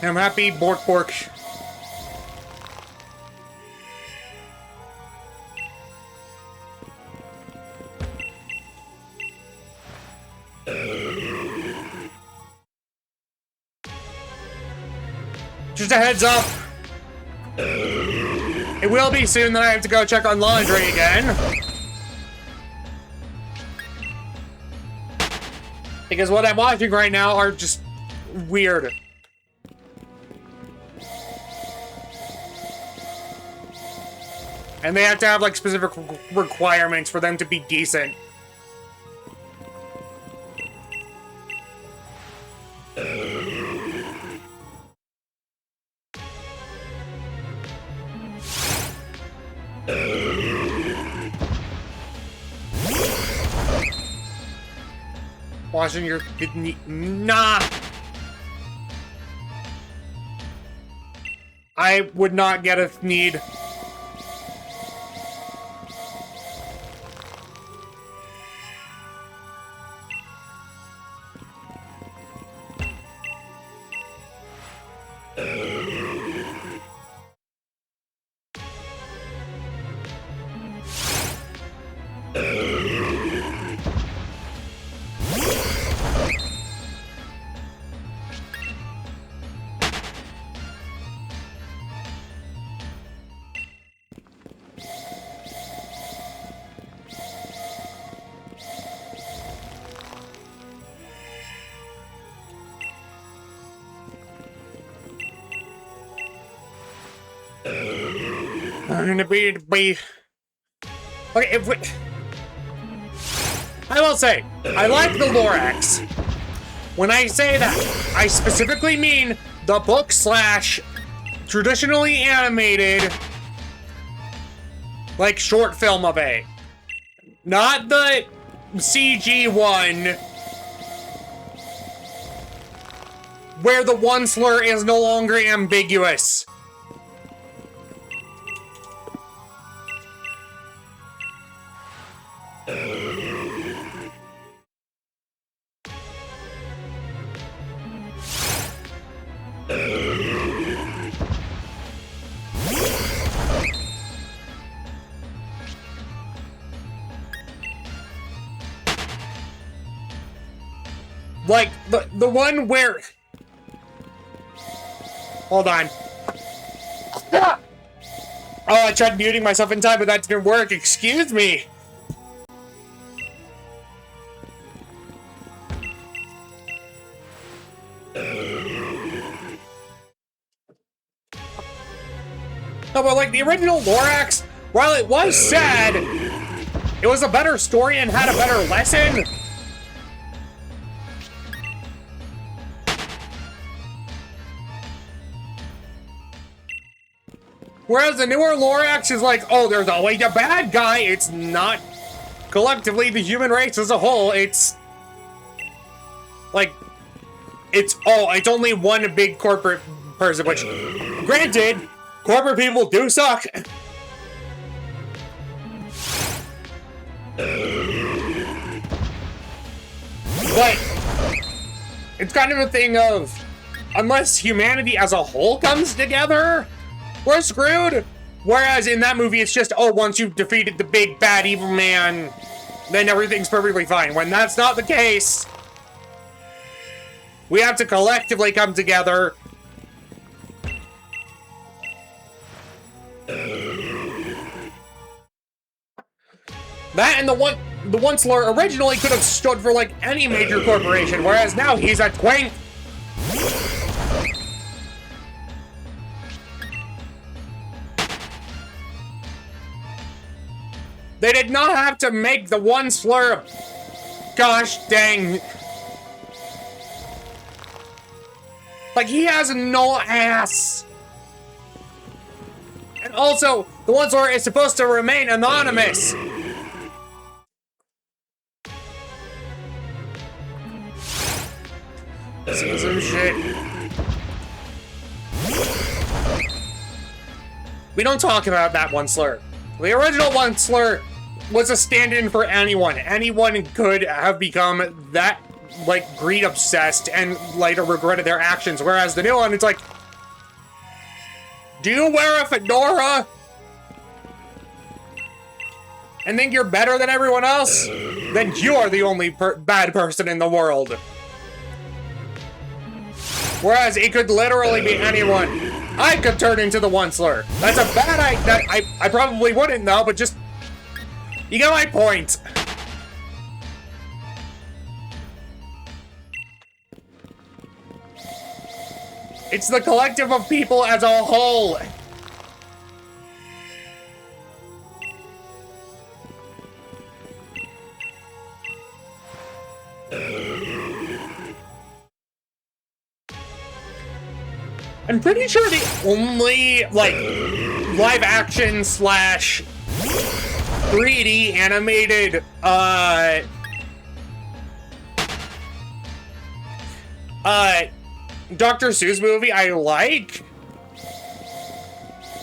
I'm happy, Bork Bork. Just a heads up. It will be soon that I have to go check on laundry again. Because what I'm watching right now are just weird. And they have to have like specific requirements for them to be decent. Washing your kidney. Nah. I would not get a need. I'm gonna be. Okay, if we... I will say, I like the Lorax. When I say that, I specifically mean the book / traditionally animated, like, short film of it. Not the CG one, where the one slur is no longer ambiguous. Like, the one where... Hold on. Oh, I tried muting myself in time, but that didn't work. Excuse me. No, but like the original Lorax, while it was sad, it was a better story and had a better lesson. Whereas the newer Lorax is like, oh, there's always a bad guy. It's not collectively the human race as a whole. It's like, it's only one big corporate person, which, granted, corporate people do suck. But it's kind of a thing of, unless humanity as a whole comes together, we're screwed. Whereas in that movie, it's just, oh, once you've defeated the big bad evil man, then everything's perfectly fine. When that's not the case, we have to collectively come together. That and the one... the one slur originally could have stood for like any major corporation, whereas now he's a twink. They did not have to make the one slur. Gosh dang. Like, he has no ass. And also, the one slur is supposed to remain anonymous. See some shit. We don't talk about that one slur. The original one slur was a stand-in for anyone. Anyone could have become that, like, greed-obsessed and later regretted their actions. Whereas the new one, it's like, do you wear a fedora and think you're better than everyone else? Then you're the only bad person in the world. Whereas it could literally be anyone. I could turn into the one slur. That's a bad idea. I probably wouldn't though, but just, you get my point. It's the collective of people as a whole. I'm pretty sure the only, like, live action slash 3D animated, Dr. Seuss movie I like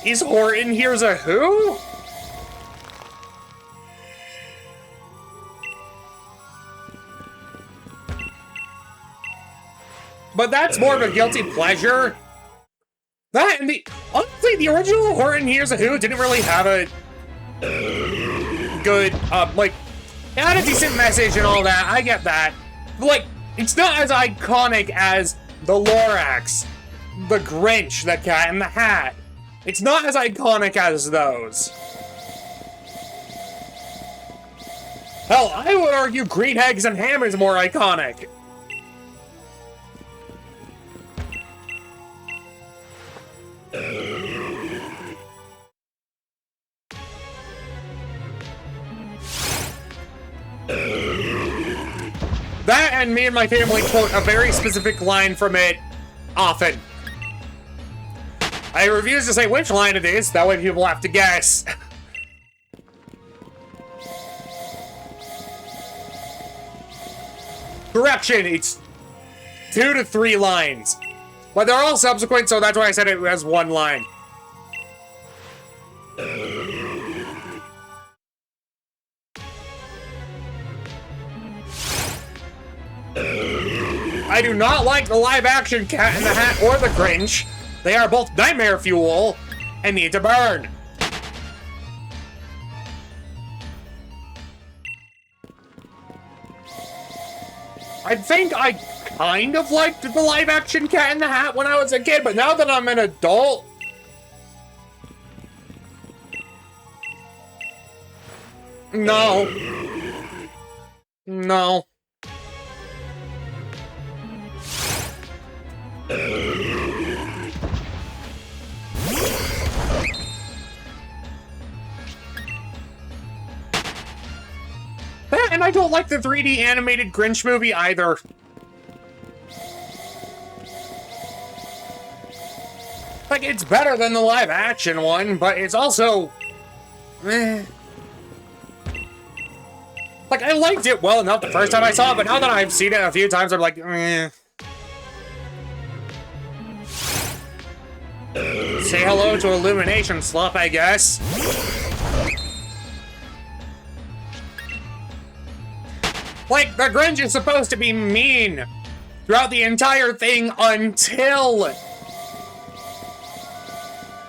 is Horton Hears a Who? But that's more of a guilty pleasure. That and honestly, the original Horton Hears a Who didn't really have a good, like, it had a decent message and all that, I get that. But, like, it's not as iconic as the Lorax, the Grinch, the Cat in the Hat. It's not as iconic as those. Hell, I would argue Green Eggs and Ham is more iconic. That and me and my family quote a very specific line from it often. I refuse to say which line it is, that way people have to guess. Correction, it's 2 to 3 lines. But they're all subsequent, so that's why I said it as one line. I do not like the live-action Cat in the Hat or the Grinch. They are both nightmare fuel and need to burn. I think I kind of liked the live-action Cat in the Hat when I was a kid, but now that I'm an adult... No. No. And I don't like the 3D animated Grinch movie either. Like, it's better than the live action one, but it's also... eh. Like, I liked it well enough the first time I saw it, but now that I've seen it a few times, I'm like, eh. Say hello to Illumination Slop, I guess. Like, the Grinch is supposed to be mean throughout the entire thing until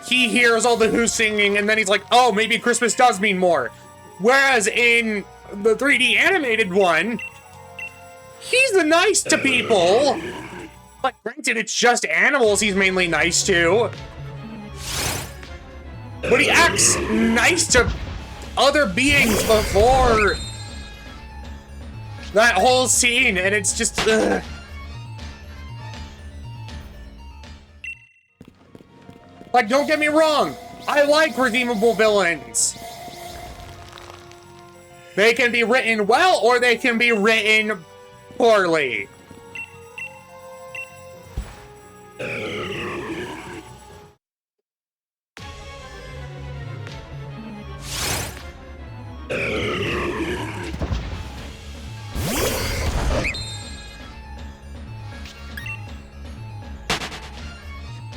he hears all the Who singing, and then he's like, oh, maybe Christmas does mean more. Whereas in the 3D animated one, he's nice to people. But granted, it's just animals he's mainly nice to. But he acts nice to other beings before That whole scene, and it's just, ugh. Like, don't get me wrong, I like redeemable villains. They can be written well, or they can be written poorly.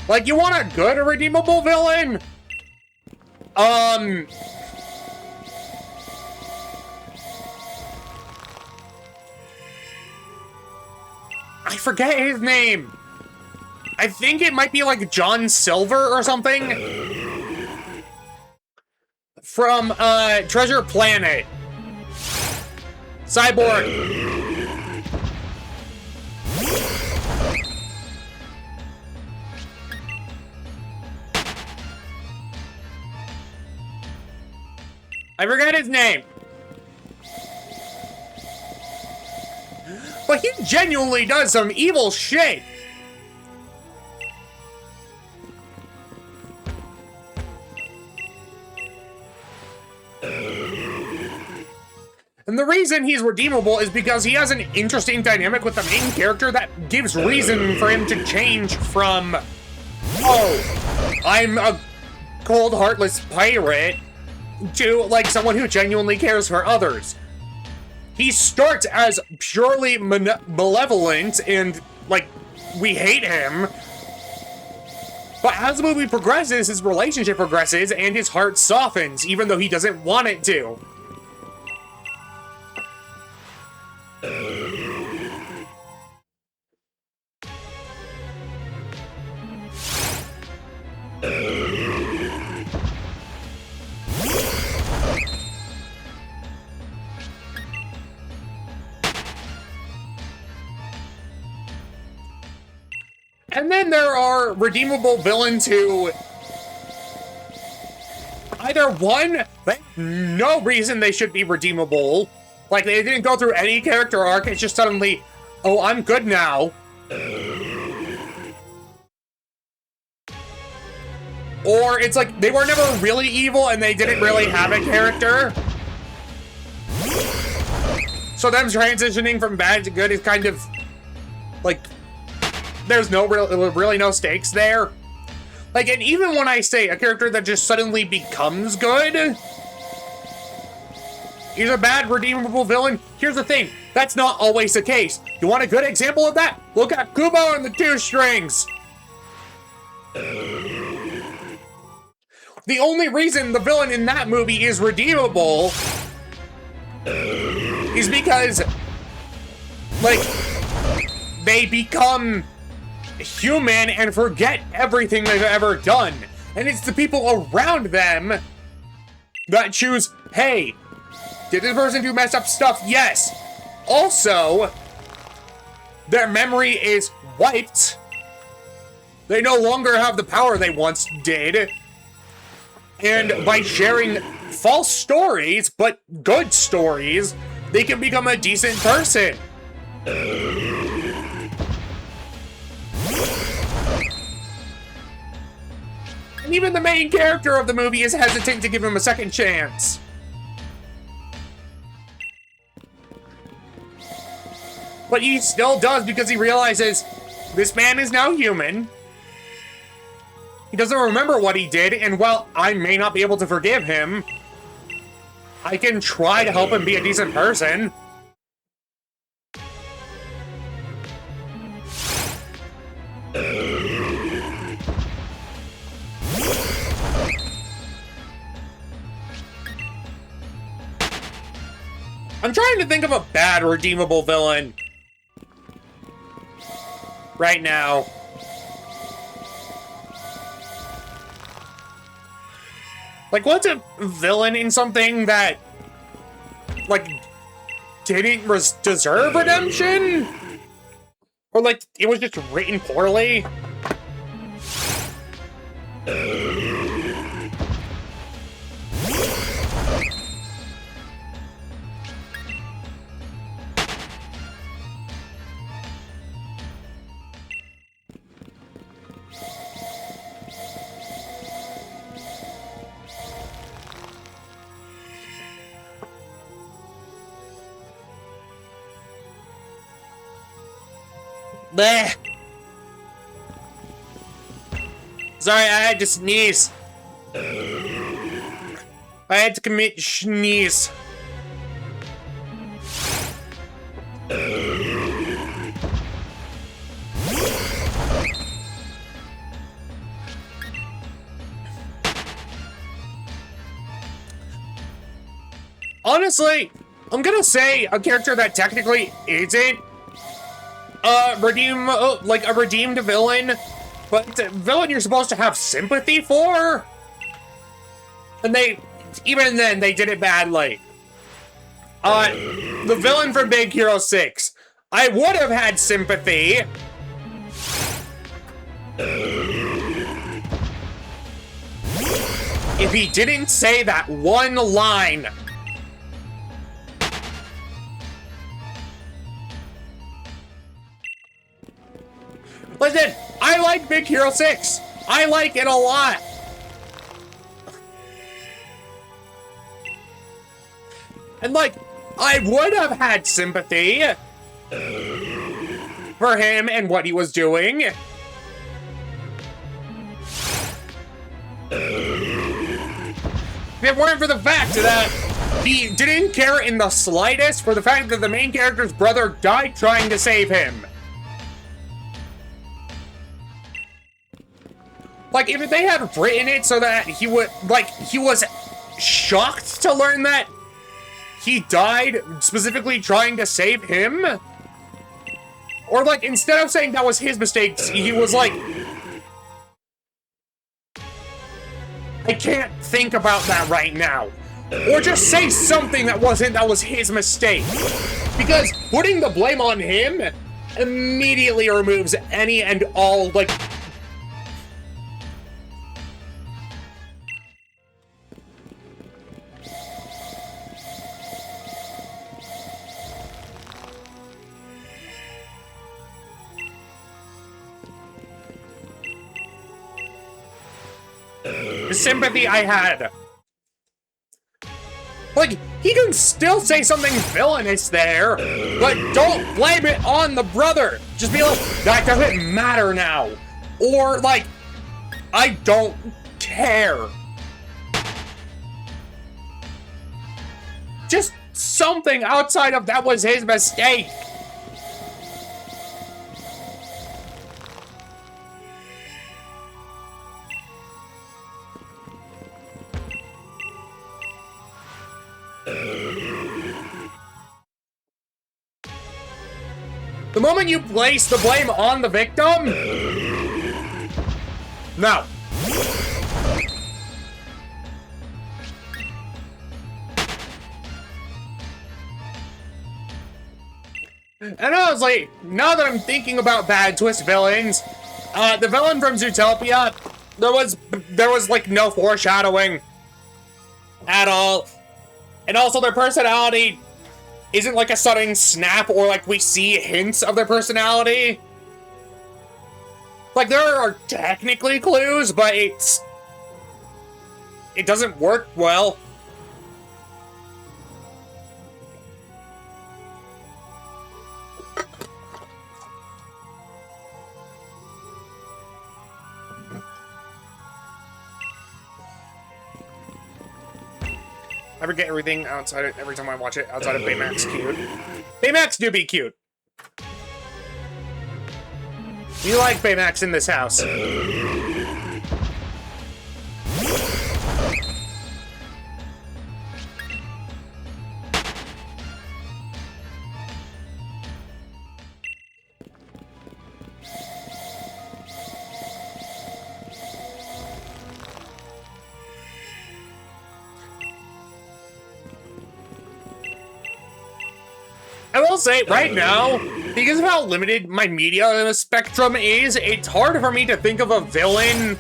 Like, you want a good redeemable villain? I forget his name. I think it might be like John Silver or something. From, Treasure Planet. Cyborg. I forgot his name. But he genuinely does some evil shit. And the reason he's redeemable is because he has an interesting dynamic with the main character that gives reason for him to change from, oh, I'm a cold, heartless pirate, to, like, someone who genuinely cares for others. He starts as purely malevolent and, like, we hate him. But as the movie progresses, his relationship progresses and his heart softens, even though he doesn't want it to. And then there are redeemable villains who either one, no reason they should be redeemable. Like, they didn't go through any character arc, it's just suddenly, oh, I'm good now. Or it's like, they were never really evil and they didn't really have a character. So them transitioning from bad to good is kind of, like, there's no really no stakes there. Like, and even when I say a character that just suddenly becomes good, he's a bad redeemable villain. Here's the thing, that's not always the case. You want a good example of that? Look at Kubo and the Two Strings. The only reason the villain in that movie is redeemable is because, like, they become human and forget everything they've ever done. And it's the people around them that choose, hey, did this person do messed up stuff? Yes. Also, their memory is wiped. They no longer have the power they once did. And by sharing false stories, but good stories, they can become a decent person. And even the main character of the movie is hesitant to give him a second chance. But he still does because he realizes this man is now human. He doesn't remember what he did, and while I may not be able to forgive him, I can try to help him be a decent person. I'm trying to think of a bad redeemable villain right now. Like, what's a villain in something that, like, didn't deserve redemption? Or, like, it was just written poorly? Bleh. Sorry, I had to sneeze. I had to commit sneeze. Honestly, I'm gonna say a character that technically isn't a redeemed villain, but a villain you're supposed to have sympathy for. And even then, they did it badly. The villain from Big Hero 6. I would have had sympathy if he didn't say that one line. Listen, I like Big Hero 6. I like it a lot. And like, I would have had sympathy for him and what he was doing. If it weren't for the fact that he didn't care in the slightest for the fact that the main character's brother died trying to save him. Like, if they had written it so that he was shocked to learn that he died specifically trying to save him, or like, instead of saying that was his mistake, he was like, I can't think about that right now. Or just say something that was his mistake. Because putting the blame on him immediately removes any and all, like, the sympathy I had. Like, he can still say something villainous there, but don't blame it on the brother. Just be like, that doesn't matter now. Or, like, I don't care. Just something outside of that was his mistake. The moment you place the blame on the victim, no. And honestly, now that I'm thinking about bad twist villains, the villain from Zootopia, there was like no foreshadowing at all. And also their personality isn't like a sudden snap or like we see hints of their personality. Like, there are technically clues, but it doesn't work well. I forget everything outside of, every time I watch it outside of Baymax cute. Baymax do be cute. You like Baymax in this house. I will say, right now, because of how limited my media spectrum is, it's hard for me to think of a villain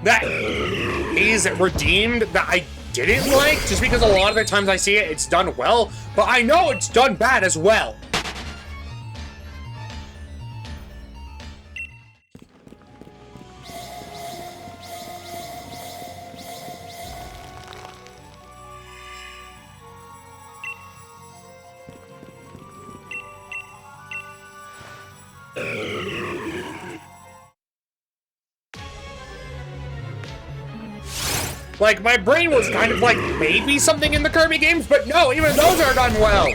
that is redeemed that I didn't like, just because a lot of the times I see it, it's done well, but I know it's done bad as well. Like, my brain was kind of like, maybe something in the Kirby games, but no, even those are done well.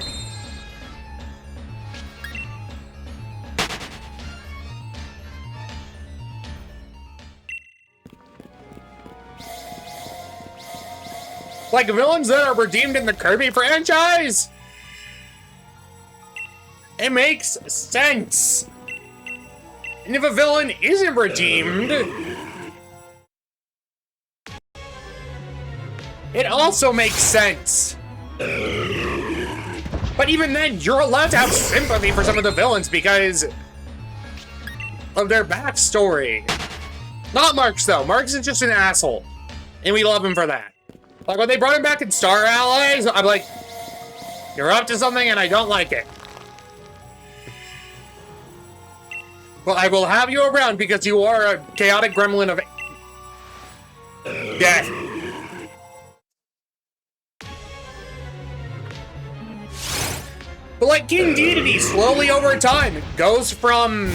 Like, villains that are redeemed in the Kirby franchise? It makes sense. And if a villain isn't redeemed, it also makes sense. But even then, you're allowed to have sympathy for some of the villains because of their backstory. Not Marx, though. Marx is just an asshole. And we love him for that. Like, when they brought him back in Star Allies, I'm like, you're up to something and I don't like it. Well, I will have you around because you are a chaotic gremlin of death. But like King Dedede, slowly over time, goes from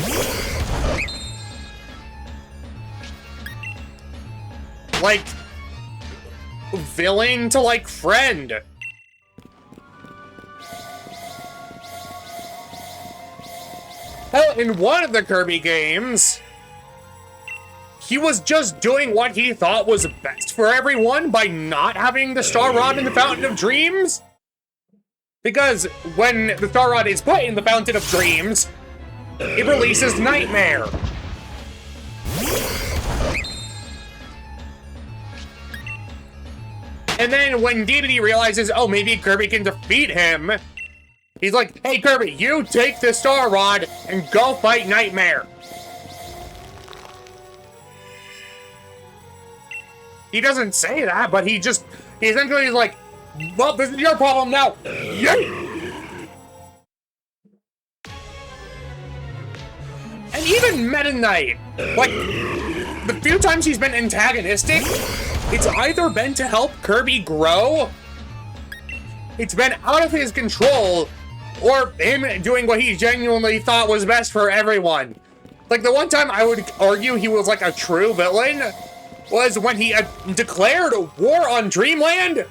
like villain to like friend. Hell, in one of the Kirby games, he was just doing what he thought was best for everyone by not having the Star Rod in the Fountain of Dreams. Because when the Star Rod is put in the Fountain of Dreams, it releases Nightmare. And then when Dedede realizes, oh, maybe Kirby can defeat him, he's like, hey, Kirby, you take the Star Rod and go fight Nightmare. He doesn't say that, but he essentially is like, well, this is your problem now. Yay! And even Meta Knight, like, the few times he's been antagonistic, it's either been to help Kirby grow, it's been out of his control, or him doing what he genuinely thought was best for everyone. Like, the one time I would argue he was like a true villain was when he declared war on Dreamland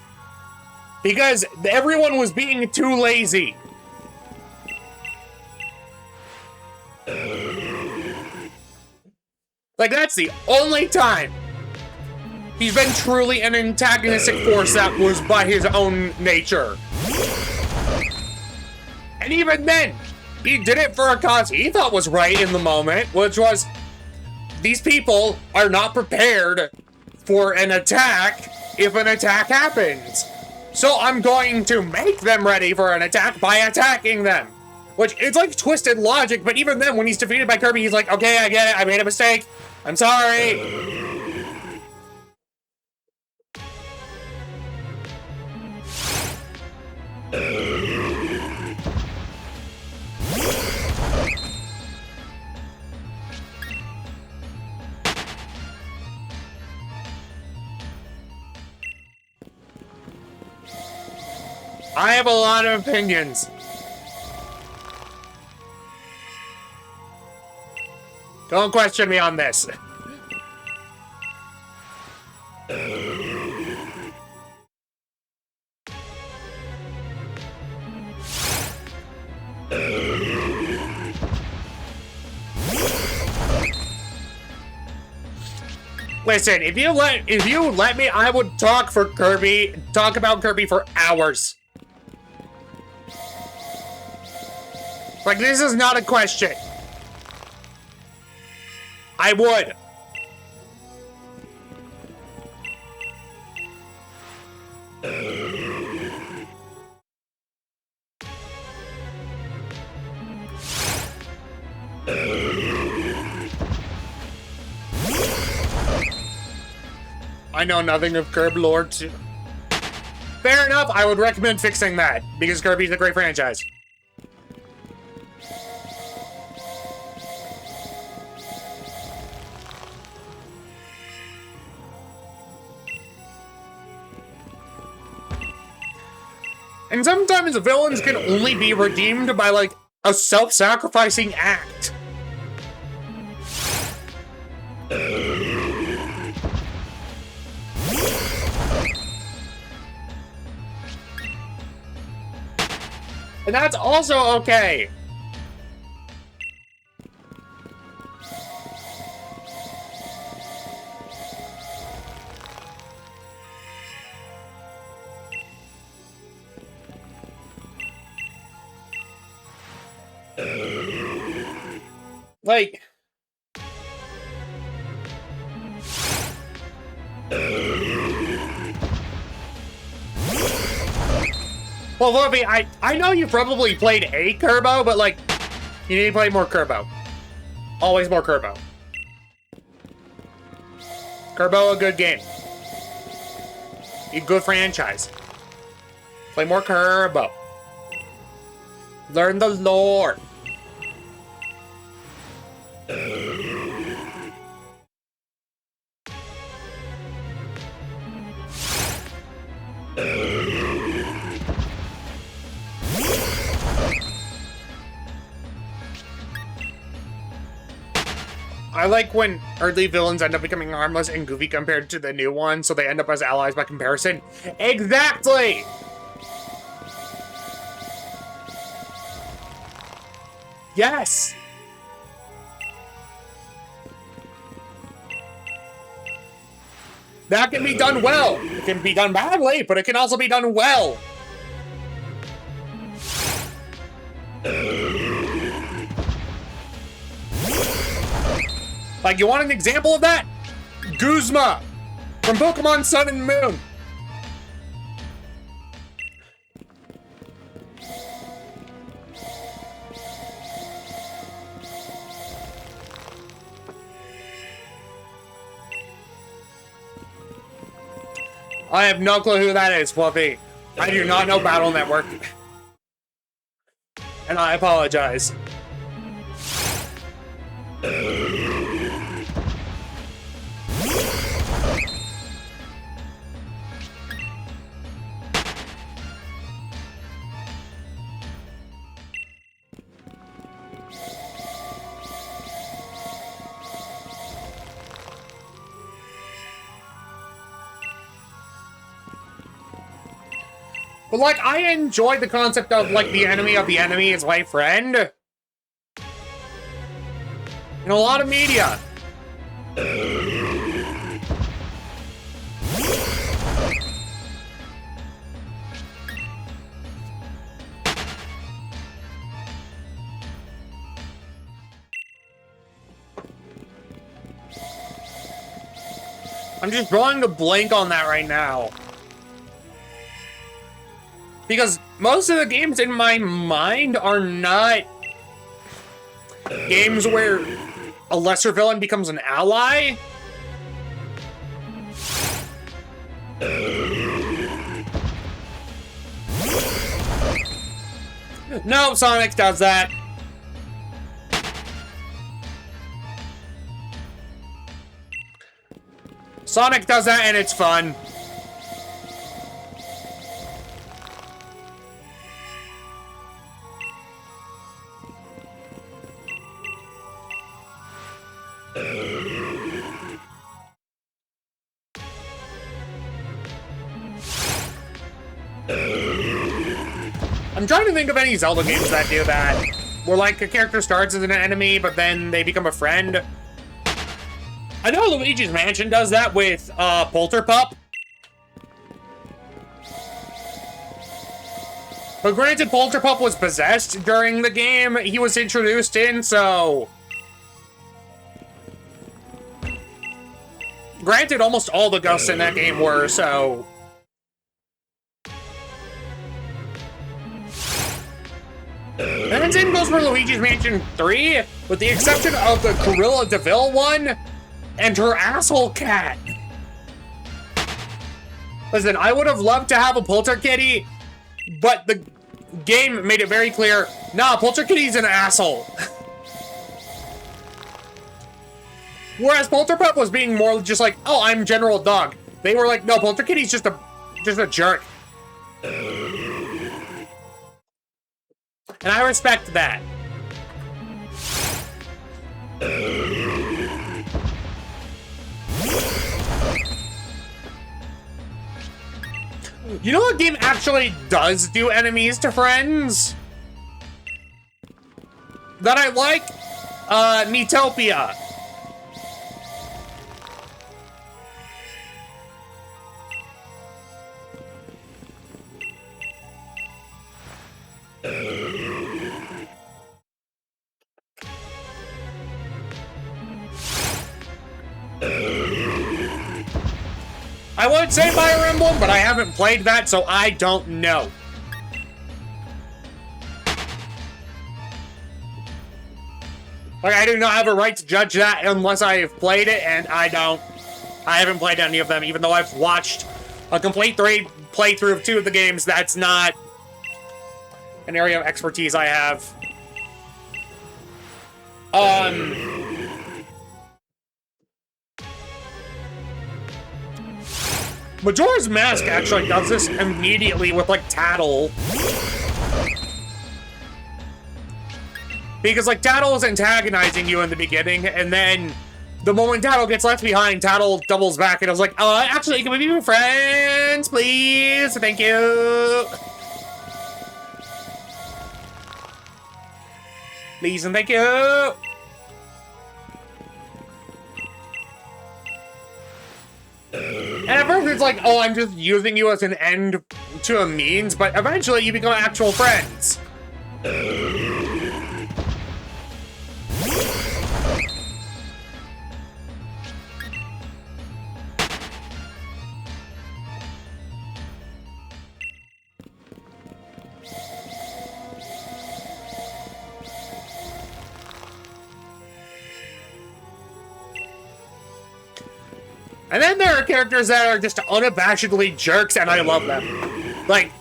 because everyone was being too lazy. Like, that's the only time he's been truly an antagonistic force that was by his own nature. And even then, he did it for a cause he thought was right in the moment, which was, these people are not prepared for an attack if an attack happens. So I'm going to make them ready for an attack by attacking them. Which, it's like twisted logic, but even then, when he's defeated by Kirby, he's like, okay, I get it, I made a mistake, I'm sorry. I have a lot of opinions. Don't question me on this. Listen, if you let me, I would talk about Kirby for hours. Like, this is not a question. I would. I know nothing of Kirby lore. Fair enough, I would recommend fixing that, because Kirby's a great franchise. And sometimes villains can only be redeemed by, like, a self-sacrificing act. And that's also okay. Like... Well, Luffy, I know you probably played a Kerbo, but, like, you need to play more Kerbo. Always more Kerbo. Kerbo, a good game. A good franchise. Play more Kerbo. Learn the lore. I like when early villains end up becoming harmless and goofy compared to the new ones, so they end up as allies by comparison. Exactly! Yes! That can be done well. It can be done badly, but it can also be done well. Like, you want an example of that? Guzma from Pokémon Sun and Moon. I have no clue who that is, Fluffy. I do not know Battle Network. And I apologize. But, like, I enjoy the concept of, like, the enemy is my friend. In a lot of media. I'm just drawing a blank on that right now. Because most of the games in my mind are not games where a lesser villain becomes an ally. No, Sonic does that. Sonic does that and it's fun. I'm trying to think of any Zelda games that do that. Where, like, a character starts as an enemy, but then they become a friend. I know Luigi's Mansion does that with, Polterpup. But granted, Polterpup was possessed during the game he was introduced in, so... Granted, almost all the ghosts in that game were, so... And the same goes for Luigi's Mansion 3, with the exception of the Cruella de Vil one, and her asshole cat. Listen, I would have loved to have a Polterkitty, but the game made it very clear, nah, Polterkitty's an asshole. Whereas Polterpup was being more just like, oh, I'm General Dog. They were like, no, Polterkitty's just a jerk. And I respect that. You know what game actually does do enemies to friends? that I like, Metopia. I would say Fire Emblem, but I haven't played that, so I don't know. Like, I do not have a right to judge that unless I have played it, and I haven't played any of them, even though I've watched a complete playthrough of 2 of the games. That's not an area of expertise I have. Majora's Mask actually does this immediately with, like, Tattle. Because, like, Tattle is antagonizing you in the beginning, and then the moment Tattle gets left behind, Tattle doubles back, and I was like, actually, can we be friends, please? Thank you. Please and thank you. And at first it's like, oh, I'm just using you as an end to a means, but eventually you become actual friends. And then there are characters that are just unabashedly jerks, and I love them. Like,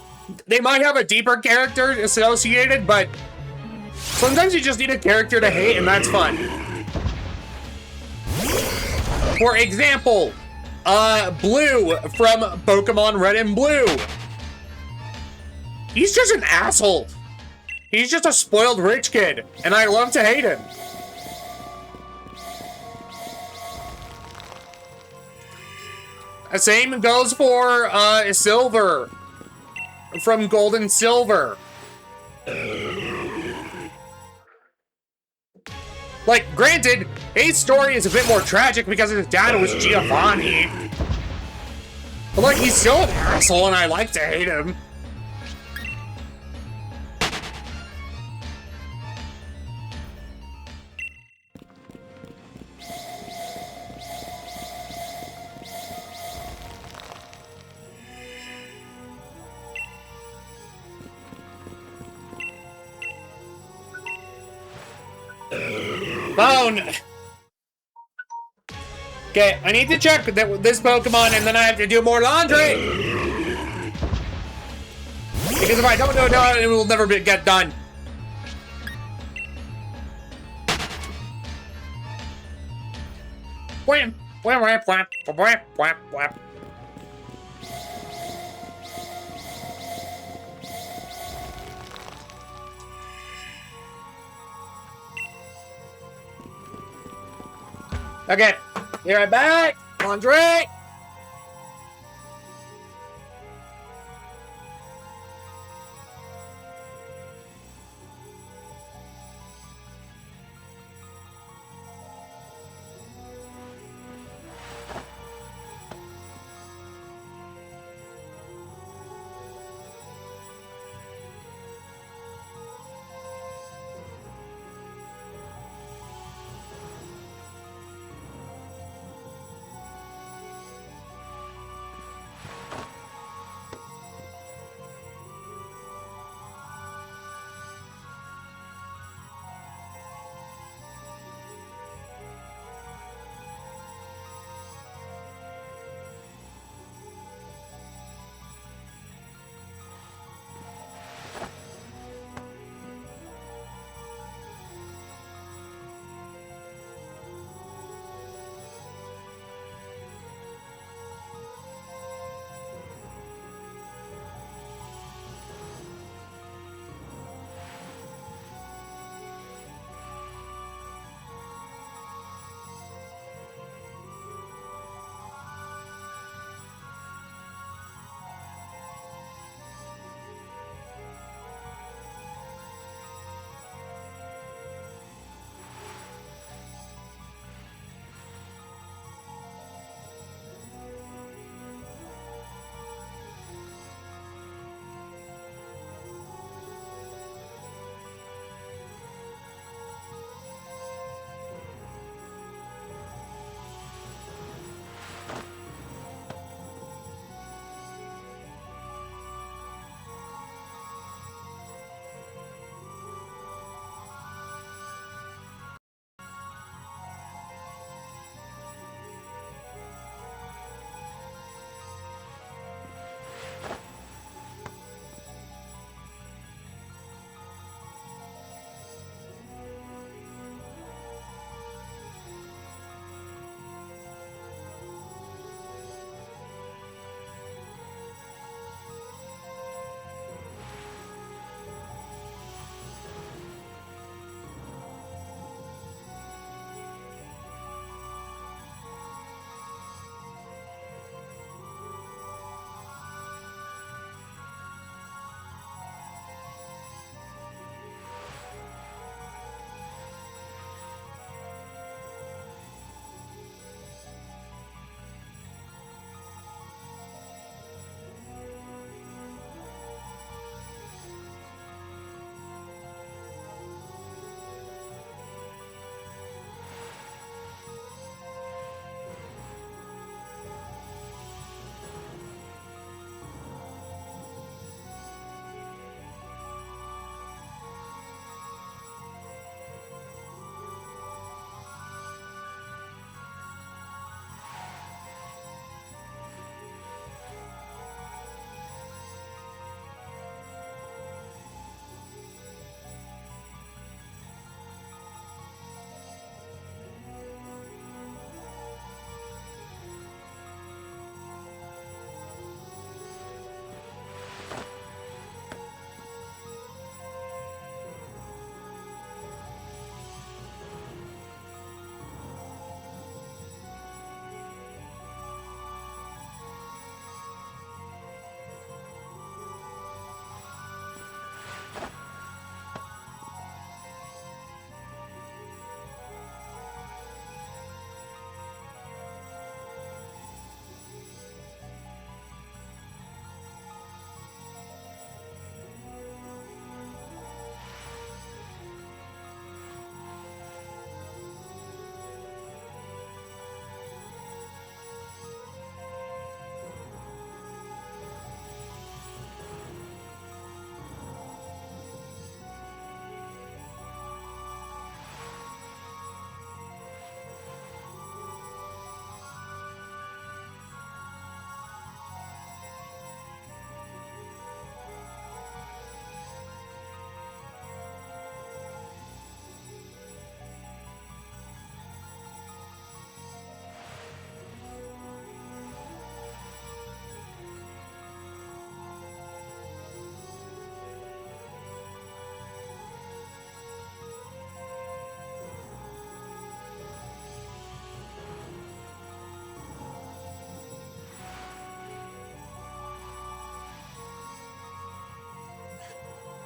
they might have a deeper character associated, but sometimes you just need a character to hate, and that's fun. For example, Blue from Pokémon Red and Blue. He's just an asshole. He's just a spoiled rich kid, and I love to hate him. Same goes for Silver from Gold and Silver. Like, granted, his story is a bit more tragic because his dad was Giovanni. But, like, he's still an asshole, and I like to hate him. Phone! Okay, I need to check this Pokemon and then I have to do more laundry! Because if I don't do it, it will never get done. Wham! Wham! Wham! Wham! Wham! Wham! Wham! Okay, be right back. Laundry.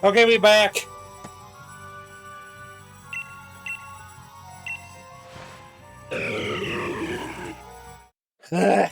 Okay, we back. Ugh.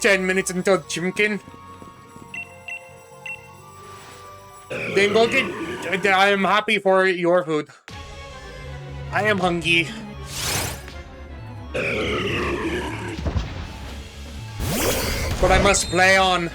10 minutes until Chimkin. Then go get. I am happy for your food. I am hungry. But I must play on.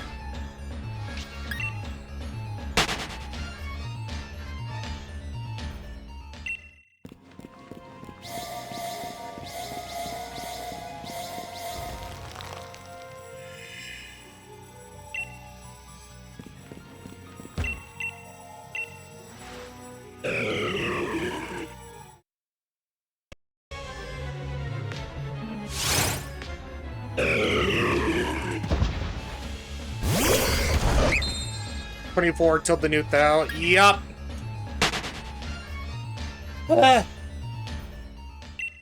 $24 till the new thou. Yup.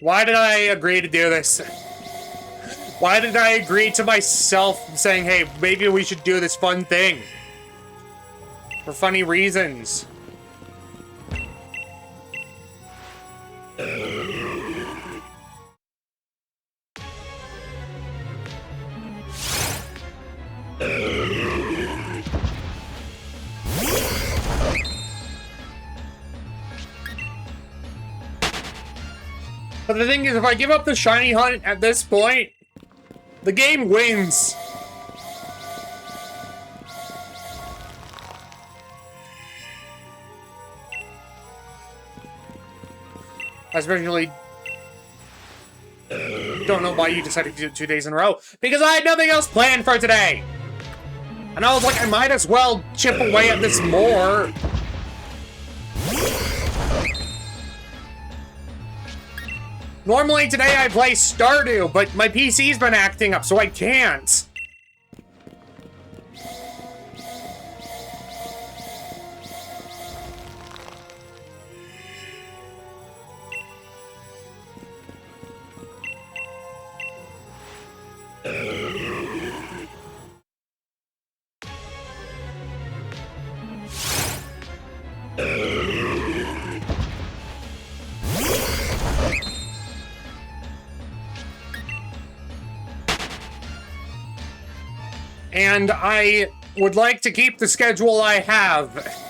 Why did I agree to do this? Why did I agree to myself saying, hey, maybe we should do this fun thing? For funny reasons. But the thing is, if I give up the shiny hunt at this point, the game wins. Especially, don't know why you decided to do it 2 days in a row. Because I had nothing else planned for today. And I was like, I might as well chip away at this more. Normally today I play Stardew, but my PC's been acting up, so I can't. And I would like to keep the schedule I have.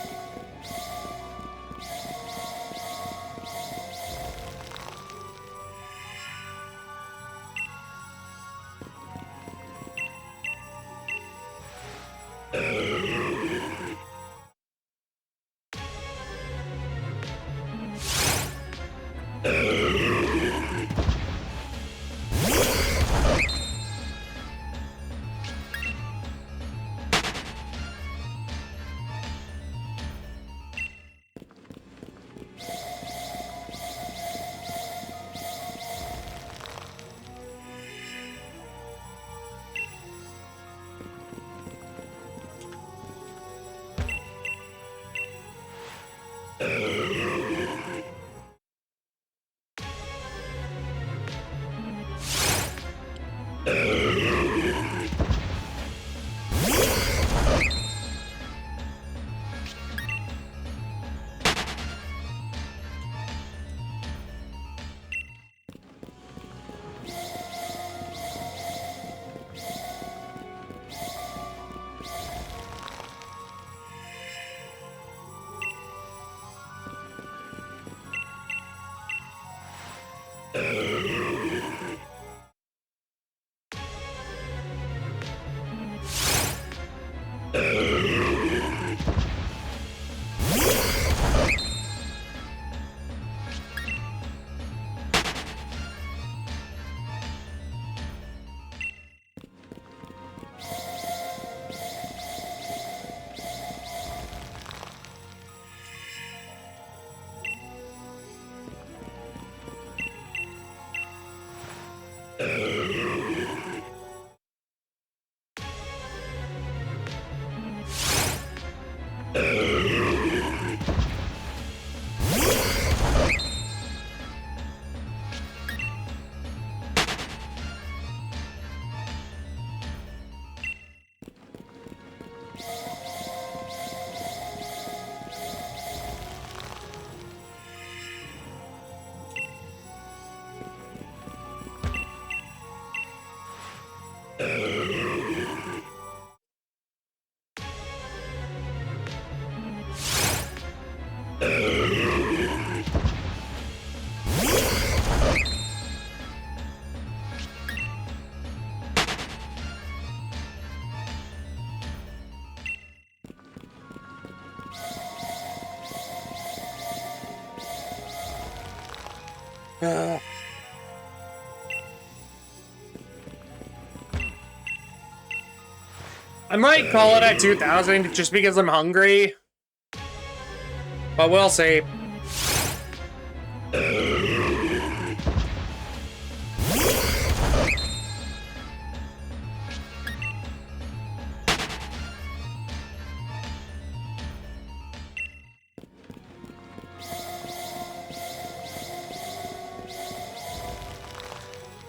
I might call it at 2,000 just because I'm hungry. But we'll see.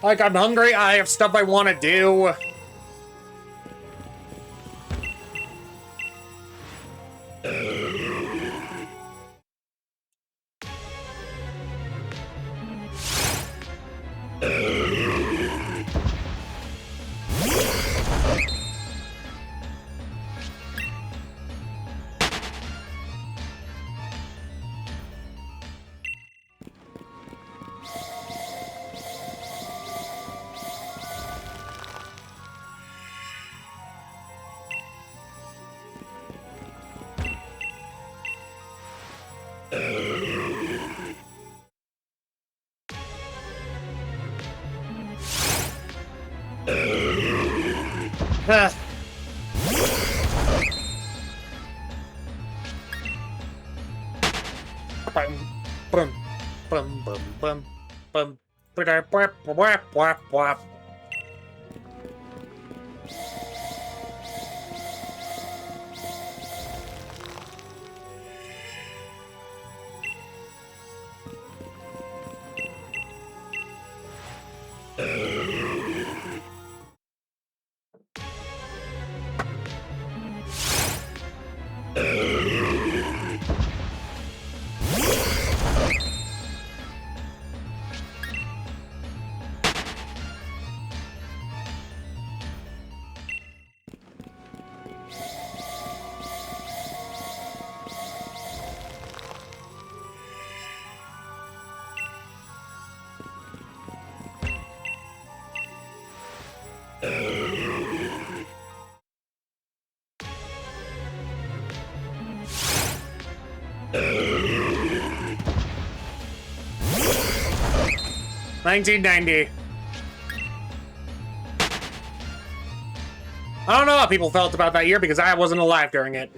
Like, I'm hungry, I have stuff I want to do. $19.90. I don't know how people felt about that year because I wasn't alive during it.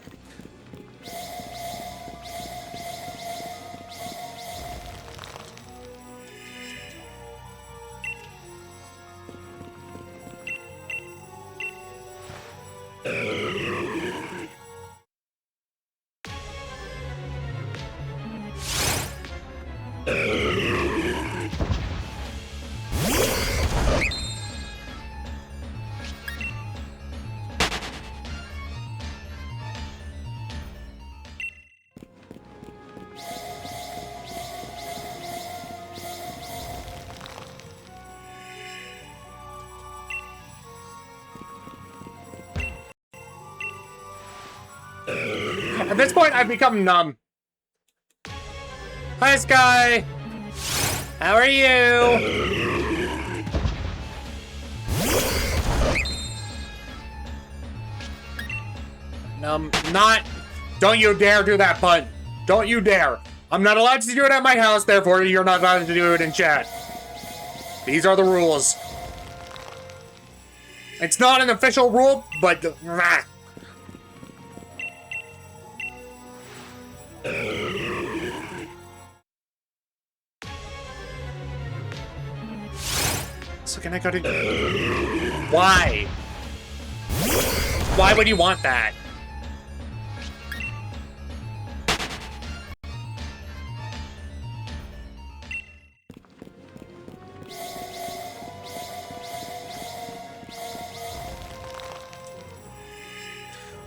At this point, I've become numb. Hi, Sky. How are you? Not. Don't you dare do that, bud. Don't you dare. I'm not allowed to do it at my house, therefore you're not allowed to do it in chat. These are the rules. It's not an official rule, but... So can I go to... Why? Why would you want that?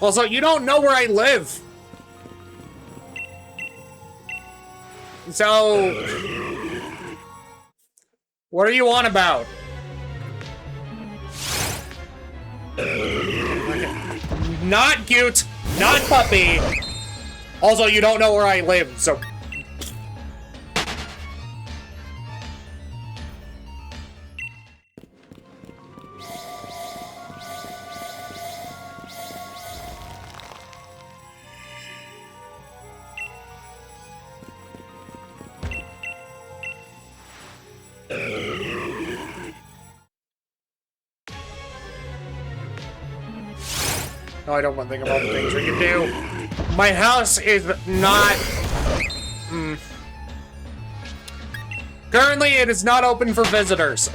Also, you don't know where I live. So... What are you on about? Okay. Not cute, not puppy. Also, you don't know where I live, so... No, I don't want to think of all the things we can do. My house is not... Currently, it is not open for visitors.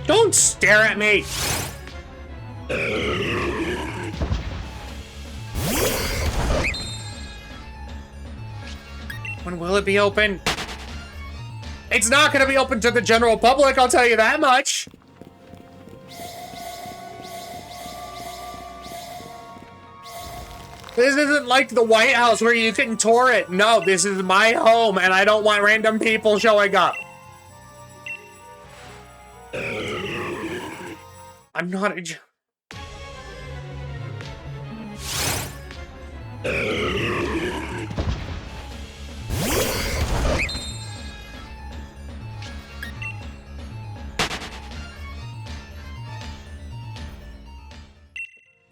Don't stare at me! When will it be open? It's not gonna be open to the general public, I'll tell you that much! This isn't like the White House where you can tour it. No, this is my home and I don't want random people showing up. I'm not a...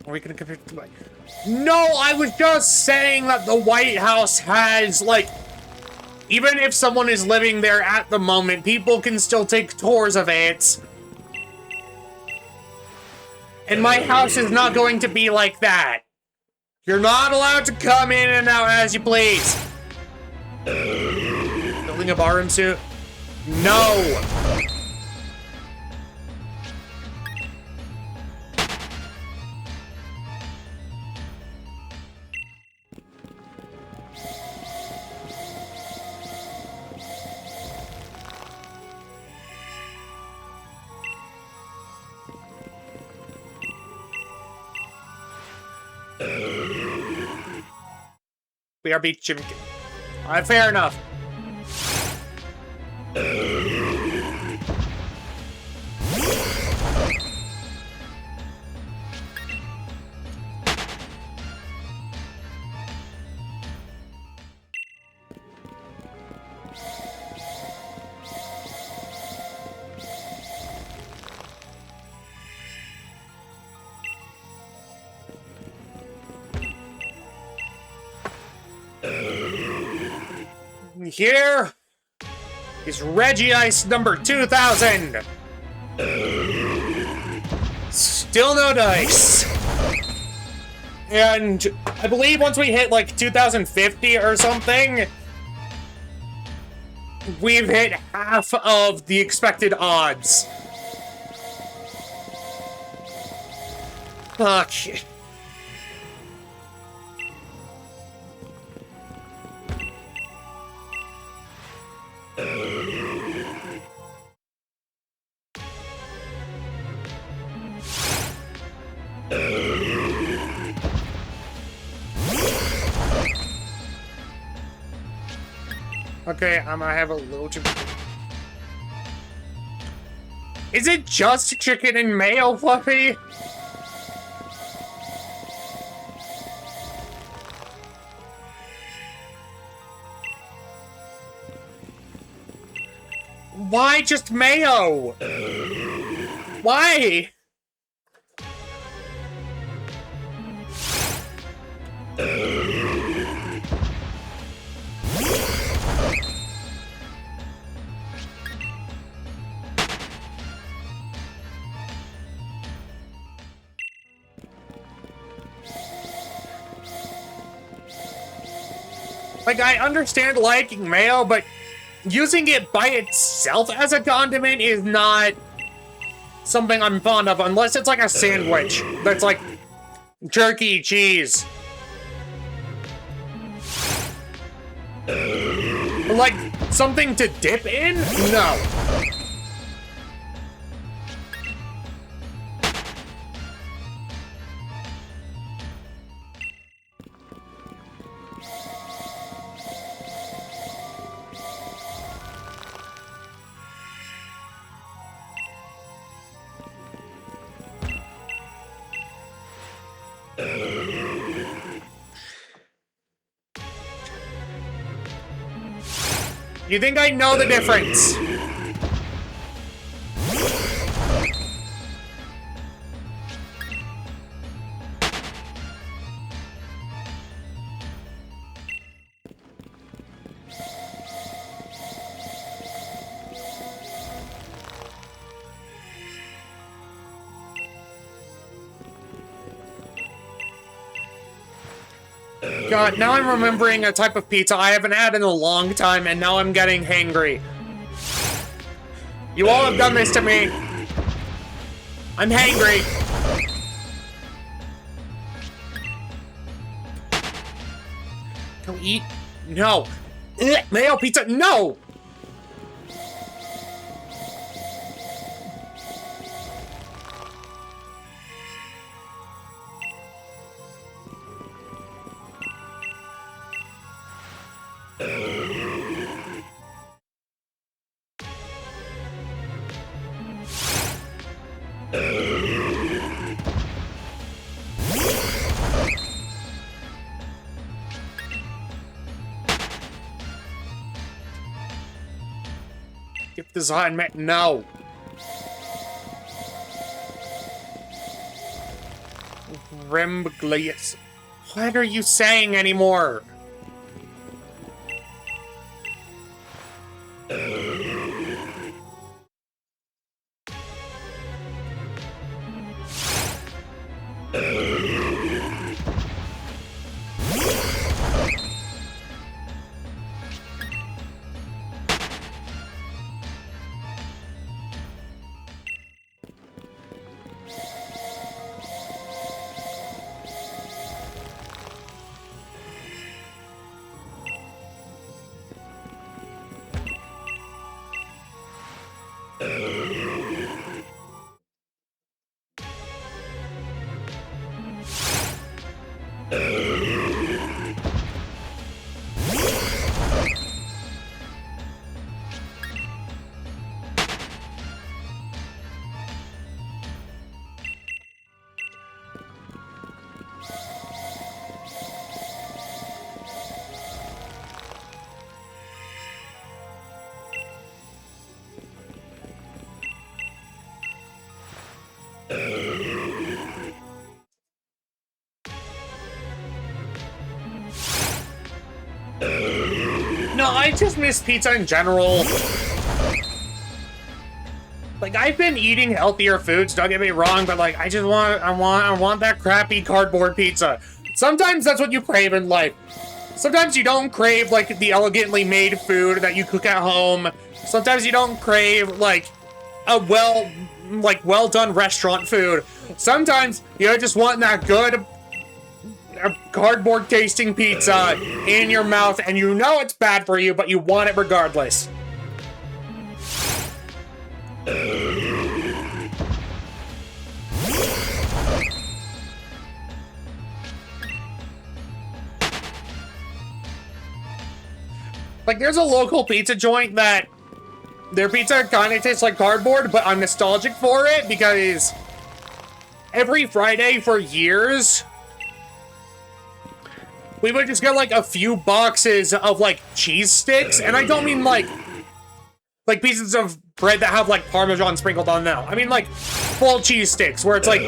Are we gonna compare it to my... No, I was just saying that the White House has, like... Even if someone is living there at the moment, people can still take tours of it. And my house is not going to be like that. You're not allowed to come in and out as you please. Building a barroom suit? No! BRB chicken. Alright, fair enough. Here is Reggie Ice number 2000. Still no dice. And I believe once we hit like 2050 or something, we've hit half of the expected odds. Fuck. Okay, I'm gonna have a little too. Is it just chicken and mayo, Fluffy? Why just mayo? Why? Like, I understand liking mayo, but using it by itself as a condiment is not something I'm fond of, unless it's like a sandwich that's like jerky cheese. Like, something to dip in? No. You think I know the difference? God, now I'm remembering a type of pizza I haven't had in a long time, and now I'm getting hangry. You all have done this to me. I'm hangry. Go eat? No. Ugh, mayo pizza? No! If design meant no. Remblius. What are you saying anymore? No, I just miss pizza in general. Like, I've been eating healthier foods, don't get me wrong, but like, I want that crappy cardboard pizza. Sometimes that's what you crave in life. Sometimes you don't crave like the elegantly made food that you cook at home. Sometimes you don't crave like a well done restaurant food. Sometimes you just want that good cardboard tasting pizza in your mouth, and you know it's bad for you, but you want it regardless. Like, there's a local pizza joint that their pizza kind of tastes like cardboard, but I'm nostalgic for it because every Friday for years, we would just get, like, a few boxes of, like, cheese sticks, and I don't mean, like pieces of bread that have, like, Parmesan sprinkled on them. I mean, like, full cheese sticks, where it's, like,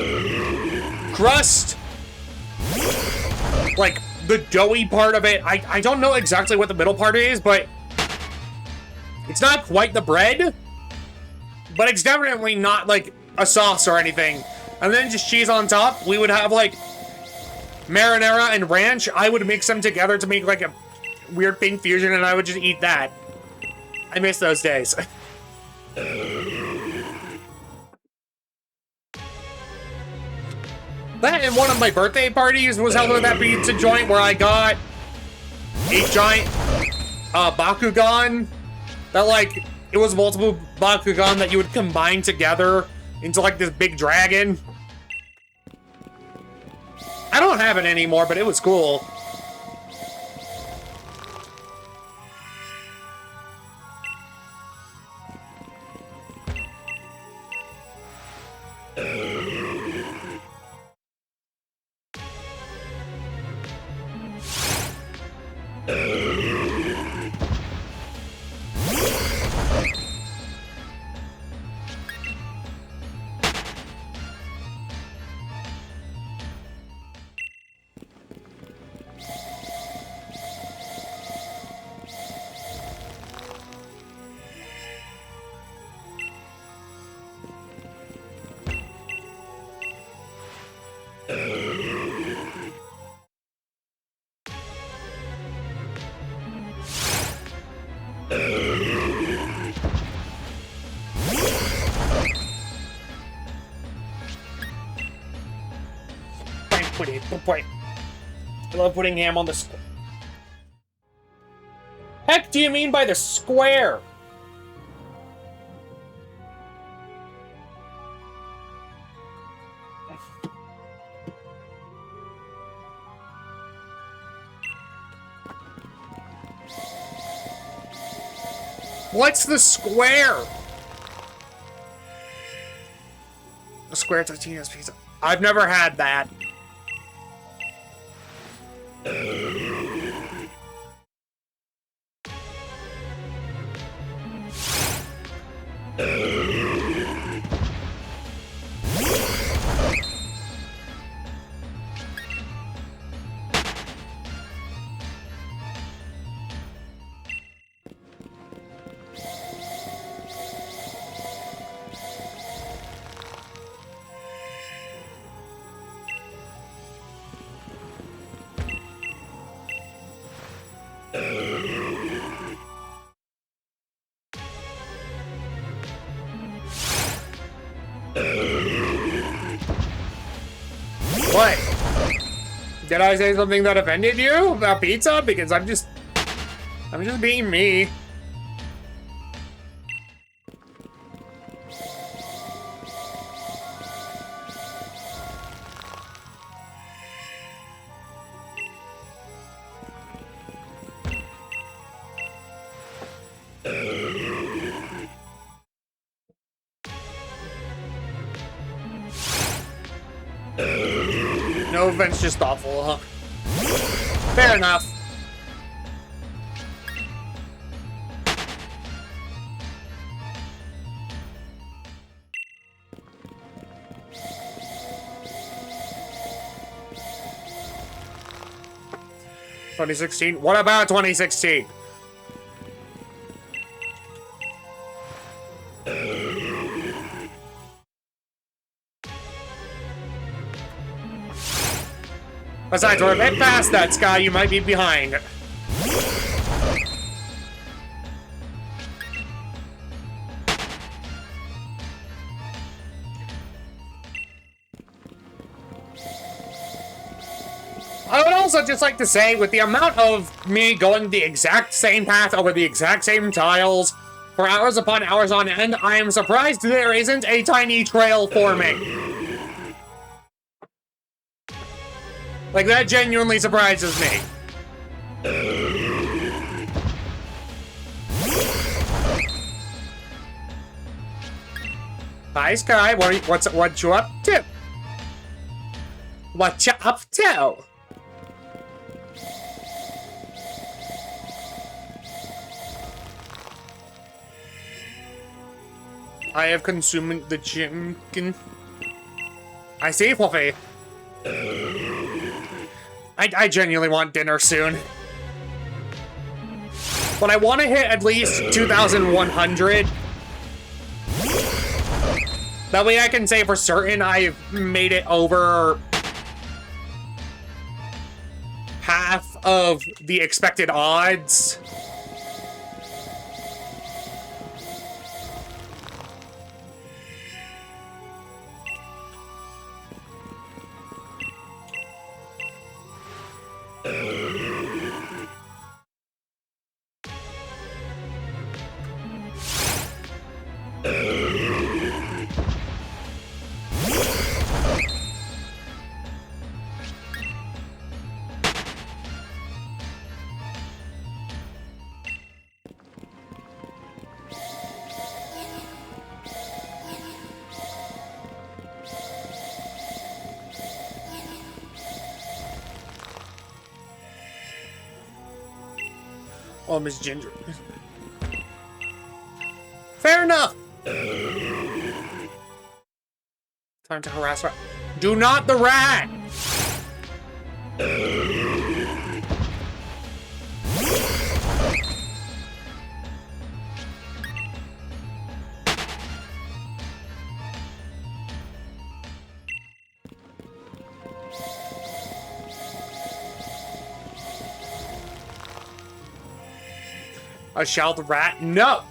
crust, like, the doughy part of it. I don't know exactly what the middle part is, but it's not quite the bread, but it's definitely not, like, a sauce or anything. And then just cheese on top. We would have, like, marinara and ranch. I would mix them together to make, like, a weird pink fusion, and I would just eat that. I miss those days. That and one of my birthday parties was held at that pizza joint where I got a giant Bakugan that, like, it was multiple Bakugan that you would combine together into, like, this big dragon. I don't have it anymore, but it was cool. I love putting ham on the square. Heck do you mean by the square? What's the square? The square Totino's pizza. I've never had that. What? Did I say something that offended you about pizza? Because I'm just being me. No offense, just awful, huh? Fair enough. (2016) What about 2016? Besides, we're a bit past that, Sky. You might be behind. I would also just like to say, with the amount of me going the exact same path over the exact same tiles for hours upon hours on end, I am surprised there isn't a tiny trail forming. Like, that genuinely surprises me. Hi, Sky. What you up to? What you up to? I have consumed the chicken. I see, Fluffy. I genuinely want dinner soon. But I want to hit at least 2,100. That way I can say for certain I've made it over half of the expected odds. Oh, Miss Ginger. Fair enough. Time to harass her. Do not the rat. Shall the rat? No.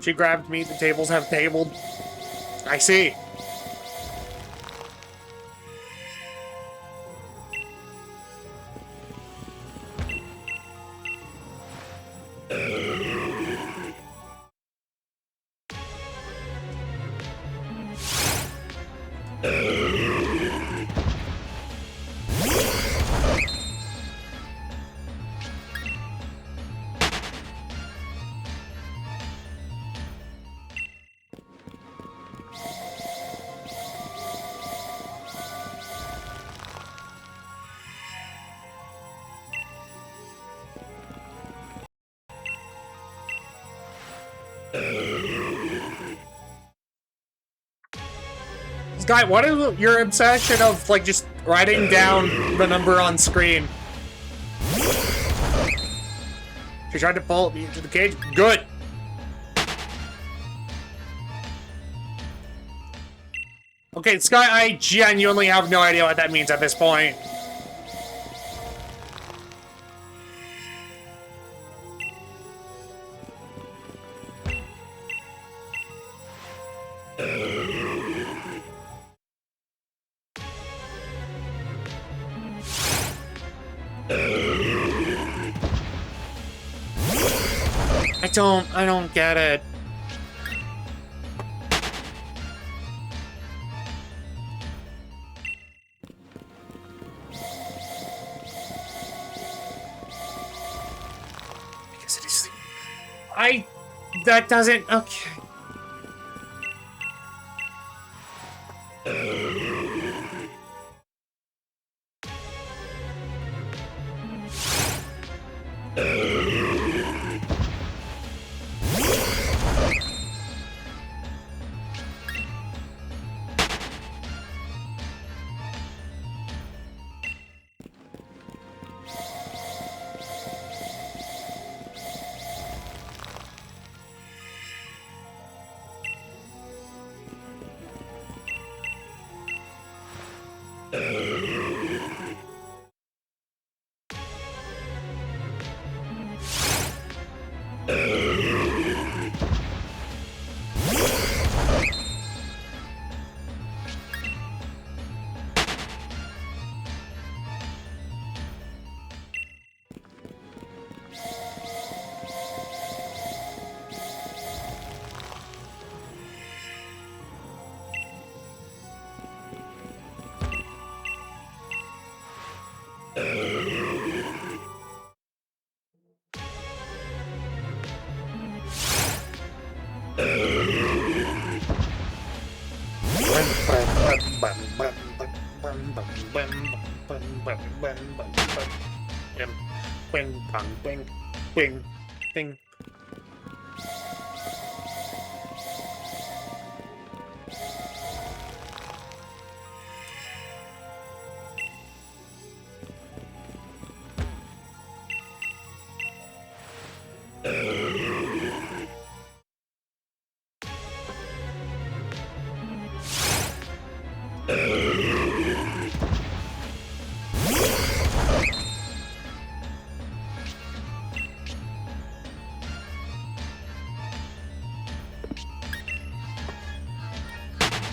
She grabbed me. The tables have tabled. I see. Guy, what is your obsession of, like, just writing down the number on screen? She tried to pull me into the cage. Good. Okay, Sky, I genuinely have no idea what that means at this point. I don't get it. Because it is... that doesn't... Okay.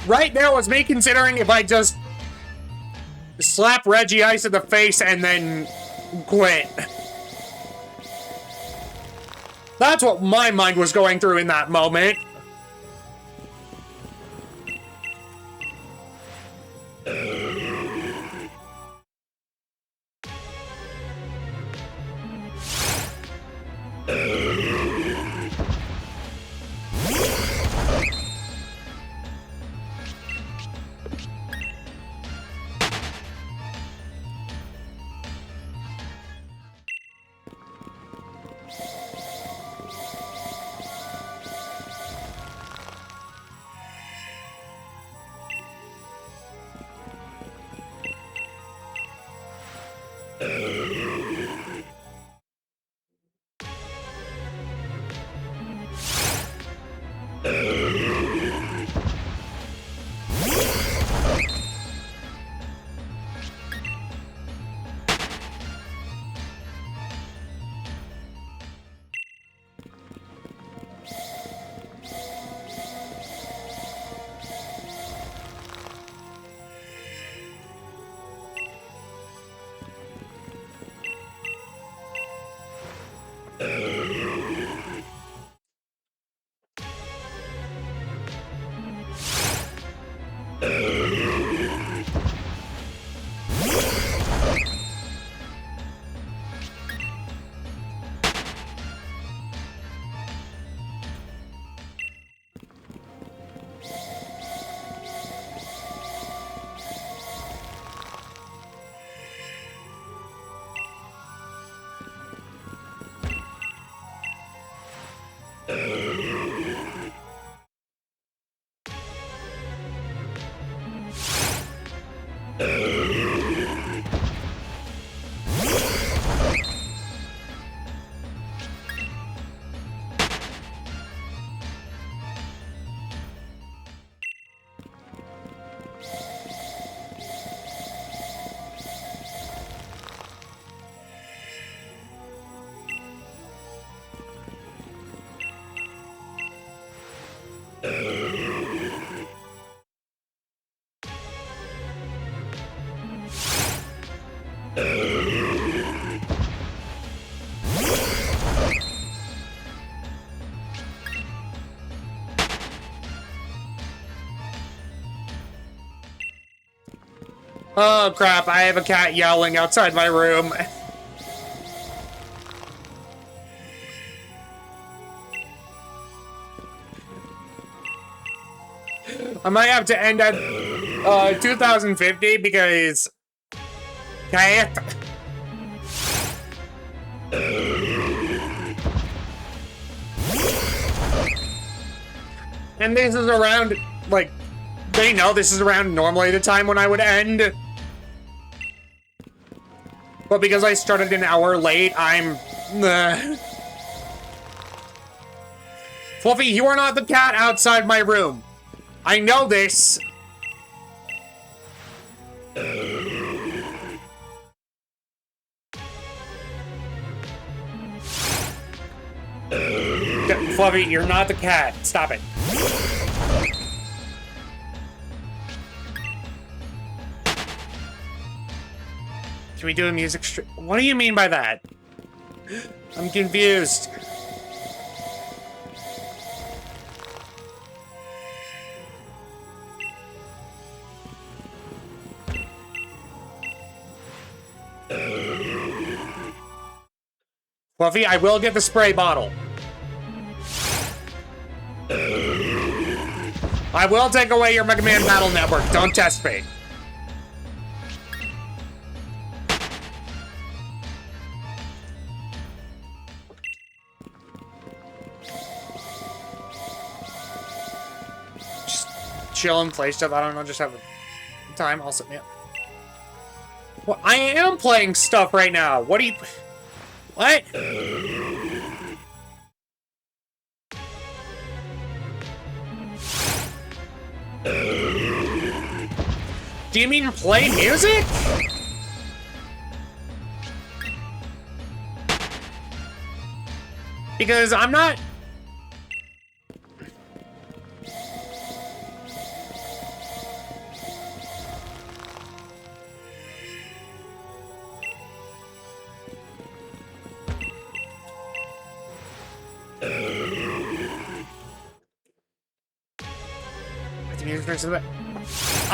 Right now was me considering if I just slap Reggie Ice in the face and then quit. That's what my mind was going through in that moment. Oh crap, I have a cat yowling outside my room. I might have to end at 2050 because cat. And this is around, like, they know this is around normally the time when I would end. But because I started an hour late, I'm... Fluffy, you are not the cat outside my room. I know this. Fluffy, you're not the cat. Stop it. Can we do a music stream? What do you mean by that? I'm confused. Fluffy, I will get the spray bottle. I will take away your Mega Man Battle Network. Don't test me. Just chill and play stuff. I don't know, just have a time. Also, yeah. Well, I am playing stuff right now. What do you... What? Do you mean play music? Because I'm not...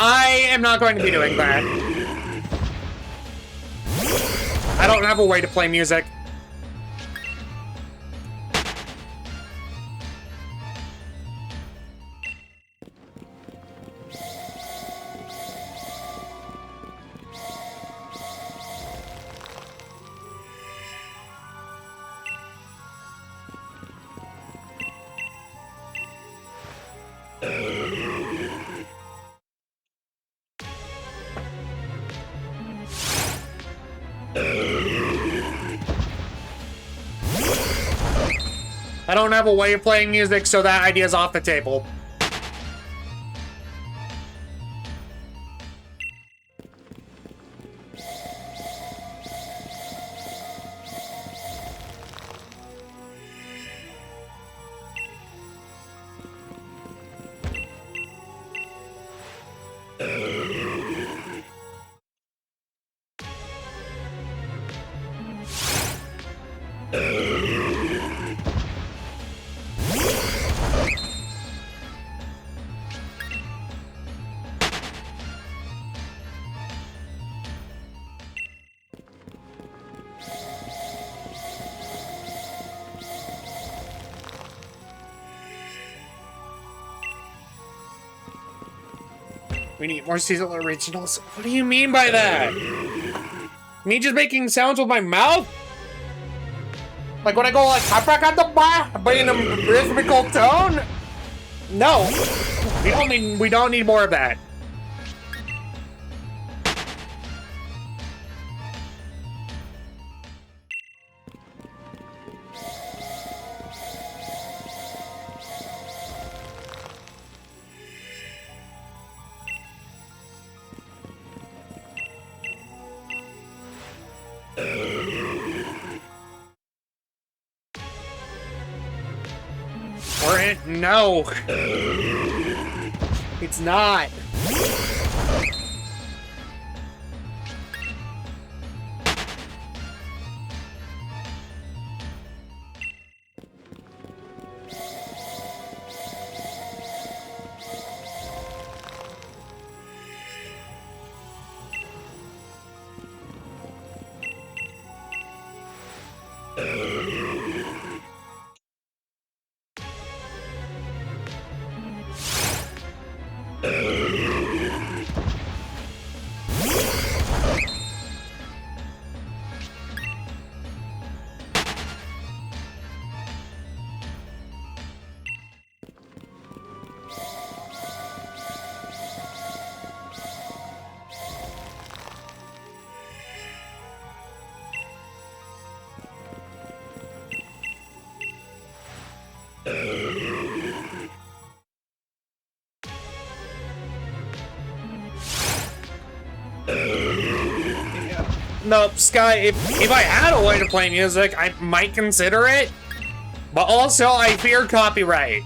I am not going to be doing that. I don't have a way to play music. I don't have a way of playing music, so that idea's off the table. We need more seasonal originals. What do you mean by that? Me just making sounds with my mouth? Like when I go like "Kaprakadaba," but in a rhythmical tone? No. We don't need more of that. No. It's not. No, Sky, if I had a way to play music, I might consider it. But also, I fear copyright.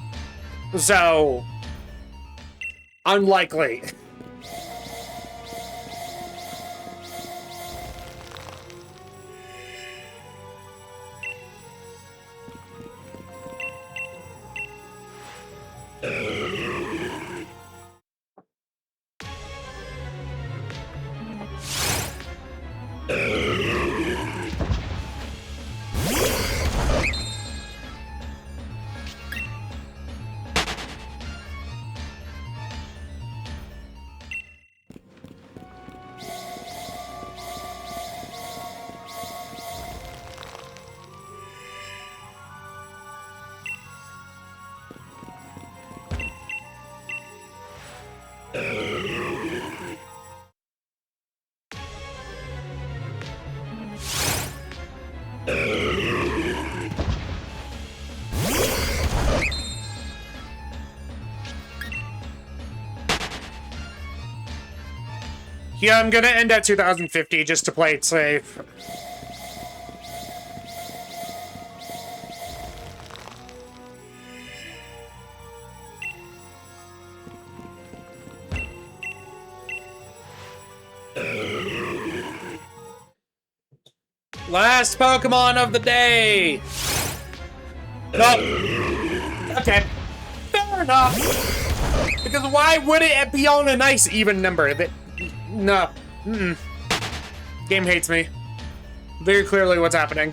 So, unlikely. Yeah, I'm gonna end at 2050 just to play it safe. Last Pokemon of the day! No. Okay. Fair enough. Because why would it be on a nice even number? No. Game hates me. Very clearly what's happening.